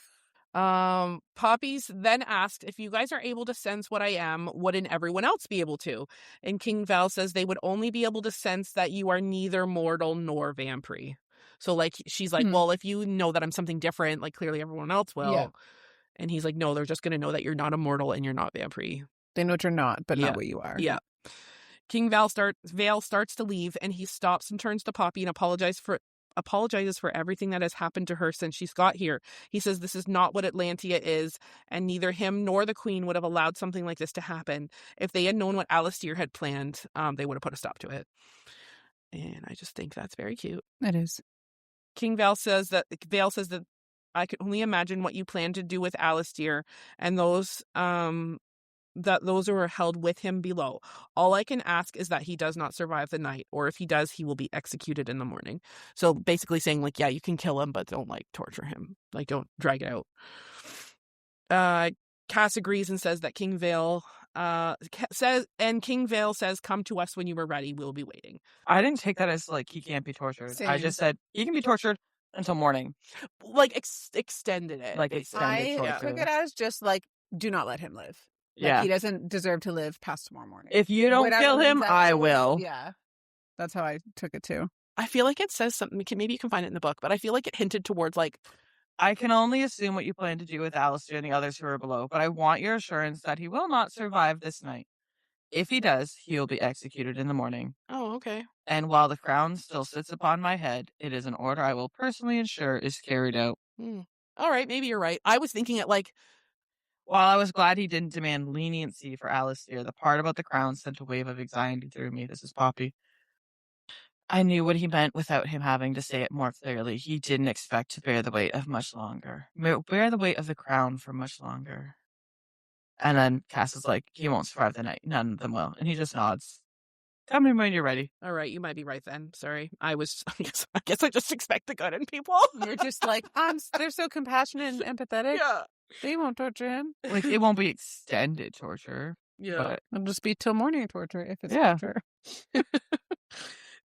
Poppies then asked, if you guys are able to sense what I am, wouldn't everyone else be able to? And King Val says they would only be able to sense that you are neither mortal nor vampire. So, like, she's like, well, if you know that I'm something different, like, clearly everyone else will. Yeah. And he's like, no, they're just going to know that you're not a mortal and you're not vampire. They know what you're not, but Yeah. not what you are. Yeah. King Vale starts to leave, and he stops and turns to Poppy and apologizes for everything that has happened to her since she's got here. He says this is not what Atlantia is, and neither him nor the Queen would have allowed something like this to happen. If they had known what Alistair had planned, they would have put a stop to it. And I just think that's very cute. It is. King Vale says that I could only imagine what you plan to do with Alistair and those who are held with him below. All I can ask is that he does not survive the night, or if he does, he will be executed in the morning. So basically saying, like, yeah, you can kill him, but don't, like, torture him. Like, don't drag it out. Cass agrees and says that King Vale says, come to us when you are ready. We'll be waiting. I didn't take that as, like, he can't be tortured. Same. I just said he can be tortured until morning. Like, extended it. Like, basically. extended I torture. took it as just, like, do not let him live. Like, Yeah. he doesn't deserve to live past tomorrow morning. If you don't Whatever kill him, means that- I will. Yeah. That's how I took it, too. I feel like it says something. Maybe you can find it in the book, but I feel like it hinted towards, like, I can only assume what you plan to do with Alistair and the others who are below, but I want your assurance that he will not survive this night. If he does, he will be executed in the morning. oh, okay. And while the crown still sits upon my head, it is an order I will personally ensure is carried out. All right, maybe you're right. I was thinking it like, While I was glad he didn't demand leniency for Alistair, the part about the crown sent a wave of anxiety through me. This is Poppy. I knew what he meant without him having to say it more clearly. He didn't expect to bear the weight of much longer. Bear the weight of the crown for much longer. And then Cass is like, he won't survive the night. None of them will. And he just nods. Tell me when you're ready. all right, you might be right then. Sorry. I guess I just expect the good in people. You're just like, they're so compassionate and empathetic. Yeah. They won't torture him. Like, it won't be extended torture. Yeah. But It'll just be till morning torture if it's Yeah. torture.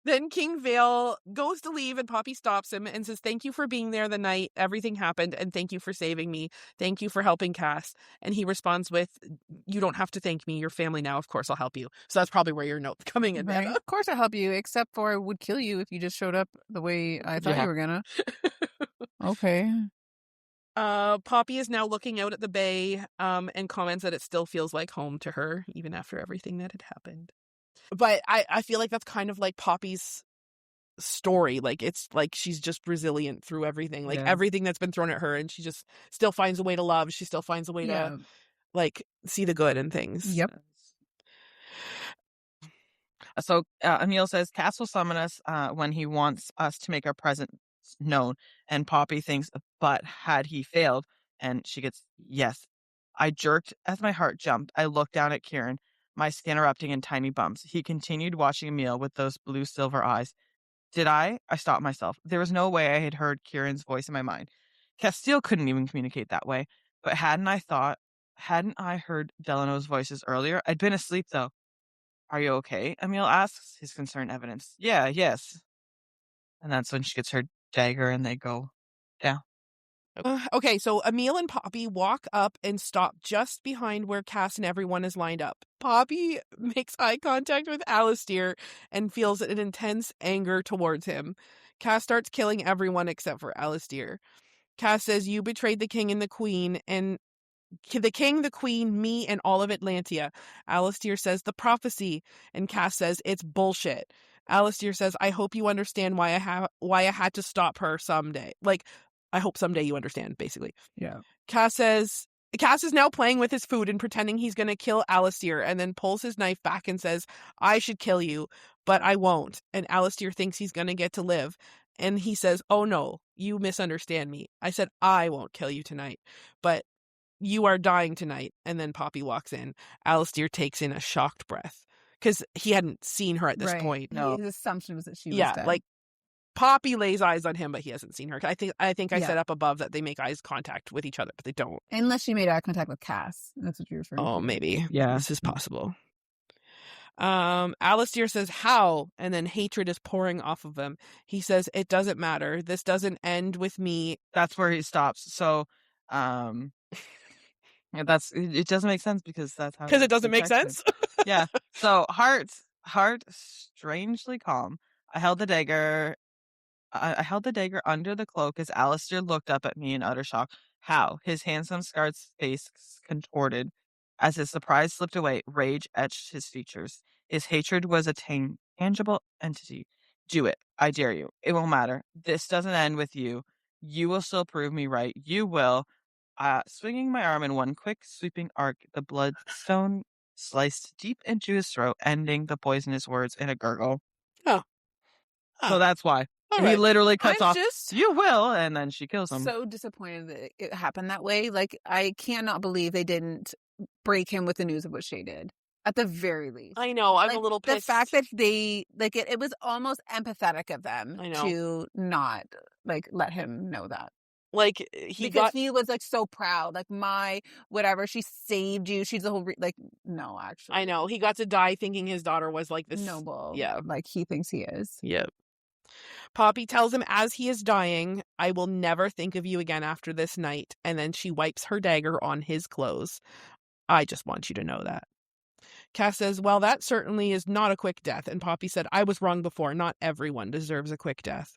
Then King Vale goes to leave and Poppy stops him and says, thank you for being there the night everything happened, and thank you for saving me. Thank you for helping Cass. And he responds with, you don't have to thank me. You're family now. Of course I'll help you. So that's probably where your note's coming in. Right? Anna. Of course I'll help you, except for I would kill you if you just showed up the way I thought Yeah. you were gonna. Okay. Poppy is now looking out at the bay and comments that it still feels like home to her, even after everything that had happened. But I feel like that's kind of like Poppy's story. Like, it's like she's just resilient through everything. Like, Yeah. everything that's been thrown at her, and she just still finds a way to love. She still finds a way to, like, see the good in things. Yep. So Emil says, Cass will summon us when he wants us to make our presence known. And Poppy thinks, but had he failed? And she gets, yes. I jerked as my heart jumped. I looked down at Kieran, my skin erupting in tiny bumps. He continued watching Emil with those blue silver eyes. Did I? I stopped myself. There was no way I had heard Kieran's voice in my mind. Castile couldn't even communicate that way. But hadn't I heard Delano's voices earlier? I'd been asleep, though. Are you okay? Emil asks, his concern evidence. Yeah, yes. And that's when she gets her dagger and they go down. Okay, so Emil and Poppy walk up and stop just behind where Cass and everyone is lined up. Poppy makes eye contact with Alistair and feels an intense anger towards him. Cass starts killing everyone except for Alistair. Cass says, you betrayed the king and the queen, and the king, the queen, me, and all of Atlantia. Alistair says, the prophecy, and Cass says, it's bullshit. Alistair says, I hope you understand why I had to stop her someday. Like, I hope someday you understand, basically. Yeah. Cass is now playing with his food and pretending he's going to kill Alistair, and then pulls his knife back and says, I should kill you, but I won't. And Alistair thinks he's going to get to live. And he says, oh no, you misunderstand me. I said I won't kill you tonight, but you are dying tonight. And then Poppy walks in. Alistair takes in a shocked breath because he hadn't seen her at this point. No. His assumption was that she was Yeah, dead. like Poppy lays eyes on him, but he hasn't seen her. I think I Yeah. said up above that they make eyes contact with each other, but they don't. Unless she made eye contact with Cass. That's what you're referring to. Oh, maybe. Yeah. This is possible. Alistair says, how? And then hatred is pouring off of him. He says, it doesn't matter. This doesn't end with me. That's where he stops. So, yeah, it doesn't make sense because that's how. Because it doesn't make protected. sense? Yeah. So heart strangely calm. I held the dagger under the cloak as Alistair looked up at me in utter shock. How? His handsome scarred face contorted. As his surprise slipped away, rage etched his features. His hatred was a tangible entity. Do it. I dare you. It won't matter. This doesn't end with you. You will still prove me right. You will. Swinging my arm in one quick, sweeping arc, the bloodstone sliced deep into his throat, ending the poisonous words in a gurgle. Oh. So that's why. All He right. literally cuts I'm off, just you will, and then she kills him. so disappointed that it happened that way. Like, I cannot believe they didn't break him with the news of what Shay did. At the very least. I know. I'm Like, a little the pissed. fact that they, like, it was almost empathetic of them I know. to not, like, let him know that. Like, Because he was, like, so proud. Like, my, whatever, she saved you. She's the whole, like, no, actually. I know. He got to die thinking his daughter was like this. Noble. Yeah. Like, he thinks he is. Yep. Poppy tells him as he is dying, I will never think of you again after this night. And then she wipes her dagger on his clothes. I just want you to know that. Cass says, well, that certainly is not a quick death. And Poppy said, I was wrong before. Not everyone deserves a quick death.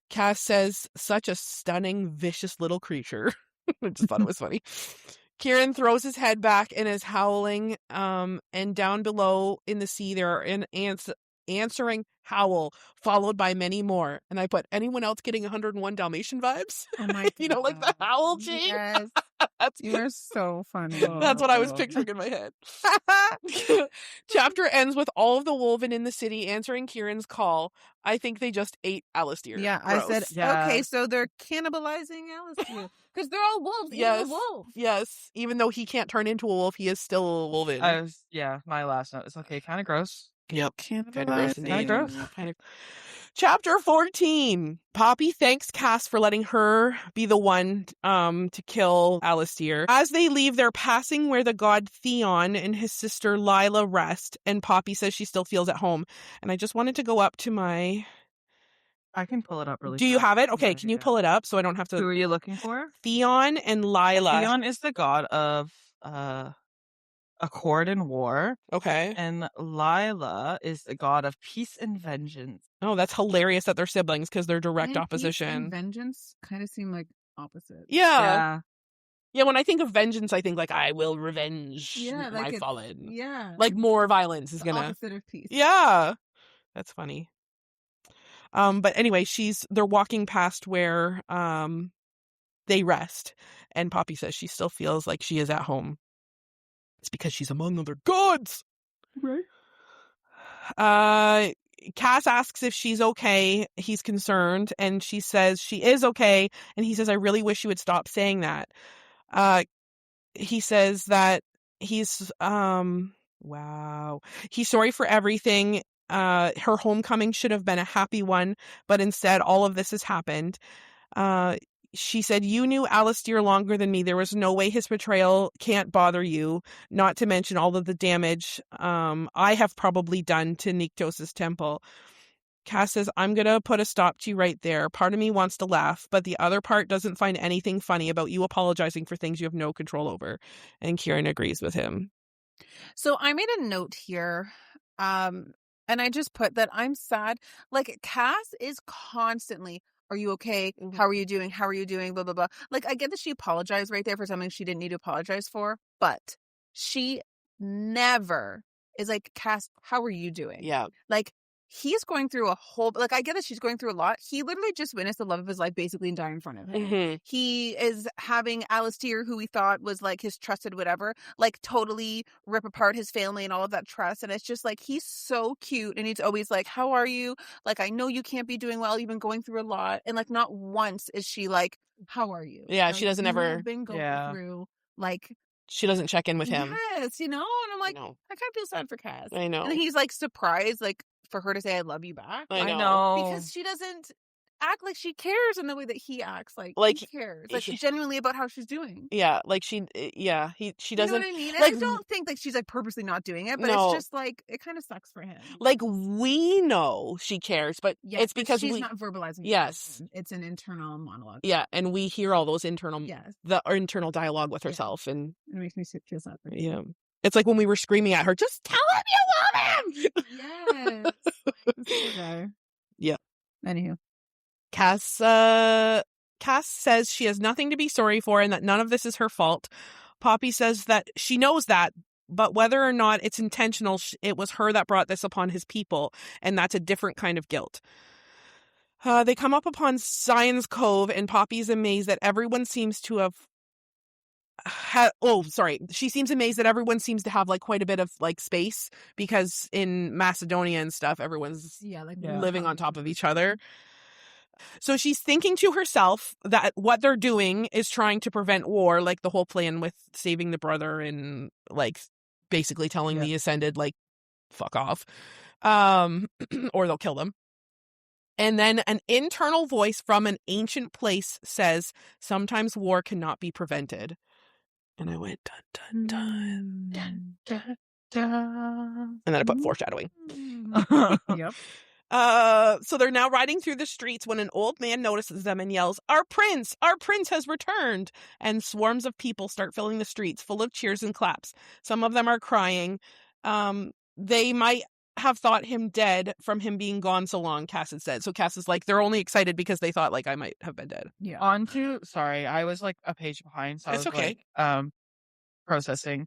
Cass says, such a stunning, vicious little creature. I just thought it was funny. Kieran throws his head back and is howling. And down below in the sea, there are an answering howl, followed by many more. And I put, anyone else getting 101 Dalmatian vibes? Oh my God. You know, like the howl, Jane? Yes. You are so funny. That's what I was picturing in my head. Chapter ends with all of the Wolven in the city answering Kieran's call. I think they just ate Alistair. Yeah, Gross. I said, Yeah. okay, so they're cannibalizing Alistair. Because they're all wolves. Yes. Even a wolf. Yes. Even though he can't turn into a wolf, he is still a Wolven. My last note is okay, kind of gross. Yep. Cannibalizing. Kind of gross indeed. Kinda gross. Kind of. Chapter 14. Poppy thanks Cass for letting her be the one to kill Alistair. As they leave, they're passing where the god Theon and his sister Lila rest, and Poppy says she still feels at home. And I just wanted to go up to my... I can pull it up really Do you fast. have it? Okay, Yeah, can you yeah. pull it up so I don't have Who to... are you looking for? Theon and Lila. Theon is the god of accord and war, Okay. and Lila is the god of peace and vengeance. Oh, that's hilarious that they're siblings because they're direct And peace and opposition. vengeance kind of seem like opposites. Yeah. Yeah, when I think of vengeance, I think like, I will revenge Yeah, my like fallen. Yeah. Like more violence is the gonna... opposite of peace. Yeah. That's funny. But anyway, they're walking past where they rest, and Poppy says she still feels like she is at home. It's because she's among other gods. Right. Cass asks if she's okay. He's concerned, and she says she is okay, and he says, I really wish you would stop saying that. He says that he's he's sorry for everything. Her homecoming should have been a happy one, but instead all of this has happened. She said, you knew Alistair longer than me. There was no way his betrayal can't bother you, not to mention all of the damage I have probably done to Nyktos' temple. Cass says, I'm going to put a stop to you right there. Part of me wants to laugh, but the other part doesn't find anything funny about you apologizing for things you have no control over. And Kieran agrees with him. So I made a note here, and I just put that I'm sad. Like, Cass is constantly, are you okay? Mhm. How are you doing? How are you doing? Blah, blah, blah. Like, I get that she apologized right there for something she didn't need to apologize for, but she never is like, Cass, how are you doing? Yeah. Like, he's going through a whole, like, I get that she's going through a lot. He literally just witnessed the love of his life basically die in front of him. Mm-hmm. He is having Alistair, who he thought was like his trusted whatever, like totally rip apart his family and all of that trust. And it's just like, he's so cute. And he's always like, how are you? Like, I know you can't be doing well. You've been going through a lot. And like, not once is she like, how are you? Yeah, Like, she doesn't you ever- have been going Yeah. through like, She doesn't check in with him. yes, and I'm like, know. I kind of feel sad for Cass. I know. And he's like surprised, like, for her to say I love you back. I know. Because she doesn't act like she cares in the way that he acts like he cares. Like, genuinely about how she's doing. Yeah, like she doesn't. You know what I mean? And Like, I don't think like she's like purposely not doing it, but No. it's just like it kind of sucks for him. Like, we know she cares, but Yes, it's because she's not verbalizing. Yes. It's an internal monologue. Yeah, and we hear all those internal dialogue with Yeah. herself, and It makes me feel sad for her. yeah, it's like when we were screaming at her, just tell him you love him. Yes. This poor guy. Yeah. Anywho. Cass says she has nothing to be sorry for and that none of this is her fault. Poppy says that she knows that, but whether or not it's intentional, it was her that brought this upon his people, and that's a different kind of guilt. They come up upon Zion's Cove, and Poppy's amazed that everyone seems to have she seems amazed that everyone seems to have like quite a bit of like space, because in Macedonia and stuff, everyone's living on top of each other. So she's thinking to herself that what they're doing is trying to prevent war, like the whole plan with saving the brother and like basically telling the Ascended, like, fuck off, or they'll kill them. And then an internal voice from an ancient place says, sometimes war cannot be prevented. And I went, dun, dun, dun, dun, dun, dun. And then I put foreshadowing. Yep. So they're now riding through the streets when an old man notices them and yells, our prince has returned. And swarms of people start filling the streets, full of cheers and claps. Some of them are crying. They might have thought him dead from him being gone so long, Cass had said. So Cass is like, they're only excited because they thought like I might have been dead. Yeah. Sorry, I was like a page behind, so It's I was okay. like, processing.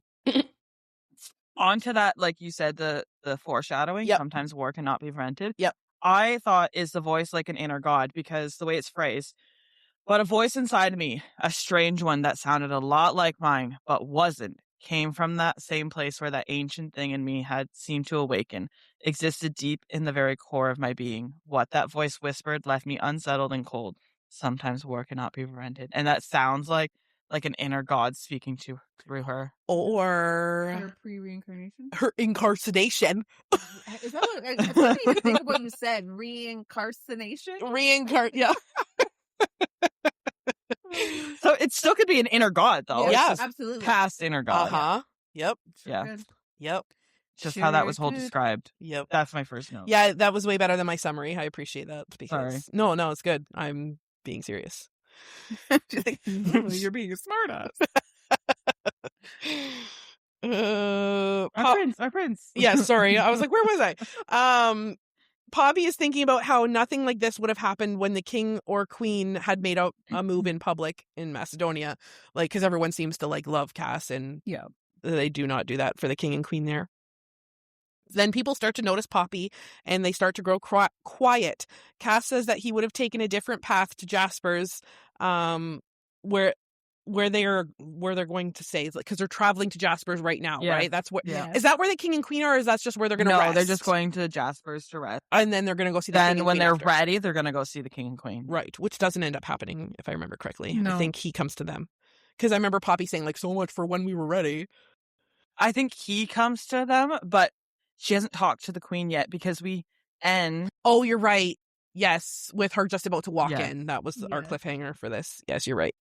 Onto that, like you said, the foreshadowing. Yep. Sometimes war cannot be prevented. Yep. I thought, is the voice like an inner god? Because the way it's phrased, but a voice inside me, a strange one that sounded a lot like mine, but wasn't, came from that same place where that ancient thing in me had seemed to awaken, existed deep in the very core of my being. What that voice whispered left me unsettled and cold. Sometimes war cannot be prevented. And that sounds like an inner god speaking through her. Or Her pre-reincarnation? her incarceration. Is that what I didn't even think of what you said? Re-incarceration? Yeah. So it still could be an inner god, though. Yeah, It's just absolutely. past inner god. Uh-huh. Yep. Yeah. Good. Yep. Just how that was Sure whole did. described. Yep. That's my first note. Yeah, that was way better than my summary. I appreciate that. Because Sorry. No, it's good. I'm being serious. She's like, "Oh, you're being a smartass." My prince. Yeah, sorry. I was like, where was I? Poppy is thinking about how nothing like this would have happened when the king or queen had made a move in public in Macedonia. Like, because everyone seems to like love Cass, and they do not do that for the king and queen there. Then people start to notice Poppy, and they start to grow quiet. Cass says that he would have taken a different path to Jasper's, where they're going to stay, because they're traveling to Jasper's right now, right? That's what. Yeah. Is that where the king and queen are, or is that just where they're going to rest? No, they're just going to Jasper's to rest. And then they're going to go see the king Then and when queen they're after. ready, they're going to go see the king and queen. Right, which doesn't end up happening, if I remember correctly. No. I think he comes to them. Because I remember Poppy saying, like, so much for when we were ready. I think he comes to them, but she hasn't talked to the queen yet, because we end. Oh, you're right. Yes, with her just about to walk Yeah. in. That was our Yeah. cliffhanger for this. Yes, you're right.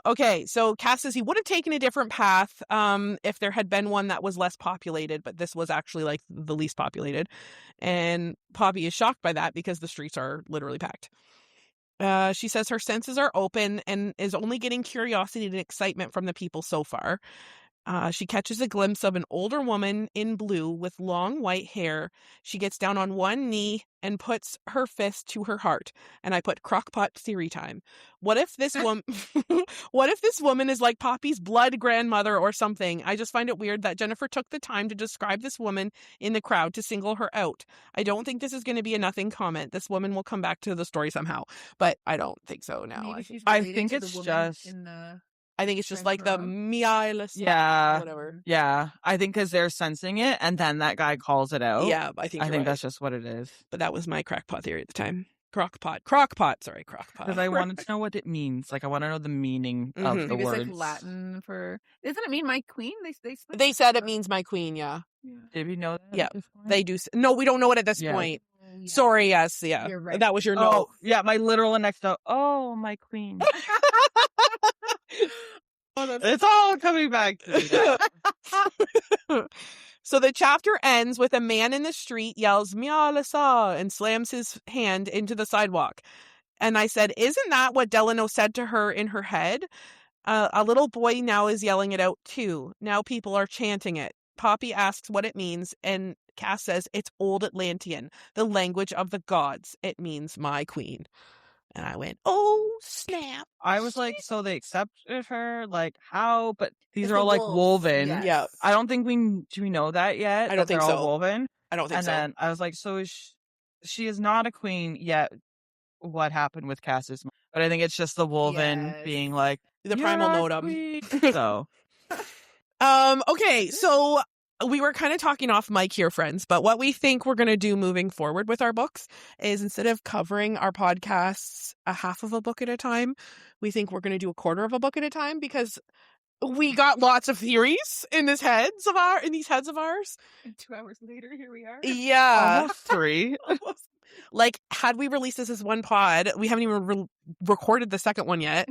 Okay, so Cass says he would have taken a different path if there had been one that was less populated, but this was actually like the least populated. And Poppy is shocked by that because the streets are literally packed. She says her senses are open and is only getting curiosity and excitement from the people so far. She catches a glimpse of an older woman in blue with long white hair. She gets down on one knee and puts her fist to her heart. And I put crockpot theory time. What if this woman is like Poppy's blood grandmother or something? I just find it weird that Jennifer took the time to describe this woman in the crowd to single her out. I don't think this is going to be a nothing comment. This woman will come back to the story somehow, but I don't think so now. Maybe she's I related think to the it's woman just- in the... I think it's just like the Mialis, Yeah. whatever. Yeah, I think because they're sensing it, and then that guy calls it out. Yeah, I think I you're think right. that's just what it is. But that was my crackpot theory at the time. Crockpot. Sorry, crockpot. Because I wanted to know what it means. Like, I want to know the meaning of Mhm. the Maybe it's words. like Latin for. Doesn't it mean my queen? They said it means my queen. Yeah, Did we know that? Yeah, at this point? they do. No, we don't know it at this Yeah. point. Oh, yeah. Sorry. Yes. Yeah. You're right. That was your Oh, note. yeah, my literal next note. Oh, my queen. It's all coming back to me now. So the chapter ends with a man in the street yells "Mialasa" and slams his hand into the sidewalk. And I said, "Isn't that what Delano said to her in her head?" A little boy now is yelling it out too. Now people are chanting it. Poppy asks what it means, and Cass says it's Old Atlantean, the language of the gods. It means my queen. And I went, oh, snap. I was like, so they accepted her? Like, how? But these It's are all the like wolves, woven. yes. Yeah. I don't think do we know that yet? I don't that they're think all so. woven? I don't think And so. then I was like, so she is not a queen yet. What happened with Cass's mom? But I think it's just the woven Yes. being like, The "You're primal our notum. queen." So Okay, so we were kind of talking off mic here, friends, but what we think we're going to do moving forward with our books is instead of covering our podcasts a half of a book at a time, we think we're going to do a quarter of a book at a time because we got lots of theories in these heads of ours. And 2 hours later, here we are. Yeah. almost 3. Like, had we released this as one pod, we haven't even recorded the second one yet.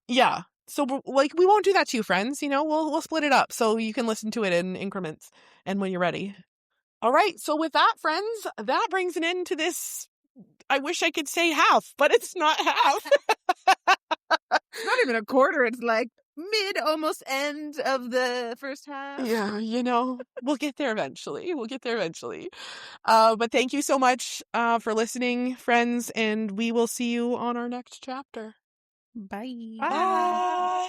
Yeah. So, we won't do that to you, friends. You know, we'll split it up so you can listen to it in increments and when you're ready. All right. So with that, friends, that brings an end to this. I wish I could say half, but it's not half. It's not even a quarter. It's like mid, almost end of the first half. Yeah, you know, we'll get there eventually. But thank you so much for listening, friends, and we will see you on our next chapter. Bye. Bye.